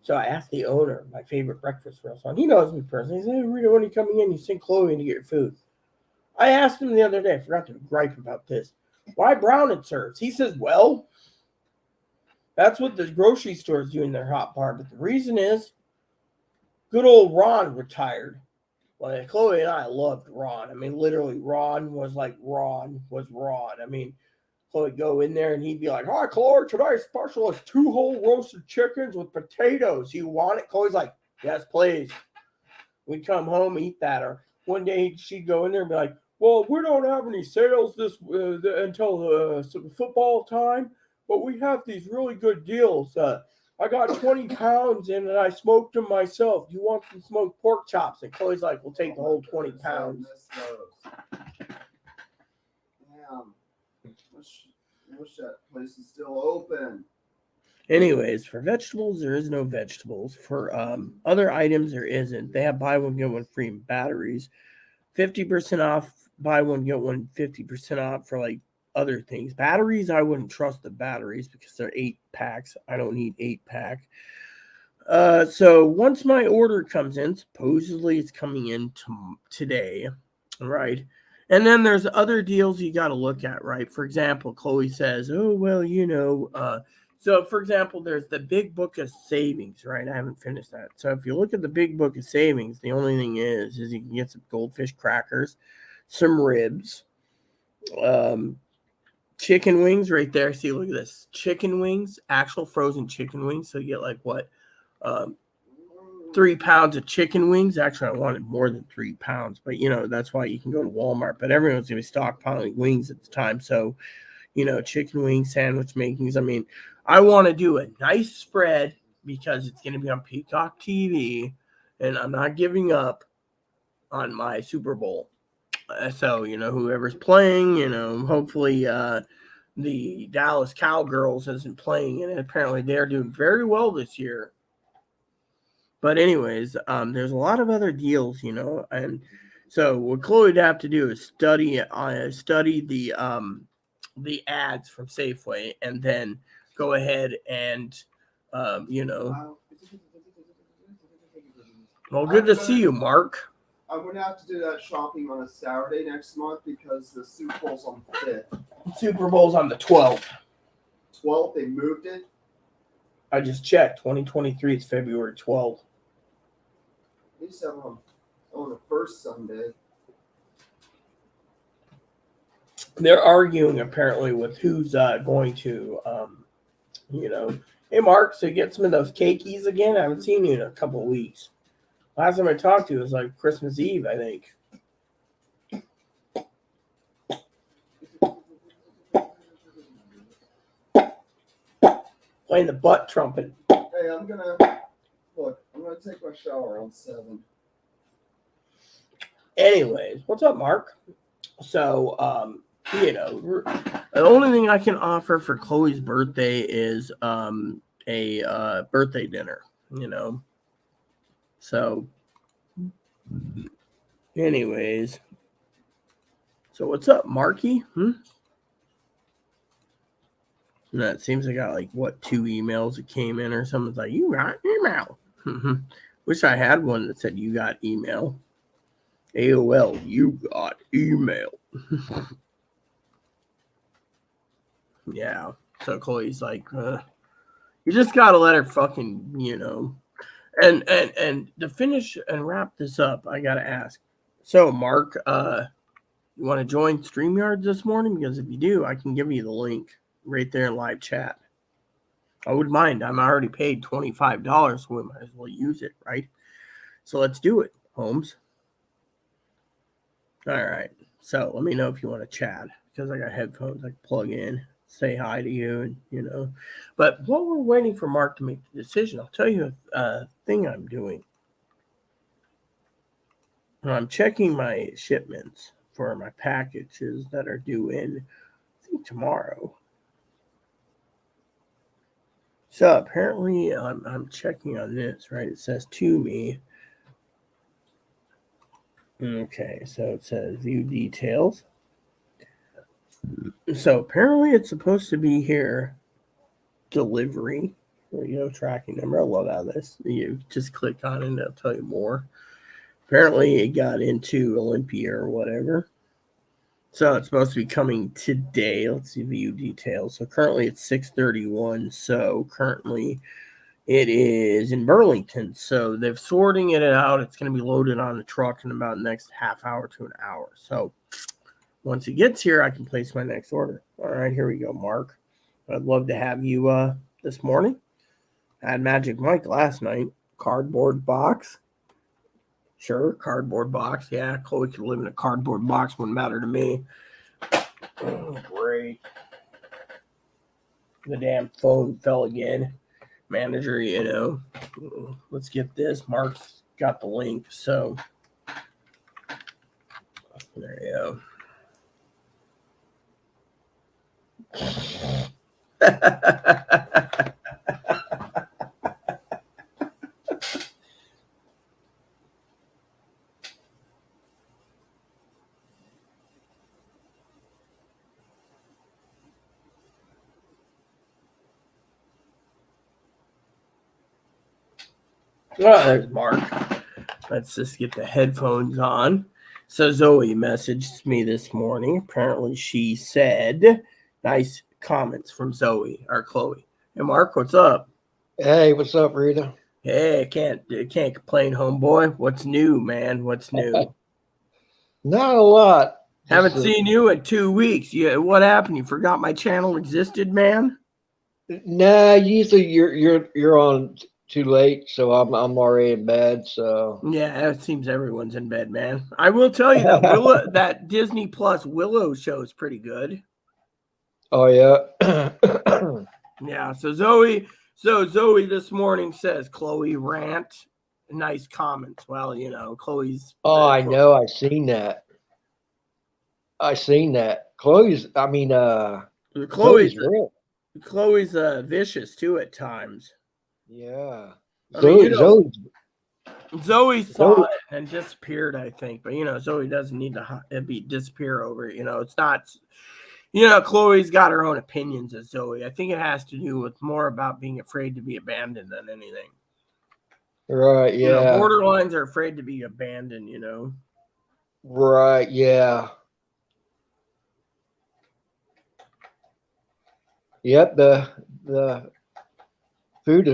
So I asked the owner, my favorite breakfast restaurant. He knows me personally. He said, "Hey, Rita, when are you coming in? You send Chloe in to get your food." I asked him the other day, I forgot to gripe about this. Why brown it serves? He says, well, that's what the grocery stores do in their hot bar. But the reason is, good old Ron retired. Well, Chloe and I loved Ron. I mean, literally, Ron was Ron. I mean, Chloe would go in there and he'd be like, "Hi, Chloe, today's special is 2 whole roasted chickens with potatoes. You want it?" Chloe's like, "Yes, please." We'd come home, eat that. Or one day she'd go in there and be like, "Well, we don't have any sales this until football time, but we have these really good deals. I got 20 pounds in and I smoked them myself. Do you want some smoked pork chops?" And Chloe's like, "We'll take the whole 20 pounds. Damn. Wish that place is still open. Anyways, for vegetables, there is no vegetables. For other items, there isn't. They have buy one, get one free batteries. 50% off, buy one, get one 50% off for like other things. Batteries, I wouldn't trust the batteries because they're 8 packs. I don't need 8-pack. So once my order comes in, supposedly it's coming in today, right? And then there's other deals you got to look at, right? For example, Chloe says, "Oh, well, so for example, there's the big book of savings, right? I haven't finished that. So if you look at the big book of savings, the only thing is you can get some goldfish crackers, some ribs, chicken wings right there. See, look at this. Chicken wings, actual frozen chicken wings. So you get like what? 3 pounds of chicken wings. Actually, I wanted more than 3 pounds, but that's why you can go to Walmart. But everyone's gonna be stockpiling wings at the time, so chicken wing sandwich makings. I mean, I want to do a nice spread because it's gonna be on Peacock TV, and I'm not giving up on my Super Bowl. So whoever's playing, hopefully the Dallas Cowgirls isn't playing, and apparently they're doing very well this year. But anyways, there's a lot of other deals, and so what Chloe would have to do is study the ads from Safeway, and then go ahead and well, good to see you, Mark. I'm going to have to do that shopping on a Saturday next month because the Super Bowl's on the 5th. Super Bowl's on the 12th. 12th? They moved it? I just checked. 2023 is February 12th. They used to have them on the first Sunday. They're arguing apparently with who's going to, Hey, Mark, so get some of those cakeys again? I haven't seen you in a couple of weeks. Last time I talked to you was like Christmas Eve, I think. Playing the butt trumpet. Hey, I'm gonna take my shower on 7. Anyways, what's up, Mark? So, the only thing I can offer for Chloe's birthday is a birthday dinner, So, anyways, so what's up, Marky? It seems I got like 2 emails that came in or something. It's like, you got email. Wish I had one that said you got email. AOL, you got email. Yeah. So Chloe's like, you just gotta let her fucking, And to finish and wrap this up, I gotta ask. So Mark, you want to join StreamYard this morning? Because if you do, I can give you the link right there in live chat. I wouldn't mind. I'm already paid $25, so we might as well use it, right? So let's do it, Holmes. All right. So let me know if you want to chat because I got headphones I can plug in, say hi to you, and But while we're waiting for Mark to make the decision, I'll tell you a thing I'm doing. I'm checking my shipments for my packages that are due in, I think, tomorrow. So apparently I'm checking on this, right? It says to me. Okay, so it says view details. So apparently it's supposed to be here delivery There you go, tracking number. I love how this. You just click on it and it'll tell you more. Apparently, it got into Olympia or whatever. So it's supposed to be coming today. Let's see view details. So currently it's 6:31. So currently it is in Burlington. So they're sorting it out. It's going to be loaded on a truck in about the next half hour to an hour. So once it gets here, I can place my next order. All right, here we go, Mark. I'd love to have you this morning. I had Magic Mike last night. Cardboard box. Sure, cardboard box. Yeah, Chloe could live in a cardboard box. Wouldn't matter to me. Oh, great. The damn phone fell again. Manager, let's get this. Mark's got the link, so there you go. Well, there's Mark. Let's just get the headphones on. So Zoe messaged me this morning. Apparently she said, nice comments from Zoe or Chloe. Hey Mark, what's up? Hey, what's up, Rita? Hey, I can't complain, homeboy. What's new, man? What's new? Not a lot. Haven't Just seen you in 2 weeks. What happened? You forgot my channel existed, man? nah. Usually you're on too late, so I'm already in bed. So Yeah, it seems everyone's in bed, man. I will tell you that that Disney Plus Willow show is pretty good. oh yeah. Yeah, so Zoe this morning says Chloe rant, nice comments. Well, Chloe's Oh, I know. I seen that. I seen that. Chloe's. I mean, Chloe's Zoe's real. Chloe's vicious too at times. Yeah. I mean, Zoe saw Zoe. it and disappeared, I think. But Zoe doesn't need to disappear over it. It's not. Chloe's got her own opinions as Zoe. I think it has to do with more about being afraid to be abandoned than anything. Right. Yeah. Borderlines are afraid to be abandoned. Right. Yeah. Yep. The food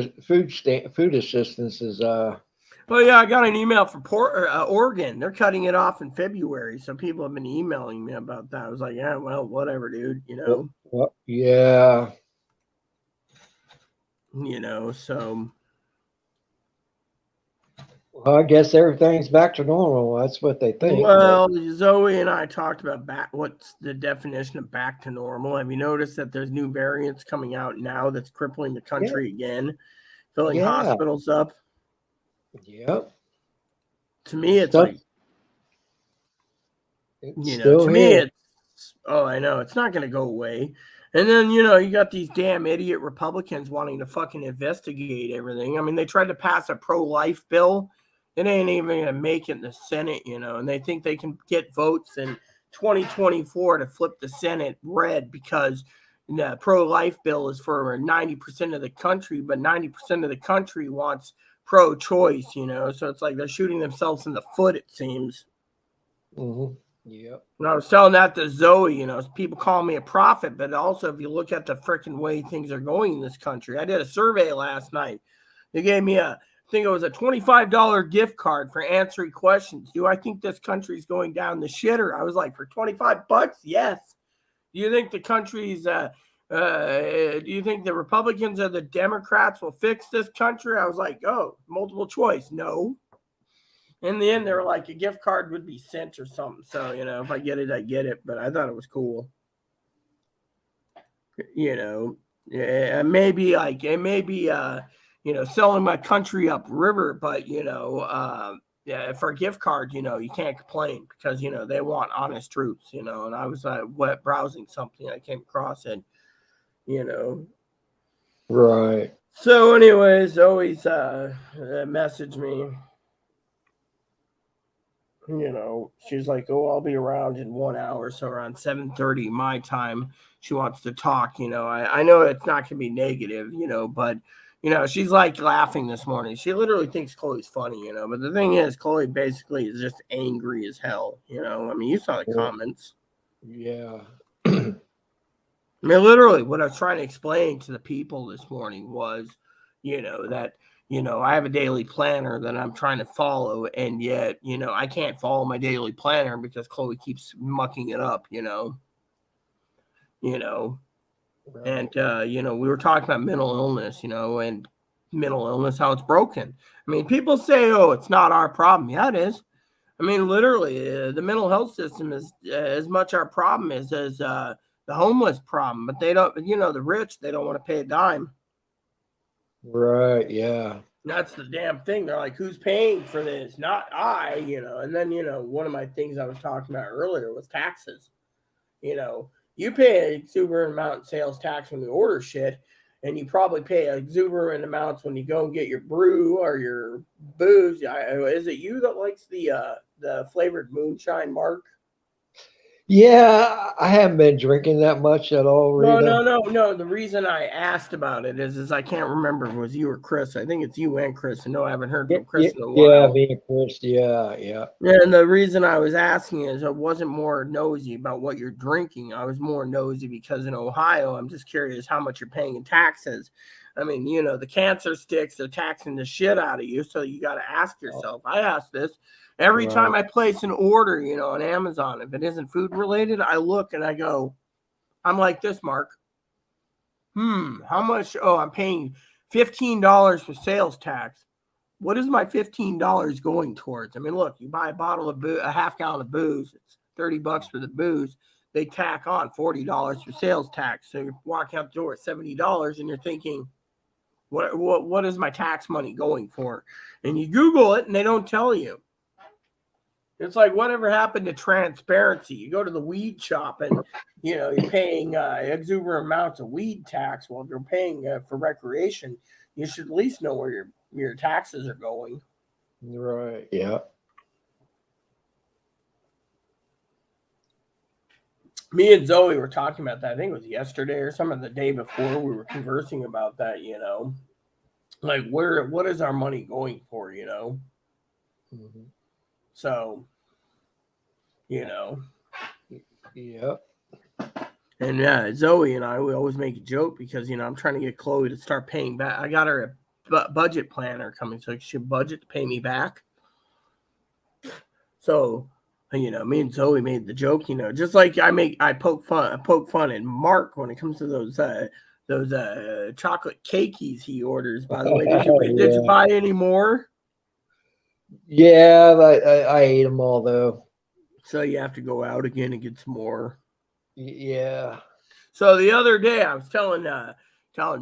assistance is Well, yeah, I got an email from Oregon. They're cutting it off in February. So people have been emailing me about that. I was like, yeah, well, whatever, dude. yeah. So. Well, I guess everything's back to normal. That's what they think. Well, Zoe and I talked about what's the definition of back to normal. Have you noticed that there's new variants coming out now that's crippling the country again, filling hospitals up? Yep. To me, it's Stuff, like, still to here. me, I know it's not going to go away. And then, you got these damn idiot Republicans wanting to fucking investigate everything. I mean, they tried to pass a pro-life bill. It ain't even going to make it in the Senate, and they think they can get votes in 2024 to flip the Senate red because the pro-life bill is for 90% of the country, but 90% of the country wants pro-choice, So it's like they're shooting themselves in the foot, it seems. Mm-hmm. Yep. And I was telling that to Zoe, people call me a prophet, but also if you look at the freaking way things are going in this country, I did a survey last night. They gave me I think it was a $25 gift card for answering questions. Do I think this country's going down the shitter? I was like, for $25? Yes. Do you think the country's, do you think the Republicans or the Democrats will fix this country? I was like, oh, multiple choice. No. In the end, they were like, a gift card would be sent or something. So, if I get it, I get it. But I thought it was cool. It may be selling my country upriver, but, yeah, for a gift card, you can't complain because, they want honest truths, and I was web browsing something. I came across it, Right. So anyways, always message me. She's like, oh, I'll be around in 1 hour. So around 7:30 my time, she wants to talk. I know it's not going to be negative, but, she's like laughing this morning. She literally thinks Chloe's funny, but the thing is, Chloe basically is just angry as hell, I mean, you saw the comments. Yeah. I mean, literally, what I was trying to explain to the people this morning was, that, I have a daily planner that I'm trying to follow, and yet, I can't follow my daily planner because Chloe keeps mucking it up, Right. And, we were talking about mental illness, and mental illness, how it's broken. I mean, people say, oh, it's not our problem. Yeah, it is. I mean, literally, the mental health system is as much our problem as the homeless problem. But they don't, the rich, they don't want to pay a dime. Right. Yeah. That's the damn thing. They're like, who's paying for this? Not I, And then, one of my things I was talking about earlier was taxes. You pay an exuberant amount in sales tax when you order shit, and you probably pay exuberant amounts when you go and get your brew or your booze. Is it you that likes the flavored moonshine, Mark? Yeah, I haven't been drinking that much at all, Rita. No. The reason I asked about it is I can't remember if it was you or Chris. I think it's you and Chris. I know I haven't heard from Chris in a Yeah, while. me and Chris. Yeah. And the reason I was asking is I wasn't more nosy about what you're drinking. I was more nosy because in Ohio, I'm just curious how much you're paying in taxes. I mean, the cancer sticks are taxing the shit out of you. So you got to ask yourself. I ask this every time I place an order, on Amazon. If it isn't food related, I look and I go, I'm like this, Mark. How much? Oh, I'm paying $15 for sales tax. What is my $15 going towards? I mean, look, you buy a bottle of a half gallon of booze, it's $30 for the booze. They tack on $40 for sales tax. So you're walking out the door at $70 and you're thinking, what is my tax money going for? And you Google it and they don't tell you. It's like whatever happened to transparency. You go to the weed shop and you're paying exuberant amounts of weed tax. Well, if you're paying for recreation, you should at least know where your taxes are going. Right. Yeah. Me and Zoe were talking about that. I think it was yesterday or some of the day before. We were conversing about that. Like what is our money going for? Mm-hmm. So, Yeah. And yeah, Zoe and I, we always make a joke because, I'm trying to get Chloe to start paying back. I got her a budget planner coming, so she budget to pay me back. So, me and Zoe made the joke, just like I poke fun at Mark when it comes to those chocolate cakeys he orders. By the way, did you buy any more? Yeah, I ate them all though. So you have to go out again and get some more. Yeah. So the other day I was telling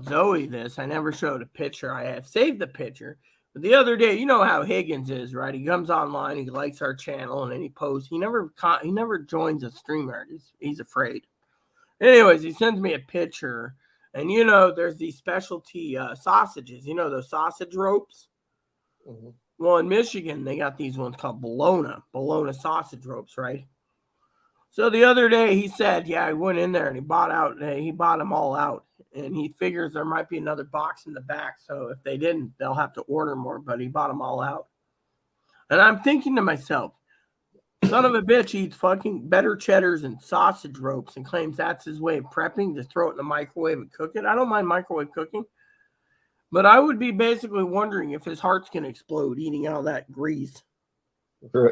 Zoe this. I never showed a picture. I have saved the picture. But the other day, you know how Higgins is, right? He comes online, he likes our channel, and then he posts. He never joins a streamer. He's afraid. Anyways, he sends me a picture, and there's these specialty sausages. Those sausage ropes. Mm-hmm. Well, in Michigan, they got these ones called bologna sausage ropes, right? So the other day he said, yeah, I went in there and he bought them all out. And he figures there might be another box in the back. So if they didn't, they'll have to order more, but he bought them all out. And I'm thinking to myself, son of a bitch eats fucking better cheddars and sausage ropes and claims that's his way of prepping, to throw it in the microwave and cook it. I don't mind microwave cooking, but I would be basically wondering if his heart's going to explode eating all that grease.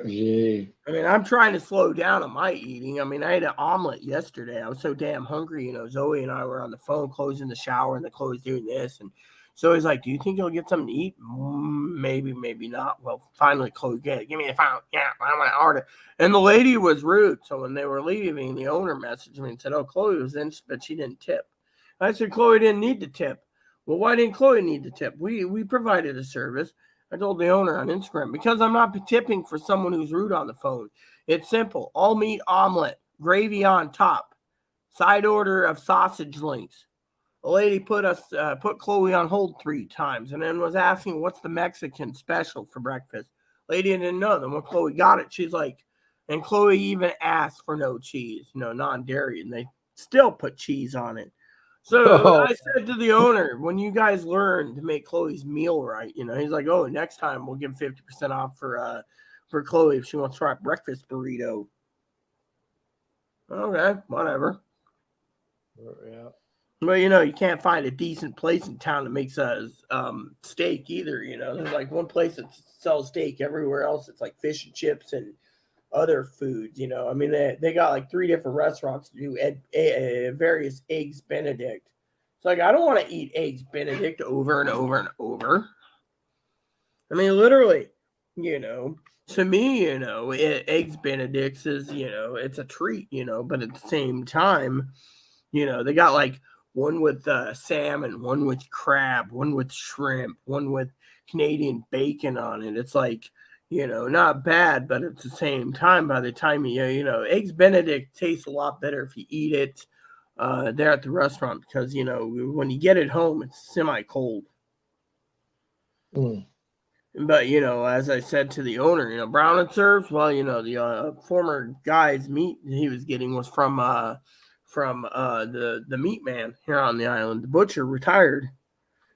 Gee. I mean, I'm trying to slow down on my eating. I mean, I ate an omelet yesterday. I was so damn hungry. Zoe and I were on the phone closing the shower, and the Chloe's doing this. And so he's like, do you think you'll get something to eat? Maybe, maybe not. Well, finally, Chloe, give me a phone. Yeah, I want to order. And the lady was rude. So when they were leaving, the owner messaged me and said, oh, Chloe was in, but she didn't tip. I said, Chloe didn't need to tip. Well, why didn't Chloe need to tip? We provided a service. I told the owner on Instagram, because I'm not tipping for someone who's rude on the phone. It's simple. All meat omelet, gravy on top, side order of sausage links. A lady put Chloe on hold 3 times and then was asking what's the Mexican special for breakfast. Lady didn't know. Then when Chloe got it, she's like, and Chloe even asked for no cheese, non-dairy, and they still put cheese on it. So Oh, I said to the owner, when you guys learn to make Chloe's meal right, he's like, oh, next time we'll give 50% off for Chloe if she wants to try a breakfast burrito. Okay, whatever. yeah. But you can't find a decent place in town that makes a steak either. There's like one place that sells steak. Everywhere else, it's like fish and chips and other foods. I mean, they got like 3 different restaurants to do various eggs Benedict. It's like I don't want to eat eggs Benedict over and over and over. I mean, literally, to me, eggs Benedicts is it's a treat, but at the same time. They got like one with salmon, one with crab, one with shrimp, one with Canadian bacon on it. It's like, not bad, but at the same time, by the time eggs Benedict tastes a lot better if you eat it there at the restaurant because, when you get it home, it's semi cold. Mm. But as I said to the owner, brown and serves. Well, the former guy's meat he was getting was from the meat man here on the island. The butcher retired,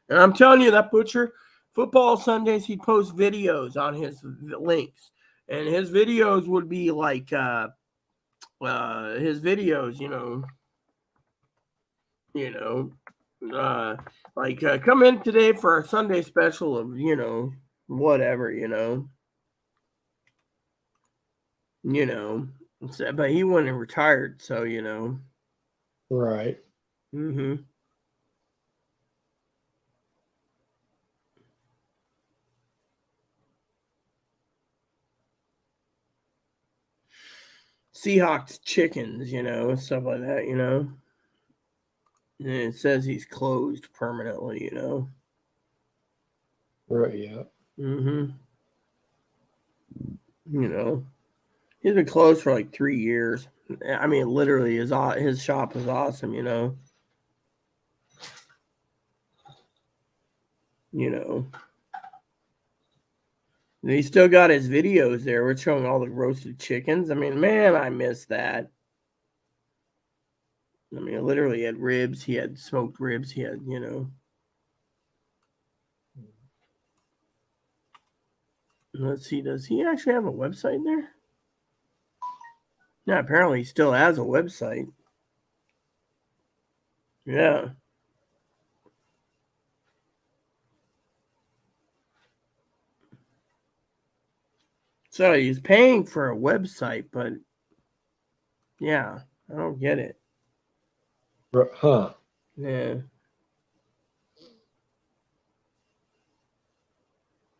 and I'm telling you that butcher, football Sundays he'd post videos on his links, and his videos would be like his videos, like come in today for our Sunday special of whatever but he wasn't retired, so Right. mm-hmm. Seahawks chickens, stuff like that, And it says he's closed permanently, Right. Yeah. Mm-hmm. He's been closed for like 3 years. I mean, literally, his shop is awesome, He still got his videos there. We're showing all the roasted chickens. I mean, man, I miss that. I mean, literally, he had ribs. He had smoked ribs. He had, Let's see. Does he actually have a website there? Yeah, apparently he still has a website. Yeah. So he's paying for a website, but yeah, I don't get it. Huh. Yeah.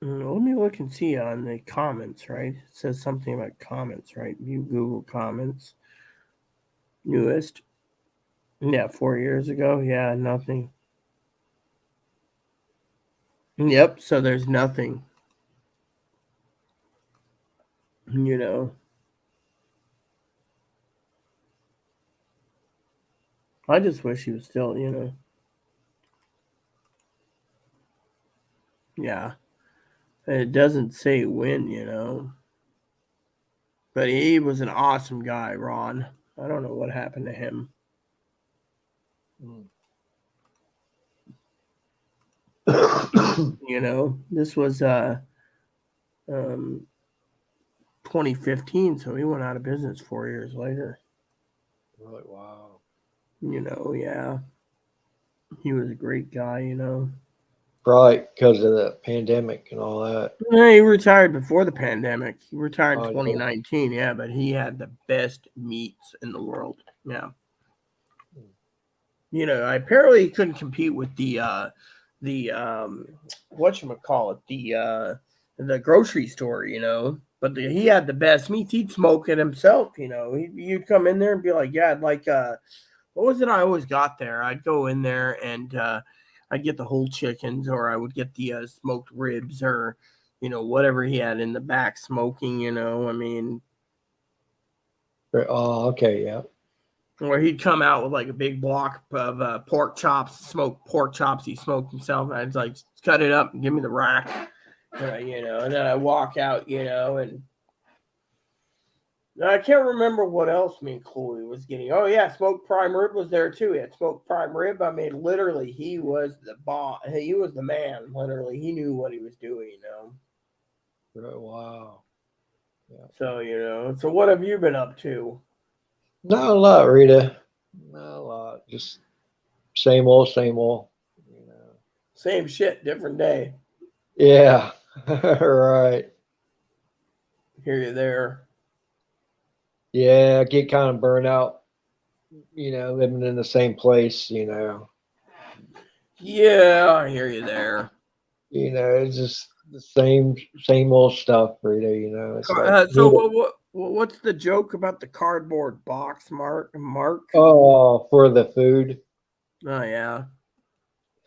Let me look and see on the comments, right? It says something about comments, right? View Google comments. Newest. Yeah, 4 years ago. Yeah, nothing. Yep, so there's nothing. I just wish he was still, Yeah. It doesn't say when. But he was an awesome guy, Ron. I don't know what happened to him. Mm. This was um 2015, so he went out of business 4 years later. Really? Wow. Yeah. He was a great guy. Right, because of the pandemic and all that. Yeah, he retired before the pandemic. He retired in Oh, 2019, yeah, but he had the best meats in the world. Yeah. Apparently he couldn't compete with the whatchamacallit, the grocery store, But he had the best meats. He'd smoke it himself, You'd come in there and be like, yeah, I'd like what was it I always got there? I'd go in there and I'd get the whole chickens, or I would get the smoked ribs, or whatever he had in the back smoking. I mean, oh, okay, yeah. where he'd come out with like a big block of pork chops, smoked pork chops he smoked himself. And I'd like cut it up and give me the rack, and then I walk out, and I can't remember what else me and Chloe was getting. Oh yeah, smoked prime rib was there too. He had smoked prime rib. I mean, literally, he was the boss. He was the man. Literally, he knew what he was doing. Oh, wow. Yeah. So So what have you been up to? Not a lot, Rita. Not a lot. Just same old, same old. You know. Same shit, different day. Yeah. Right. Here you there. Yeah, I get kind of burnt out, living in the same place. Yeah, I hear you there. It's just the same old stuff, Rita. It's like So what's the joke about the cardboard box, Mark? oh, for the food. Oh yeah.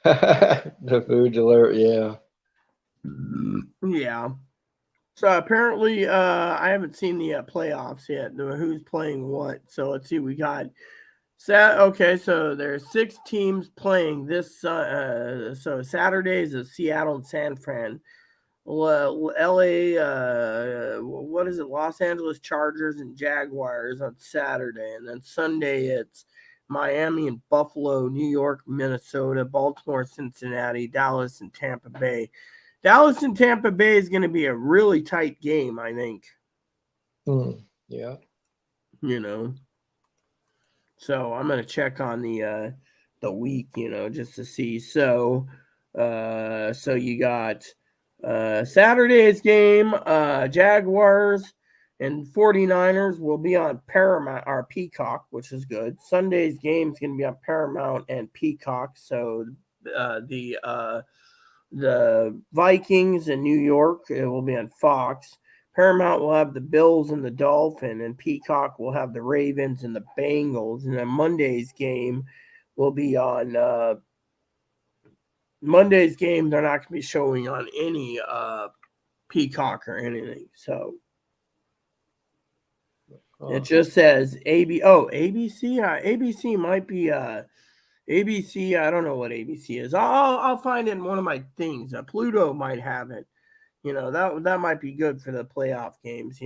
The food delivery, yeah. Yeah. So apparently, I haven't seen the playoffs yet. Who's playing what? So let's see. We got Okay, so there's 6 teams playing this. So Saturday is a Seattle and San Fran. LA, what is it? Los Angeles Chargers and Jaguars on Saturday, and then Sunday it's Miami and Buffalo, New York, Minnesota, Baltimore, Cincinnati, Dallas, and Tampa Bay. Dallas and Tampa Bay is going to be a really tight game, I think. Yeah. So I'm going to check on the week, just to see. So you got Saturday's game, Jaguars and 49ers will be on Paramount or Peacock, which is good. Sunday's game is going to be on Paramount and Peacock. So the Vikings in New York, it will be on Fox. Paramount will have the Bills and the Dolphins, and Peacock will have the Ravens and the Bengals. And then Monday's game will be on Monday's game. They're not going to be showing on any Peacock or anything. So it just says ABC. ABC might be ABC. I don't know what ABC is. I'll find it in one of my things. Pluto might have it. That might be good for the playoff games.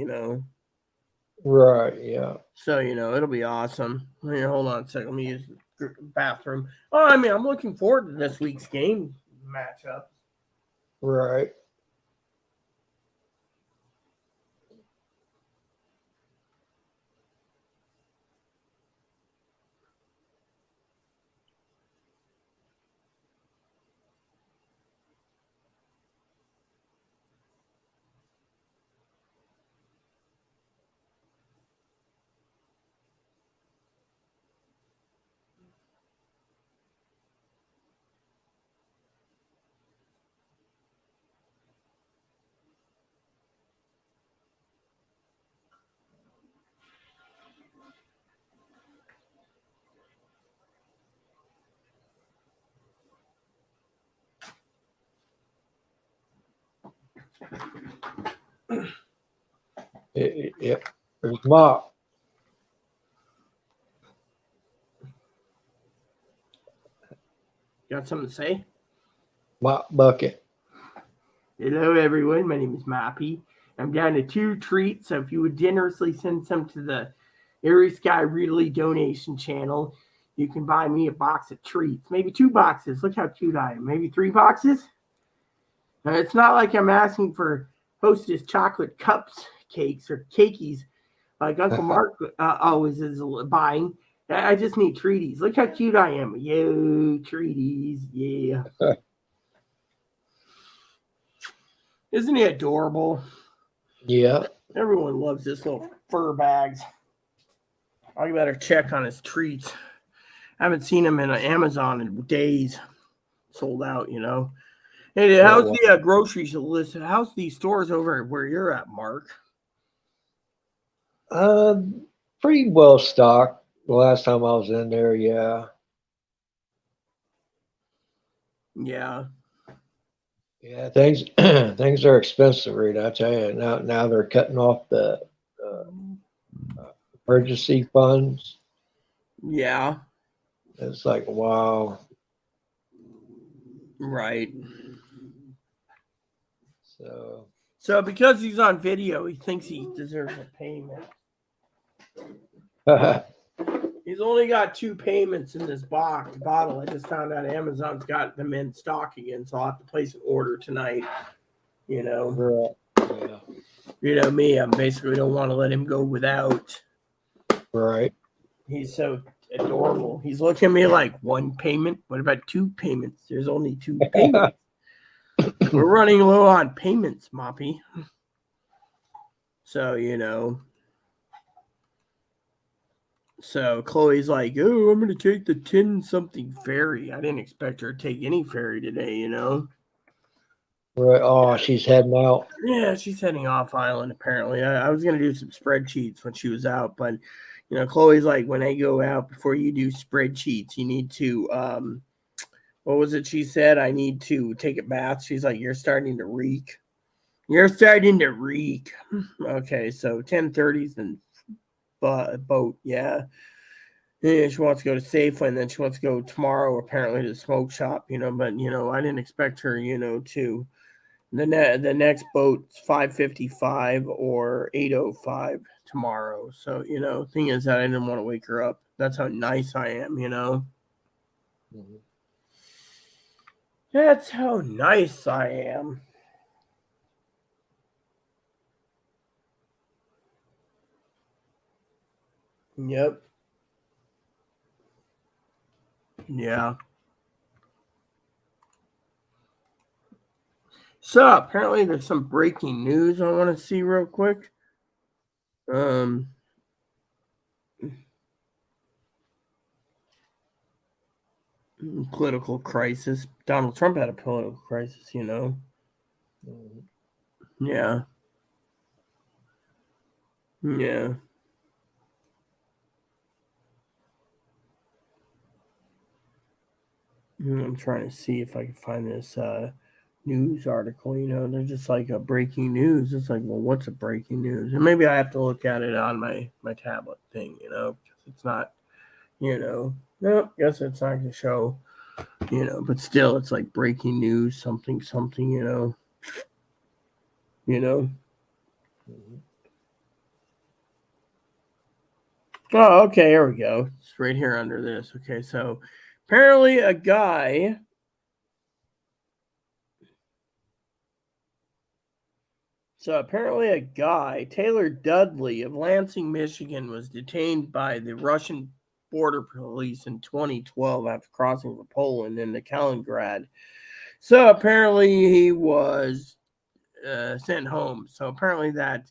Right, yeah. So it'll be awesome. Here, hold on a second. Let me use the bathroom. Oh, I mean, I'm looking forward to this week's game matchup. Right. Yep. There's Mop. Got something to say? Mop Bucket. Hello, everyone. My name is Moppy. I'm down to 2 treats, so if you would generously send some to the Airy Sky Really donation channel, you can buy me a box of treats. Maybe 2 boxes. Look how cute I am. Maybe 3 boxes? Now, it's not like I'm asking for Hostess chocolate cups, cakes, or cakies like Uncle Mark always is buying. I just need treaties. Look how cute I am. Yo, treaties. Yeah. Isn't he adorable? Yeah. Everyone loves this little fur bags. I better check on his treats. I haven't seen him in Amazon in days. Sold out. Hey, how's the groceries list? How's the stores over where you're at, Mark? Pretty well stocked. The last time I was in there, yeah. Yeah. Yeah, things things are expensive, Rita. I tell you, now they're cutting off the emergency funds. Yeah. It's like, wow. Right. So So because he's on video, he thinks he deserves a payment. He's only got 2 payments in this bottle. I just found out Amazon's got them in stock again, so I'll have to place an order tonight. You know, Right. Yeah. you know me. I basically don't want to let him go without. Right. He's so adorable. He's looking at me like 1 payment. What about 2 payments? There's only 2 payments. We're running low on payments, Moppy. So, you know. So Chloe's like, oh, I'm going to take the 10-something ferry. I didn't expect her to take any ferry today, you know. Right. Oh, she's heading out. Yeah, she's heading off island, apparently. I was going to do some spreadsheets when she was out, but, you know, Chloe's like, when I go out, before you do spreadsheets, you need to, what was it she said? I need to take a bath. She's like, you're starting to reek. You're starting to reek. Okay, so 10:30's and boat, yeah. Yeah, she wants to go to Safeway, and then she wants to go tomorrow, apparently, to the smoke shop, you know, but, you know, I didn't expect her, you know, to. The next boat's 5:55 or 8:05 tomorrow. So, you know, thing is that I didn't want to wake her up. That's how nice I am, you know. Mm-hmm. That's how nice I am. Yep. Yeah. So apparently there's some breaking news I want to see real quick. Political crisis. Donald Trump had a political crisis, you know. Mm-hmm. Yeah. Yeah. I'm trying to see if I can find this news article. You know, they're just like a breaking news. It's like, well, what's a breaking news? And maybe I have to look at it on my tablet thing. You know, because it's not. You know, no, guess it's not going to show. You know, but still, it's like breaking news, something, something. You know. You know. Mm-hmm. Oh, okay. Here we go. It's right here under this. Okay, so apparently a guy. So apparently a guy, Taylor Dudley of Lansing, Michigan, was detained by the Russian border police in 2012 after crossing from Poland into Kaliningrad. So apparently he was sent home. So apparently that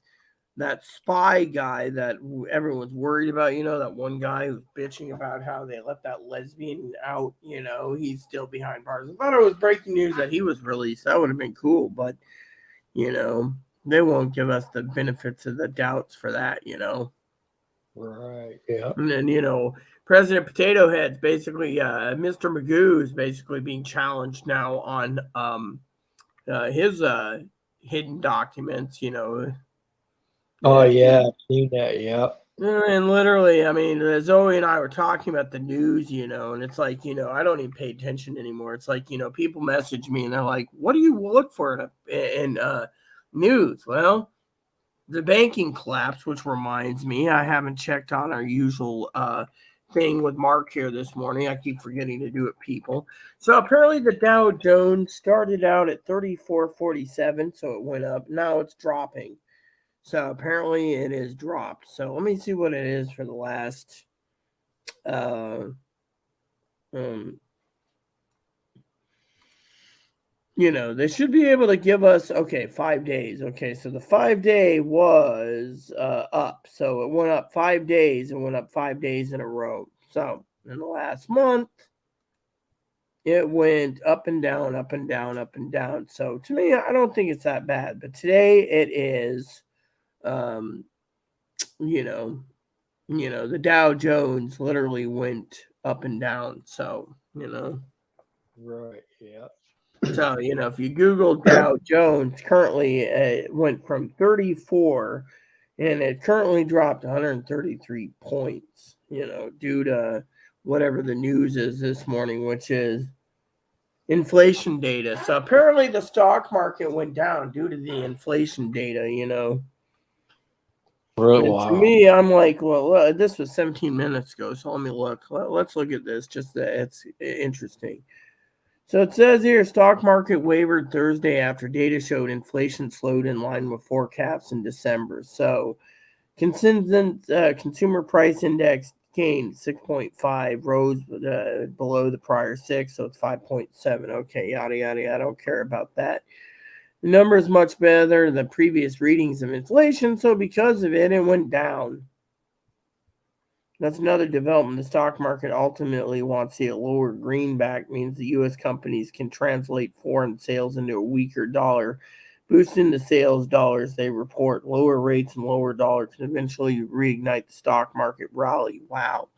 spy guy that everyone's worried about, you know, that one guy who's bitching about how they let that lesbian out, you know, he's still behind bars. I thought it was breaking news that he was released. That would have been cool, but, you know, they won't give us the benefits of the doubts for that, you know. Right. Yeah. And then, you know, President Potato Head's basically, Mr. Magoo is basically being challenged now on his hidden documents, you know. Oh, Yeah. yeah. I've seen that. Yeah. And literally, I mean, Zoe and I were talking about the news, you know, and it's like, you know, I don't even pay attention anymore. It's like, you know, people message me and they're like, what do you look for in news? Well, the banking collapse, which reminds me, I haven't checked on our usual thing with Mark here this morning. I keep forgetting to do it, people. So apparently the Dow Jones started out at 3447, so it went up. Now it's dropping. So apparently it is dropped. So let me see what it is for the last um you know, they should be able to give us 5 days. Okay, so the 5-day was up. So it went up 5 days and went up 5 days in a row. So in the last month it went up and down, up and down, up and down. So to me, I don't think it's that bad. But today it is you know, the Dow Jones literally went up and down. So, you know. Right. Yeah. So, you know, if you Google Dow Jones, currently it went from 34 and it currently dropped 133 points, you know, due to whatever the news is this morning, which is inflation data. So apparently the stock market went down due to the inflation data, you know. Really? And to Wow. me, I'm like, well, this was 17 minutes ago, so let me look. Let's look at this. Just that it's interesting. So it says here, stock market wavered Thursday after data showed inflation slowed in line with forecasts in December. So consumer price index gained 6.5, rose below the prior 6, so it's 5.7. Okay, yada, yada, yada. I don't care about that. The number is much better than previous readings of inflation, so because of it, it went down. That's another development. The stock market ultimately wants to see a lower greenback, means the U.S. companies can translate foreign sales into a weaker dollar, boosting the sales dollars they report. Lower rates and lower dollar can eventually reignite the stock market rally. Wow.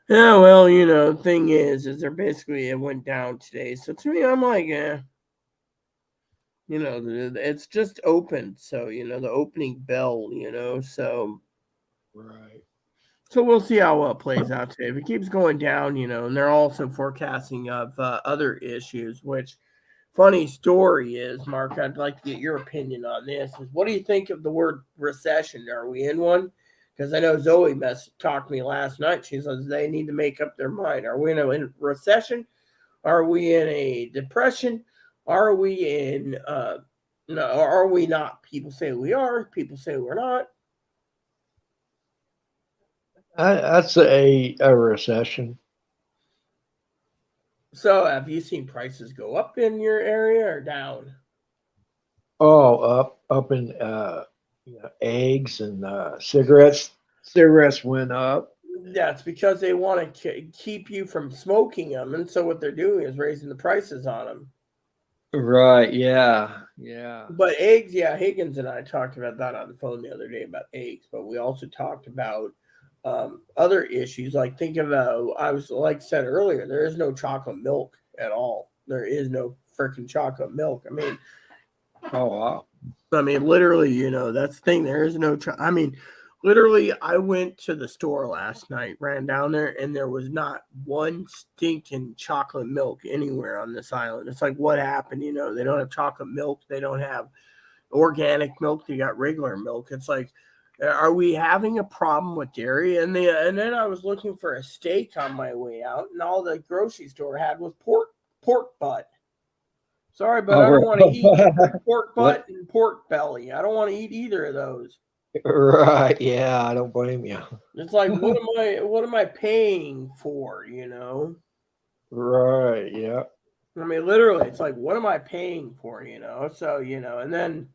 Yeah, well, thing is they're basically, it went down today. So to me, I'm like, it's just opened. So, the opening bell, so. Right. So we'll see how it plays out today. If it keeps going down, and they're also forecasting of other issues, which funny story is, Mark, I'd like to get your opinion on this. Is what do you think of the word recession? Are we in one? Because I know Zoe talked to me last night. She says they need to make up their mind. Are we in a recession? Are we in a depression? Are we in, no, are we not? People say we are. People say we're not. That's a recession. So, have you seen prices go up in your area or down? Oh, up in eggs and cigarettes. Cigarettes went up. That's because they want to keep you from smoking them, and so what they're doing is raising the prices on them. Right. Yeah. Yeah. But eggs, yeah, Higgins and I talked about that on the phone the other day about eggs, but we also talked about other issues. Like, think of, I was like said earlier, there is no chocolate milk at all. There is no freaking chocolate milk. Oh wow. Literally, that's the thing. There is no, literally, I went to the store last night, ran down there, and there was not one stinking chocolate milk anywhere on this island. It's like, what happened? They don't have chocolate milk. They don't have organic milk. They got regular milk. It's like, are we having a problem with dairy? And then I was looking for a steak on my way out, and all the grocery store had was pork butt. Sorry, but I Oh, don't want to eat pork what? butt and pork belly. I don't want to eat either of those. Right. Yeah. I don't blame you. It's like, what am I paying for, Right. Yeah. Literally, it's like, what am I paying for, So, you know, and then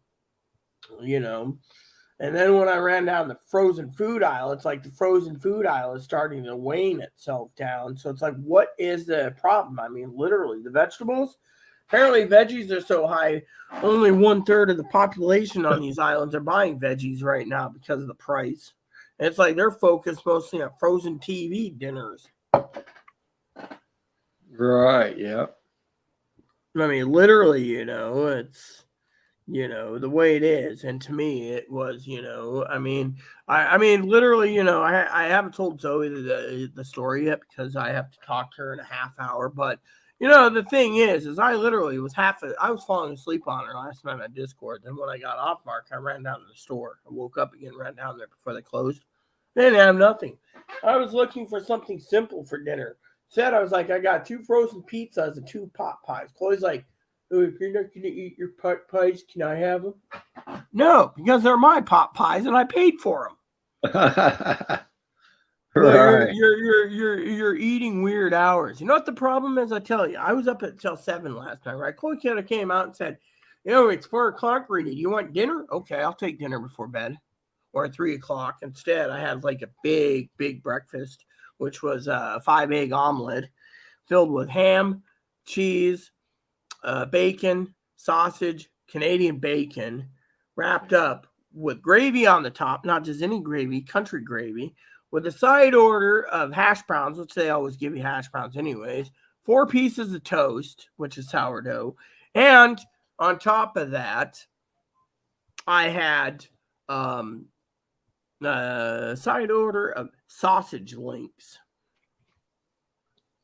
when I ran down the frozen food aisle, it's like the frozen food aisle is starting to wane itself down. So it's like, what is the problem? Literally, the vegetables. Apparently, veggies are so high. Only 1/3 of the population on these islands are buying veggies right now because of the price. And it's like they're focused mostly on frozen TV dinners. Right. Yeah. Literally, it's the way it is. And to me, it was, literally, I haven't told Zoe the story yet because I have to talk to her in a half hour. But the thing is I literally I was falling asleep on her last night on Discord. Then when I got off, Mark, I ran down to the store. I woke up again, ran down there before they closed. They didn't have nothing. I was looking for something simple for dinner. I was like, I got 2 frozen pizzas and 2 pot pies. Chloe's like, oh, if you're not going to eat your pot pies, can I have them? No, because they're my pot pies and I paid for them. No, you're Right. you're you're you're you're eating weird hours. You know what the problem is? I tell you, I was up until 7 last night. Right, Chloe kind of came out and said, it's 4 o'clock, Rita. You want dinner? Okay, I'll take dinner before bed, or at 3 o'clock. Instead, I had like a big breakfast, which was a 5-egg omelet filled with ham, cheese, bacon, sausage, Canadian bacon, wrapped up with gravy on the top, not just any gravy, country gravy, with a side order of hash browns, which they always give you hash browns anyways, 4 pieces of toast, which is sourdough, and on top of that, I had a side order of sausage links.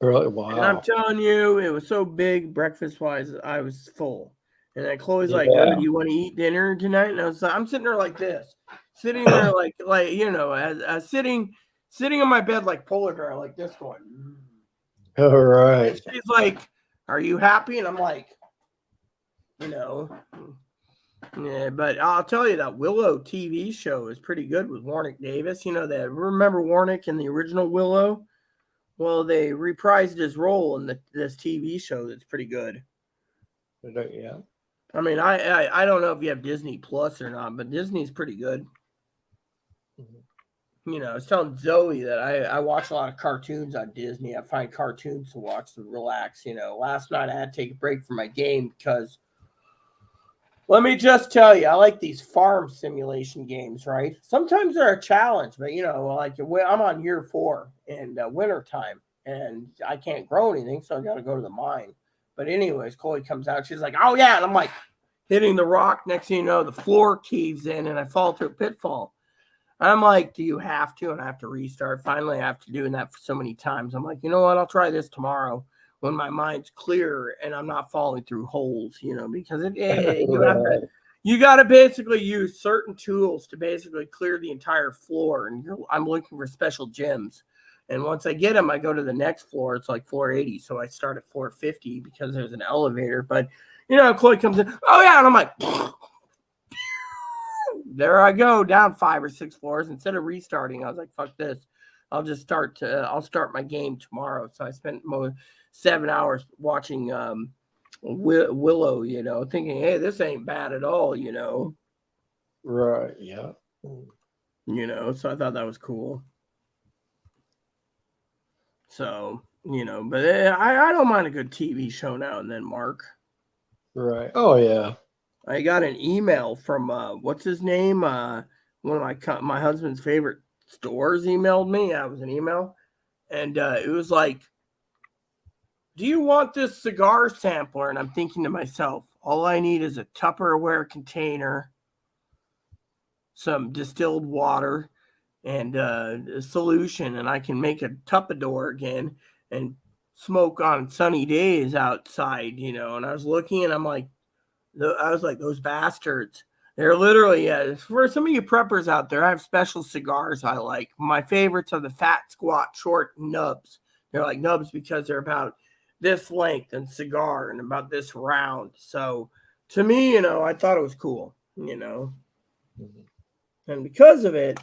Really? And I'm Wow. telling you, it was so big breakfast wise, I was full. And then Chloe's like, "Oh, do you want to eat dinner tonight?" And I was like, I'm sitting there like this, sitting there like as sitting on my bed like polar bear, like this, going. All And right. she's like, "Are you happy?" And I'm like, you know, yeah. But I'll tell you that Willow TV show is pretty good with Warwick Davis. You know that. Remember Warwick in the original Willow? Well, they reprised his role in this TV show. That's pretty good. Yeah. I mean, I don't know if you have Disney Plus or not, but Disney's pretty good. You know, I was telling Zoe that I watch a lot of cartoons on Disney. I find cartoons to watch to relax. You know, last night I had to take a break from my game because let me just tell you, I like these farm simulation games, right? Sometimes they're a challenge, but you know, like I'm on year 4 in winter time and I can't grow anything, so I got to go to the mine. But anyways, Chloe comes out. She's like, "Oh yeah," and I'm like hitting the rock. Next thing you know, the floor caves in and I fall through a pitfall. I'm like, "Do you have to?" And I have to restart. Finally, after doing that for so many times, I'm like, "You know what? I'll try this tomorrow when my mind's clear and I'm not falling through holes." You know, because Right. you got to basically use certain tools to basically clear the entire floor. And I'm looking for special gems. And once I get them, I go to the next floor. It's like floor 80, so I start at floor 50 because there's an elevator. But you know, Chloe comes in. "Oh yeah," and I'm like. There I go, down 5 or 6 floors. Instead of restarting, I was like, "Fuck this! I'll start my game tomorrow." So I spent 7 hours watching Willow. You know, thinking, "Hey, this ain't bad at all." You know, Right. Yeah. So I thought that was cool. So but I don't mind a good TV show now and then, Mark. Right. Oh yeah. I got an email from what's his name? One of my husband's favorite stores emailed me. Yeah, it was an email, and it was like, "Do you want this cigar sampler?" And I'm thinking to myself, all I need is a Tupperware container, some distilled water, and a solution, and I can make a Tupperware again and smoke on sunny days outside. And I was looking, and I was like, those bastards. They're literally, for some of you preppers out there, I have special cigars I like. My favorites are the fat, squat, short nubs. They're like nubs because they're about this length and cigar and about this round. So to me, I thought it was cool. And because of it,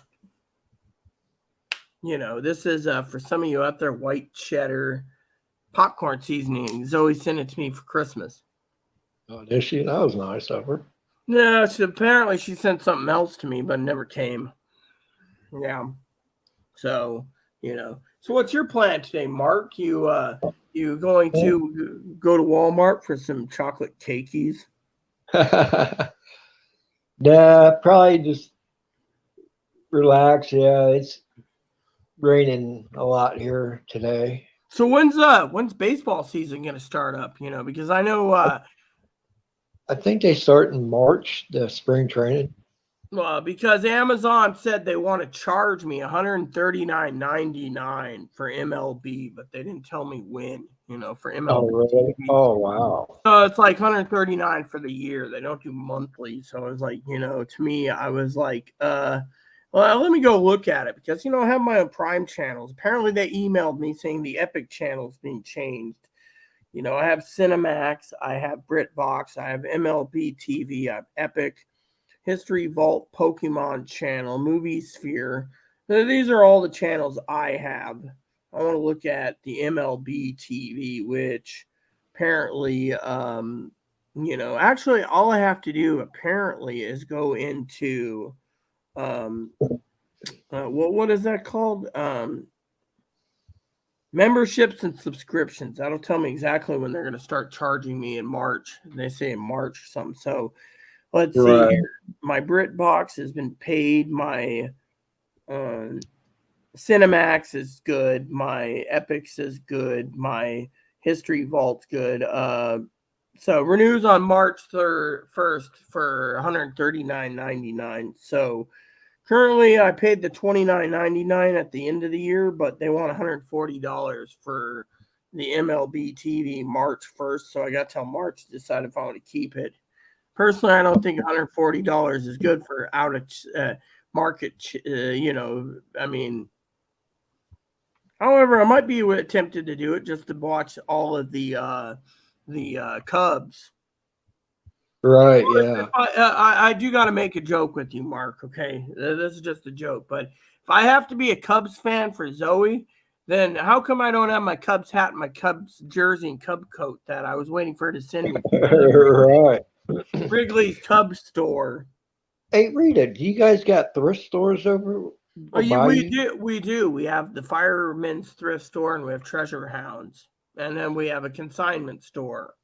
this is for some of you out there, white cheddar popcorn seasoning. Zoe sent it to me for Christmas. Oh, did she? That was nice of her. No, apparently she sent something else to me, but it never came. Yeah. So, So what's your plan today, Mark? You going to go to Walmart for some chocolate cakeys? Nah, probably just relax. Yeah, it's raining a lot here today. So when's baseball season going to start up, because I know I think they start in March, the spring training. because Amazon said they want to charge me $139.99 for MLB, but they didn't tell me when, for MLB. Oh, really? TV. Oh, wow. So it's like $139 for the year. They don't do monthly. So it was like, to me, I was like, well, let me go look at it because, I have my own Prime channels. Apparently they emailed me saying the Epic channel is being changed. I have Cinemax, I have BritBox, I have MLB TV, I have Epic, History Vault, Pokemon channel, Movie Sphere. These are all the channels I have. I want to look at the MLB TV, which apparently, actually all I have to do apparently is go into, what is that called? Memberships and subscriptions. That'll tell me exactly when they're going to start charging me in March. They say in March or something. So let's see here. My BritBox has been paid. My Cinemax is good. My Epics is good. My History Vault's good. So renews on March 1st for $139.99. So currently I paid the $29.99 at the end of the year, but they want $140 for the MLB TV March 1st. So I got till March to decide if I want to keep it. Personally, I don't think $140 is good for out of market. I mean, however, I might be tempted to do it just to watch all of the Cubs. Right, yeah. I do got to make a joke with you, Mark. Okay, this is just a joke. But if I have to be a Cubs fan for Zoe, then how come I don't have my Cubs hat, and my Cubs jersey, and Cub coat that I was waiting for her to send me from Right. Wrigley's Cub store? Hey, Rita, do you guys got thrift stores over Oh, or by we you? do. We do. We have the Fireman's Thrift Store, and we have Treasure Hounds, and then we have a consignment store.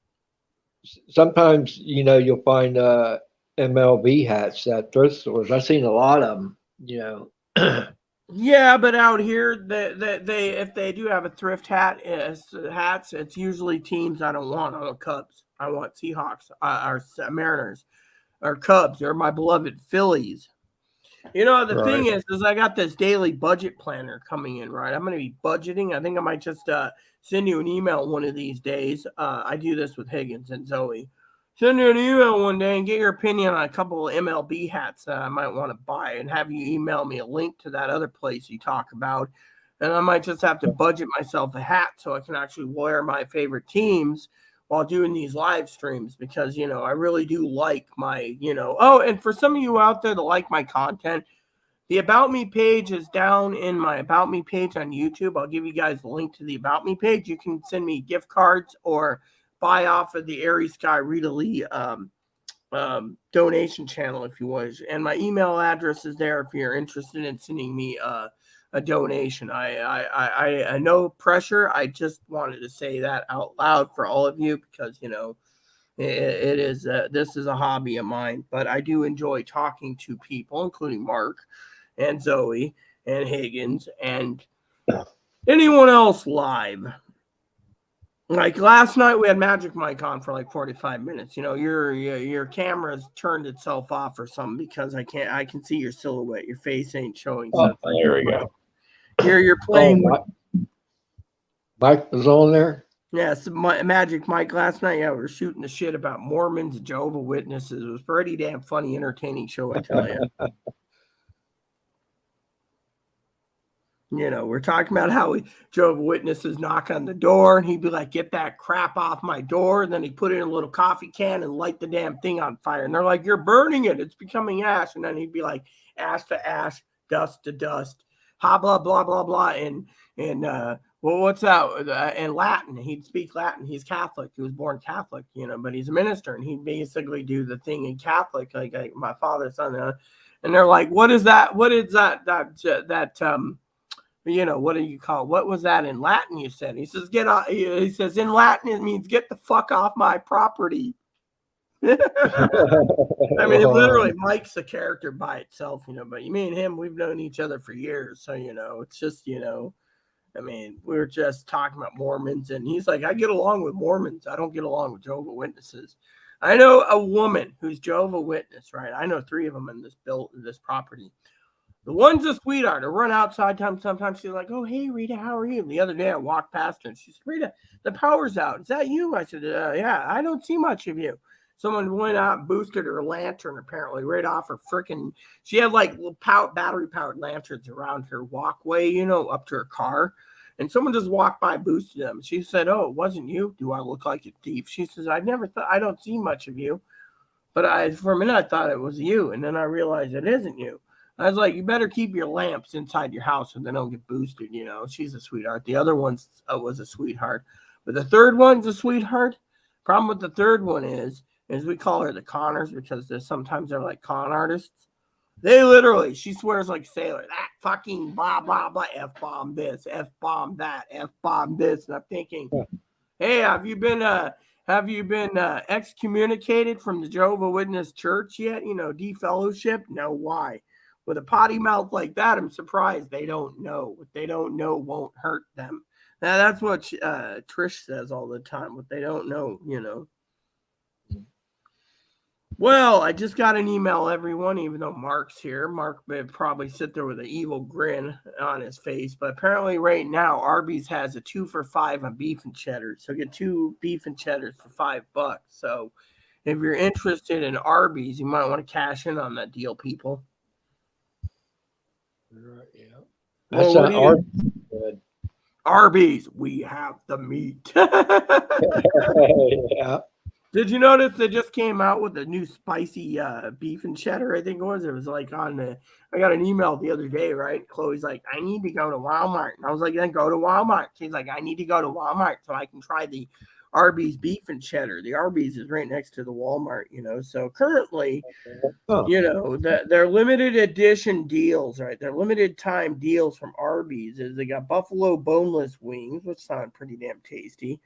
Sometimes, you'll find MLB hats at thrift stores. I've seen a lot of them. Yeah, but out here, they if they do have a thrift hat, hats, it's usually teams I don't want. I want Cubs. I want Seahawks, or Mariners, or Cubs, or my beloved Phillies. The Right. thing is I got this daily budget planner coming in, right? I'm going to be budgeting. I think I might just send you an email one of these days. I do this with Higgins and Zoe. Send you an email one day and get your opinion on a couple of MLB hats that I might want to buy, and have you email me a link to that other place you talk about. And I might just have to budget myself a hat so I can actually wear my favorite teams while doing these live streams, because I really do like my. And for some of you out there that like my content, the About Me page is down in my About Me page on YouTube. I'll give you guys the link to the About Me page. You can send me gift cards or buy off of the Airy Sky Rita Lee donation channel if you wish. And my email address is there if you're interested in sending me a donation. I no pressure. I just wanted to say that out loud for all of you, because it is this is a hobby of mine, but I do enjoy talking to people, including Mark and Zoe and Higgins and anyone else live. Like last night, we had Magic Mike on for like 45 minutes. Your camera's turned itself off or something, because I can see your silhouette. Your face ain't showing. So Oh, it's like there we go. you're Oh, playing with. Mike was on there. Yes, Magic Mike last night. Yeah, we were shooting the shit about Mormons and Jehovah's Witnesses. It was pretty damn funny, entertaining show, I tell you. We're talking about how Jehovah's Witnesses knock on the door, and he'd be like, "Get that crap off my door." And then he'd put it in a little coffee can and light the damn thing on fire. And they're like, "You're burning it. It's becoming ash." And then he'd be like, "Ash to ash, dust to dust, ha blah blah blah blah." Well, what's that? In Latin, he'd speak Latin. He's Catholic. He was born Catholic, but he's a minister, and he'd basically do the thing in Catholic, like my father's son. And they're like, "What is that? What is that? What do you call it? What was that in Latin you said?" He says, "Get off." He says, in Latin, it means "get the fuck off my property." I mean, literally, Mike's a character by itself, but me and him, we've known each other for years. So, it's just, I mean, we were just talking about Mormons, and he's like, "I get along with Mormons. I don't get along with Jehovah's Witnesses." I know a woman who's Jehovah's Witness, right? I know 3 of them in this property. The one's a sweetheart. I run outside sometimes. She's like, "Oh, hey, Rita, how are you?" And the other day I walked past her and she said, "Rita, the power's out. Is that you?" I said, "Yeah, I don't see much of you." Someone went out and boosted her lantern, apparently, right off her freaking. She had like battery powered lanterns around her walkway, up to her car. And someone just walked by, boosted them. She said, "Oh, it wasn't you. Do I look like a thief?" She says, "I never thought, I don't see much of you. But for a minute, I thought it was you. And then I realized it isn't you." I was like, "You better keep your lamps inside your house so they don't get boosted." She's a sweetheart. The other one was a sweetheart. But the third one's a sweetheart. Problem with the third one is we call her the Connors, because sometimes they're like con artists. She swears like a sailor. That fucking blah, blah, blah, F-bomb this, F-bomb that, F-bomb this. And I'm thinking, hey, have you been excommunicated from the Jehovah's Witness Church yet? Defellowship? No, why? With a potty mouth like that, I'm surprised they don't know. What they don't know won't hurt them. Now, that's what Trish says all the time. What they don't know. Well, I just got an email, everyone, even though Mark's here. Mark would probably sit there with an evil grin on his face. But apparently right now, Arby's has a 2 for $5 on beef and cheddar. So get 2 beef and cheddars for $5. So If you're interested in Arby's, you might want to cash in on that deal, people. Right, yeah. Well, That's what not do you? good. Arby's, we have the meat. Yeah. Did you notice they just came out with a new spicy beef and cheddar? I think it was. It was like on the. I got an email the other day, right? Chloe's like, I need to go to Walmart, and I was like, then go to Walmart. She's like, I need to go to Walmart so I can try the Arby's beef and cheddar. The Arby's is right next to the Walmart, you know. So currently, Huh. you know, they're limited edition deals, right? They're limited time deals from Arby's. Is they got buffalo boneless wings, which sound pretty damn tasty.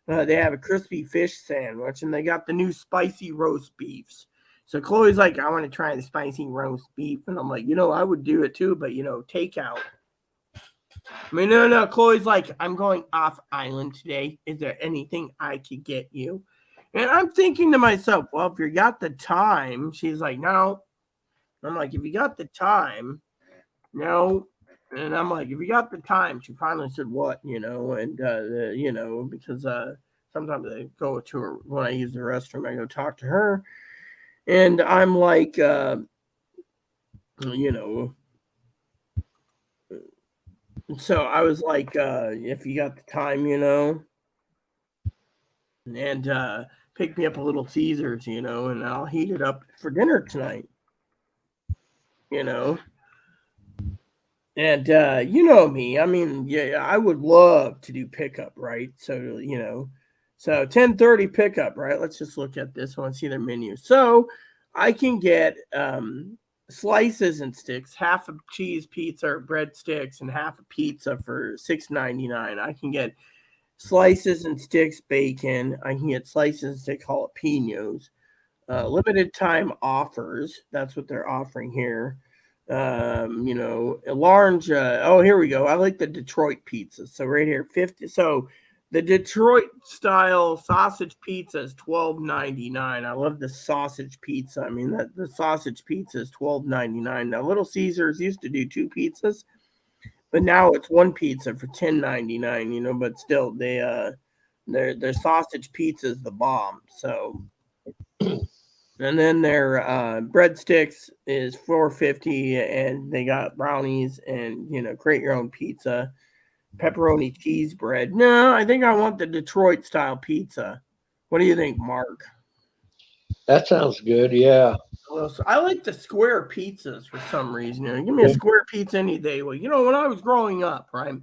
They have a crispy fish sandwich, and they got the new spicy roast beefs. So Chloe's like, I want to try the spicy roast beef, and I'm like, you know, I would do it too, but you know, takeout. I mean, no. Chloe's like, I'm going off island today. Is there anything I could get you? And I'm thinking to myself, well, if you got the time, she's like, no. I'm like, if you got the time, no. And I'm like, if you got the time, she finally said what, you know, and you know, because sometimes I go to her when I use the restroom, I go talk to her, and I'm like, you know, so I was like, if you got the time, you know, and pick me up a little Caesars, you know, and I'll heat it up for dinner tonight, you know. And you know me. I mean, yeah, I would love to do pickup, right? So, you know, so 10:30 pickup, right? Let's just look at this one, see their menu. So I can get slices and sticks, half a cheese pizza or breadsticks and half a pizza for $6.99. I can get slices and sticks bacon. I can get slices and sticks jalapenos. Limited time offers. That's what they're offering here. You know, a large. Oh, here we go. I like the Detroit pizza. So right here, 50. So the Detroit style sausage pizza is $12.99. I love the sausage pizza. I mean, that the sausage pizza is $12.99. Now, Little Caesars used to do two pizzas, but now it's one pizza for $10.99. You know, but still, their sausage pizza is the bomb. So and then their breadsticks is $4.50, and they got brownies and you know create your own pizza, pepperoni cheese bread. No, I think I want the Detroit style pizza. What do you think, Mark? That sounds good. Yeah. Well, so I like the square pizzas for some reason. You know, give me a Yeah. square pizza any day. Well, you know, when I was growing up, right?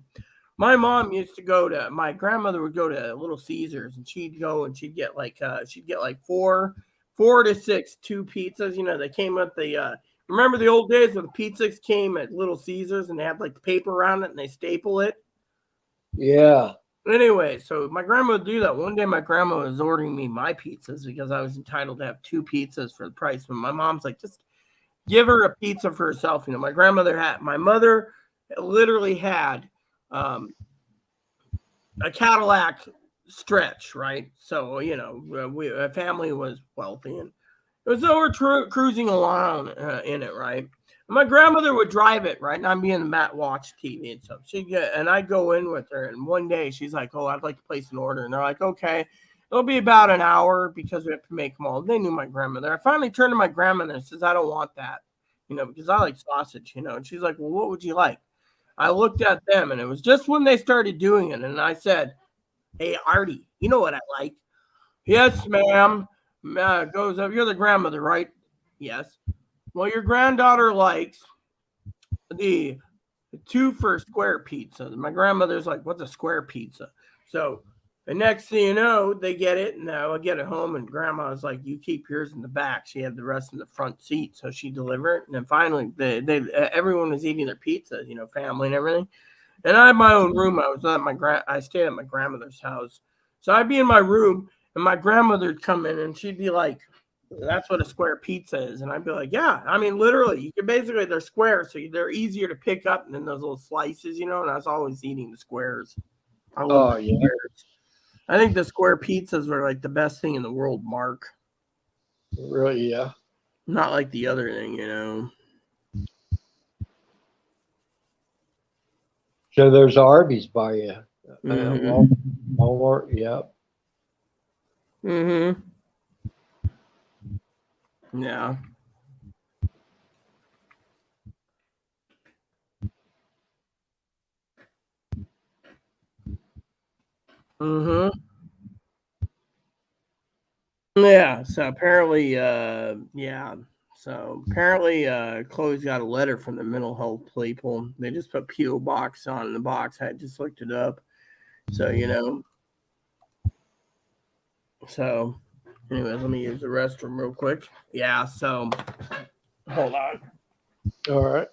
My mom used to go to my grandmother would go to Little Caesars and she'd go and she'd get like four to six two pizzas. You know, they came with the remember the old days when the pizzas came at Little Caesars and they had like the paper around it and they staple it. Yeah. Anyway, so my grandma would do that. One day my grandma was ordering me my pizzas because I was entitled to have two pizzas for the price. But my mom's like, just give her a pizza for herself. You know, my mother literally had um, a Cadillac stretch, right? So you know, a family was wealthy, and it was so we're cruising along in it, right? And my grandmother would drive it, right? And I'm being the mat watch TV and stuff. And I'd go in with her, and one day she's like, "Oh, I'd like to place an order," and they're like, "Okay." It'll be about an hour because we have to make them all. They knew my grandmother. I finally turned to my grandmother and says, I don't want that, you know, because I like sausage, you know. And she's like, well, what would you like? I looked at them and it was just when they started doing it. And I said, hey, Artie, you know what I like? Yes, ma'am. Goes up. You're the grandmother, right? Yes. Well, your granddaughter likes the two for square pizza. My grandmother's like, what's a square pizza? So the next thing you know, they get it, and I get it home, and grandma's like, you keep yours in the back. She had the rest in the front seat, so she delivered it. And then finally, everyone was eating their pizza, you know, family and everything. And I had my own room. I stayed at my grandmother's house. So I'd be in my room and my grandmother'd come in and she'd be like, that's what a square pizza is. And I'd be like, yeah, I mean, literally, you can basically, they're square. So they're easier to pick up than those little slices, you know, and I was always eating the squares. I love Oh the yeah. squares. I think the square pizzas were like the best thing in the world, Mark. Really. Yeah. Not like the other thing, you know. So there's Arby's by you. Mm-hmm. Walmart. Yeah. Mm-hmm. Yeah. Mm-hmm. Yeah. So apparently, Chloe's got a letter from the mental health people. They just put P.O. box on the box. I just looked it up. So, so anyways, let me use the restroom real quick. Yeah. So hold on. All right.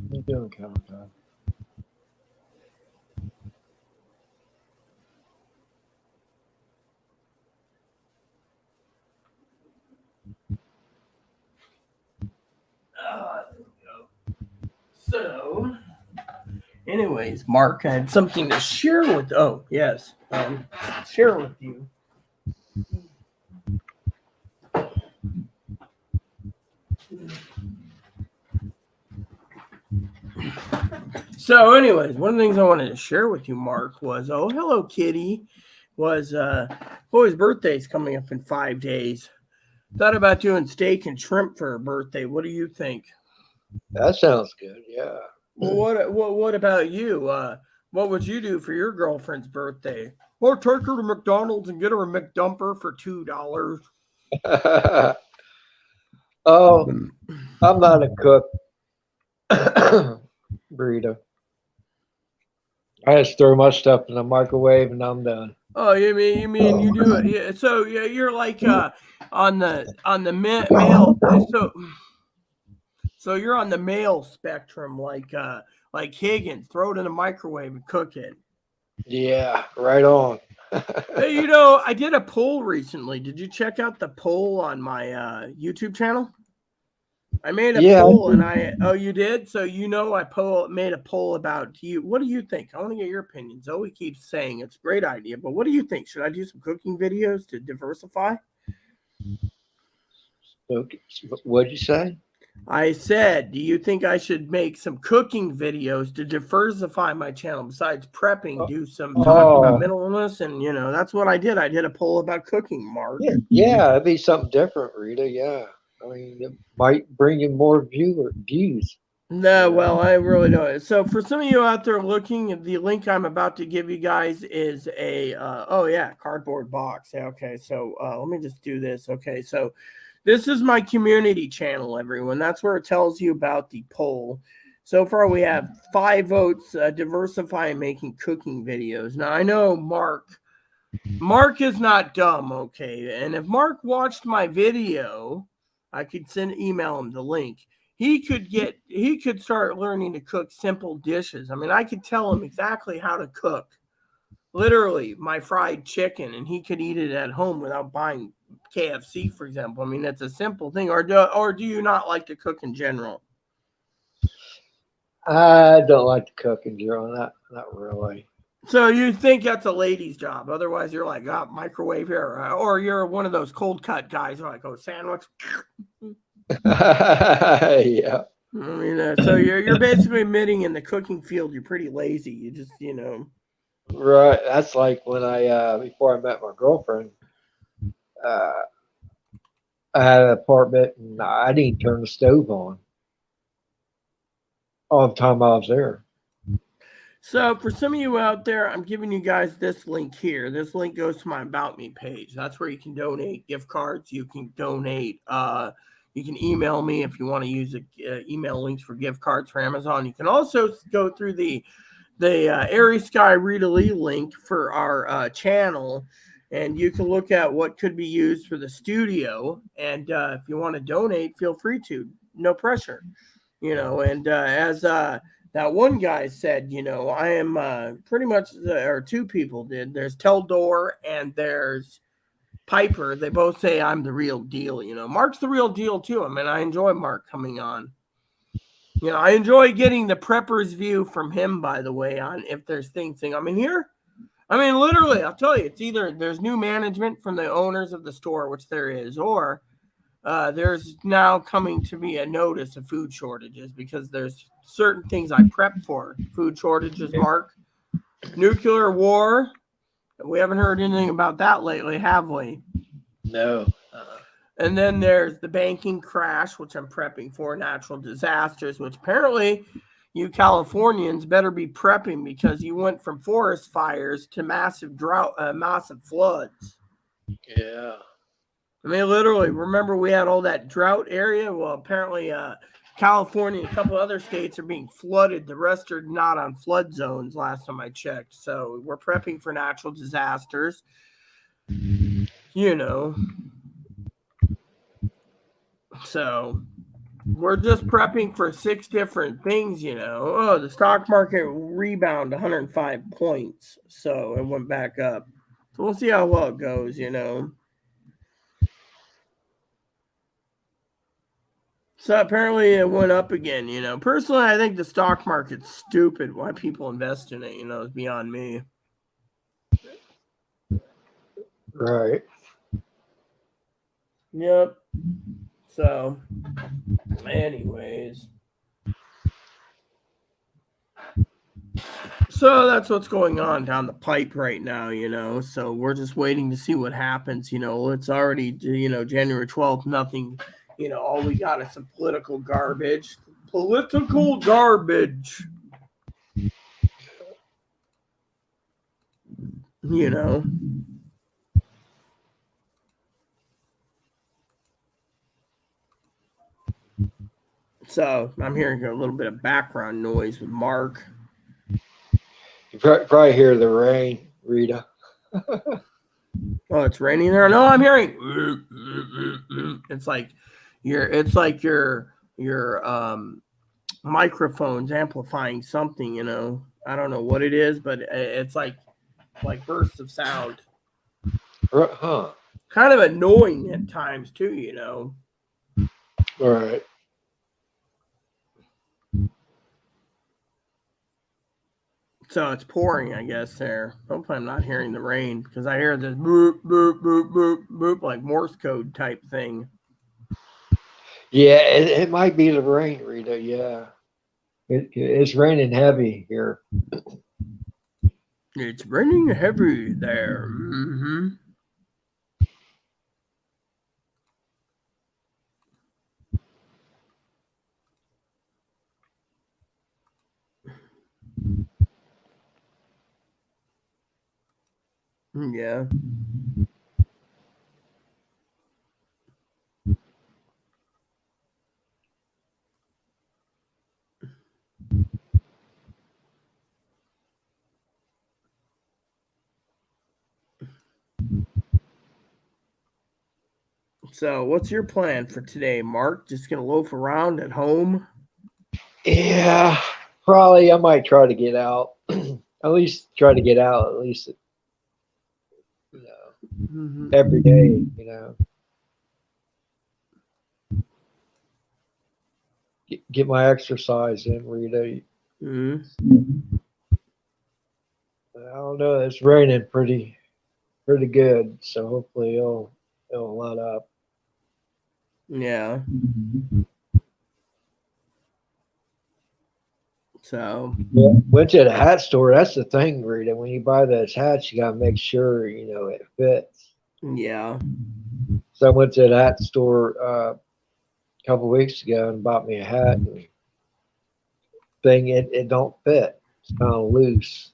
What are you doing, Calvin? There we go. So, anyways, Mark, I had something to share with. Oh, yes, share with you. So, anyways, one of the things I wanted to share with you, Mark, was hello, Kitty. Was Chloe's birthday's coming up in 5 days. Thought about doing steak and shrimp for her birthday. What do you think? That sounds good. Yeah. Well, what about you? What would you do for your girlfriend's birthday? Or take her to McDonald's and get her a McDumper for $2. Oh, I'm not a cook, Rita. I just throw my stuff in the microwave and I'm done. Oh, you mean you do it? Yeah. So yeah, you're like on the male. So you're on the male spectrum, like Higgins. Throw it in the microwave and cook it. Yeah, right on. Hey, I did a poll recently. Did you check out the poll on my YouTube channel? I made a Yeah, poll, and you did. So made a poll about you. What do you think? I want to get your opinion. Zoe keeps saying it's a great idea, but what do you think? Should I do some cooking videos to diversify? okay. What'd you say? I said, do you think I should make some cooking videos to diversify my channel besides prepping? Do some talking about Oh, mental illness, and that's what I did. I did a poll about cooking, Mark. yeah, it'd be something different, Rita. Yeah. I mean, it might bring in more views. You No, know. well, I really don't. So, for some of you out there looking, the link I'm about to give you guys is a cardboard box. Okay, so let me just do this. Okay, so this is my community channel, everyone. That's where it tells you about the poll. So far, we have 5 votes. Diversify and making cooking videos. Now, I know Mark is not dumb. Okay, and if Mark watched my video, I could email him the link. He could start learning to cook simple dishes. I mean, I could tell him exactly how to cook literally my fried chicken, and he could eat it at home without buying KFC, for example. I mean, that's a simple thing. Or do you not like to cook in general? I don't like to cook and general. Not really. So you think that's a lady's job? Otherwise, you're like, microwave here, or you're one of those cold cut guys who like, sandwich. Yeah. I mean, so you're basically admitting in the cooking field you're pretty lazy. You just Right. That's like when I before I met my girlfriend, uh, I had an apartment and I didn't turn the stove on all the time I was there. So for some of you out there, I'm giving you guys this link here. This link goes to my About Me page. That's where you can donate gift cards. You can donate. You can email me if you want to use email links for gift cards for Amazon. You can also go through the Airy Sky Rita Lee link for our channel, and you can look at what could be used for the studio. And if you want to donate, feel free to. no pressure, And as that one guy said, I am pretty much, or two people did. There's Teldor and there's Piper. They both say I'm the real deal. Mark's the real deal too. I mean, I enjoy Mark coming on. I enjoy getting the prepper's view from him, by the way, on if there's things. I mean, literally, I'll tell you, it's either there's new management from the owners of the store, which there is, or there's now coming to be a notice of food shortages because there's certain things I prep for. Food shortages, Mark. Nuclear war. We haven't heard anything about that lately, have we? No. And then there's the banking crash, which I'm prepping for, natural disasters, which apparently you Californians better be prepping because you went from forest fires to massive drought, massive floods. Yeah. I mean, literally, remember we had all that drought area? Well, apparently California and a couple other states are being flooded. The rest are not on flood zones last time I checked. So we're prepping for natural disasters. So we're just prepping for 6 different things, Oh, the stock market rebound 105 points. So it went back up. So we'll see how well it goes, So apparently it went up again, Personally, I think the stock market's stupid. Why people invest in it, is beyond me. Right. Yep. So, anyways. So that's what's going on down the pipe right now, So we're just waiting to see what happens, It's already, January 12th, nothing, all we got is some political garbage. Political garbage. So I'm hearing a little bit of background noise with Mark. You probably hear the rain, Rita. Oh, it's raining there. No, I'm hearing. It's like your microphone's amplifying something. I don't know what it is, but it's like bursts of sound. Huh. Kind of annoying at times too. All right. So it's pouring, I guess, there. Hopefully I'm not hearing the rain because I hear this boop, boop, boop, boop, boop, like Morse code type thing. Yeah, it might be the rain, Rita. Yeah. It's raining heavy here. It's raining heavy there. Mm-hmm. Yeah. So, what's your plan for today, Mark? Just gonna loaf around at home? Yeah, probably I might try to get out. At least try to get out at least every day, Get my exercise in, Rita. Mm-hmm. I don't know, it's raining pretty good, so hopefully it'll let up. Yeah. So went to the hat store. That's the thing, Rita. When you buy those hats, you gotta make sure it fits. Yeah. So I went to the hat store a couple weeks ago and bought me a hat. And thing it don't fit. It's kind of loose.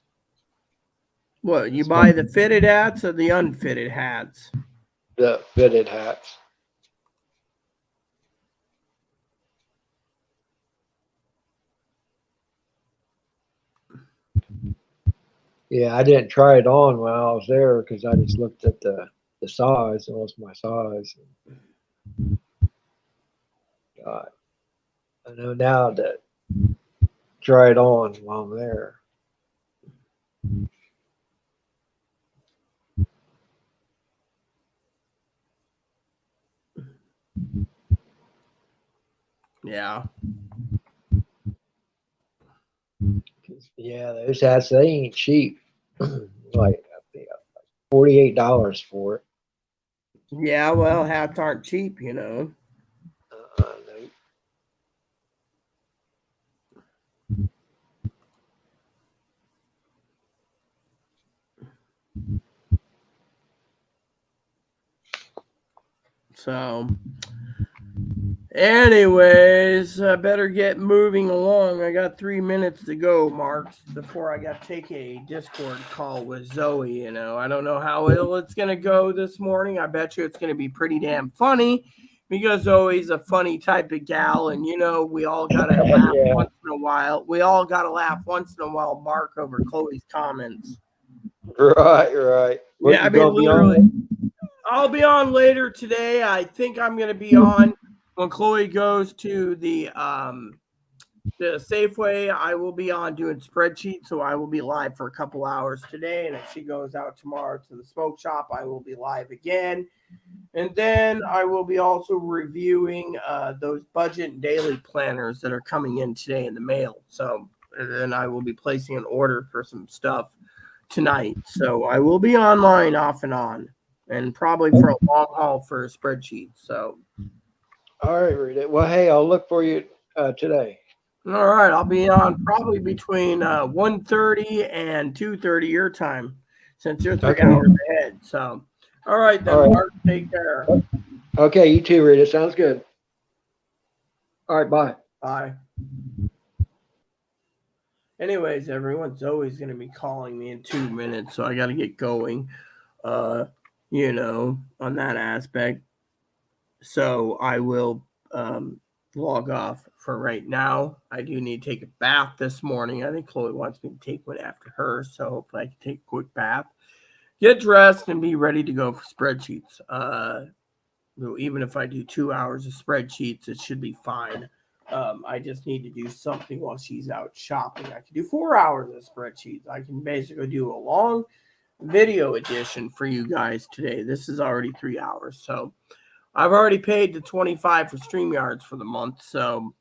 What, you buy the fitted hats or the unfitted hats? The fitted hats. Yeah, I didn't try it on when I was there because I just looked at the size. It was my size. God. I know now to try it on while I'm there. Yeah. Yeah, those hats, they ain't cheap. Like, I think $48 for it. Yeah, well, hats aren't cheap, you know. No. So, anyways, I better get moving along. I got 3 minutes to go, Marks, before I got to take a Discord call with Zoe. You know, I don't know how it's going to go this morning. I bet you it's going to be pretty damn funny because Zoe's a funny type of gal. And, you know, we all got to laugh Yeah. once in a while. We all got to laugh once in a while, Mark, over Chloe's comments. Right. What, Yeah, I you mean, gonna be literally. on? I'll be on later today. I think I'm going to be on when Chloe goes to the Safeway. I will be on doing spreadsheets, so I will be live for a couple hours today. And if she goes out tomorrow to the smoke shop, I will be live again. And then I will be also reviewing those budget and daily planners that are coming in today in the mail. So then I will be placing an order for some stuff tonight. So I will be online off and on, and probably for a long haul for a spreadsheet. So, All right, Rita. Well, hey, I'll look for you today. all right, I'll be on probably between 1:30 and 2:30 your time, since you're 3 hours ahead. So, all right then, All right. Mark, take care. Okay, you too, Rita. Sounds good. All right, bye. Bye. Anyways, everyone, Zoe's going to be calling me in 2 minutes, so I got to get going, you know, on that aspect. So I will log off for right now. I do need to take a bath this morning. I think Chloe wants me to take one after her, so hopefully I can take a quick bath, get dressed, and be ready to go for spreadsheets. Even if I do 2 hours of spreadsheets, it should be fine. I just need to do something while she's out shopping. I can do 4 hours of spreadsheets. I can basically do a long video edition for you guys today. This is already 3 hours. So I've already paid the 25 for StreamYards for the month. So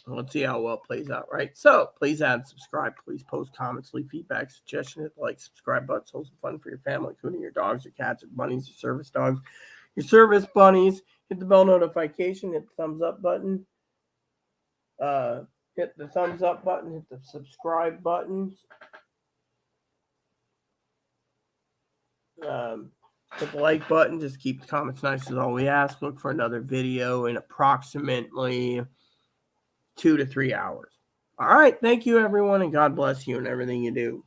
let's see how well it plays out, right? So please add, subscribe, please post comments, leave feedback, suggestion, hit the like, subscribe button. So some fun for your family, including your dogs, your cats, your bunnies, your service dogs, your service bunnies. Hit the bell notification, hit the thumbs up button. Hit the thumbs up button, hit the subscribe buttons. Hit the like button. Just keep the comments nice as all we ask. Look for another video in approximately 2 to 3 hours. All right. Thank you, everyone, and God bless you and everything you do.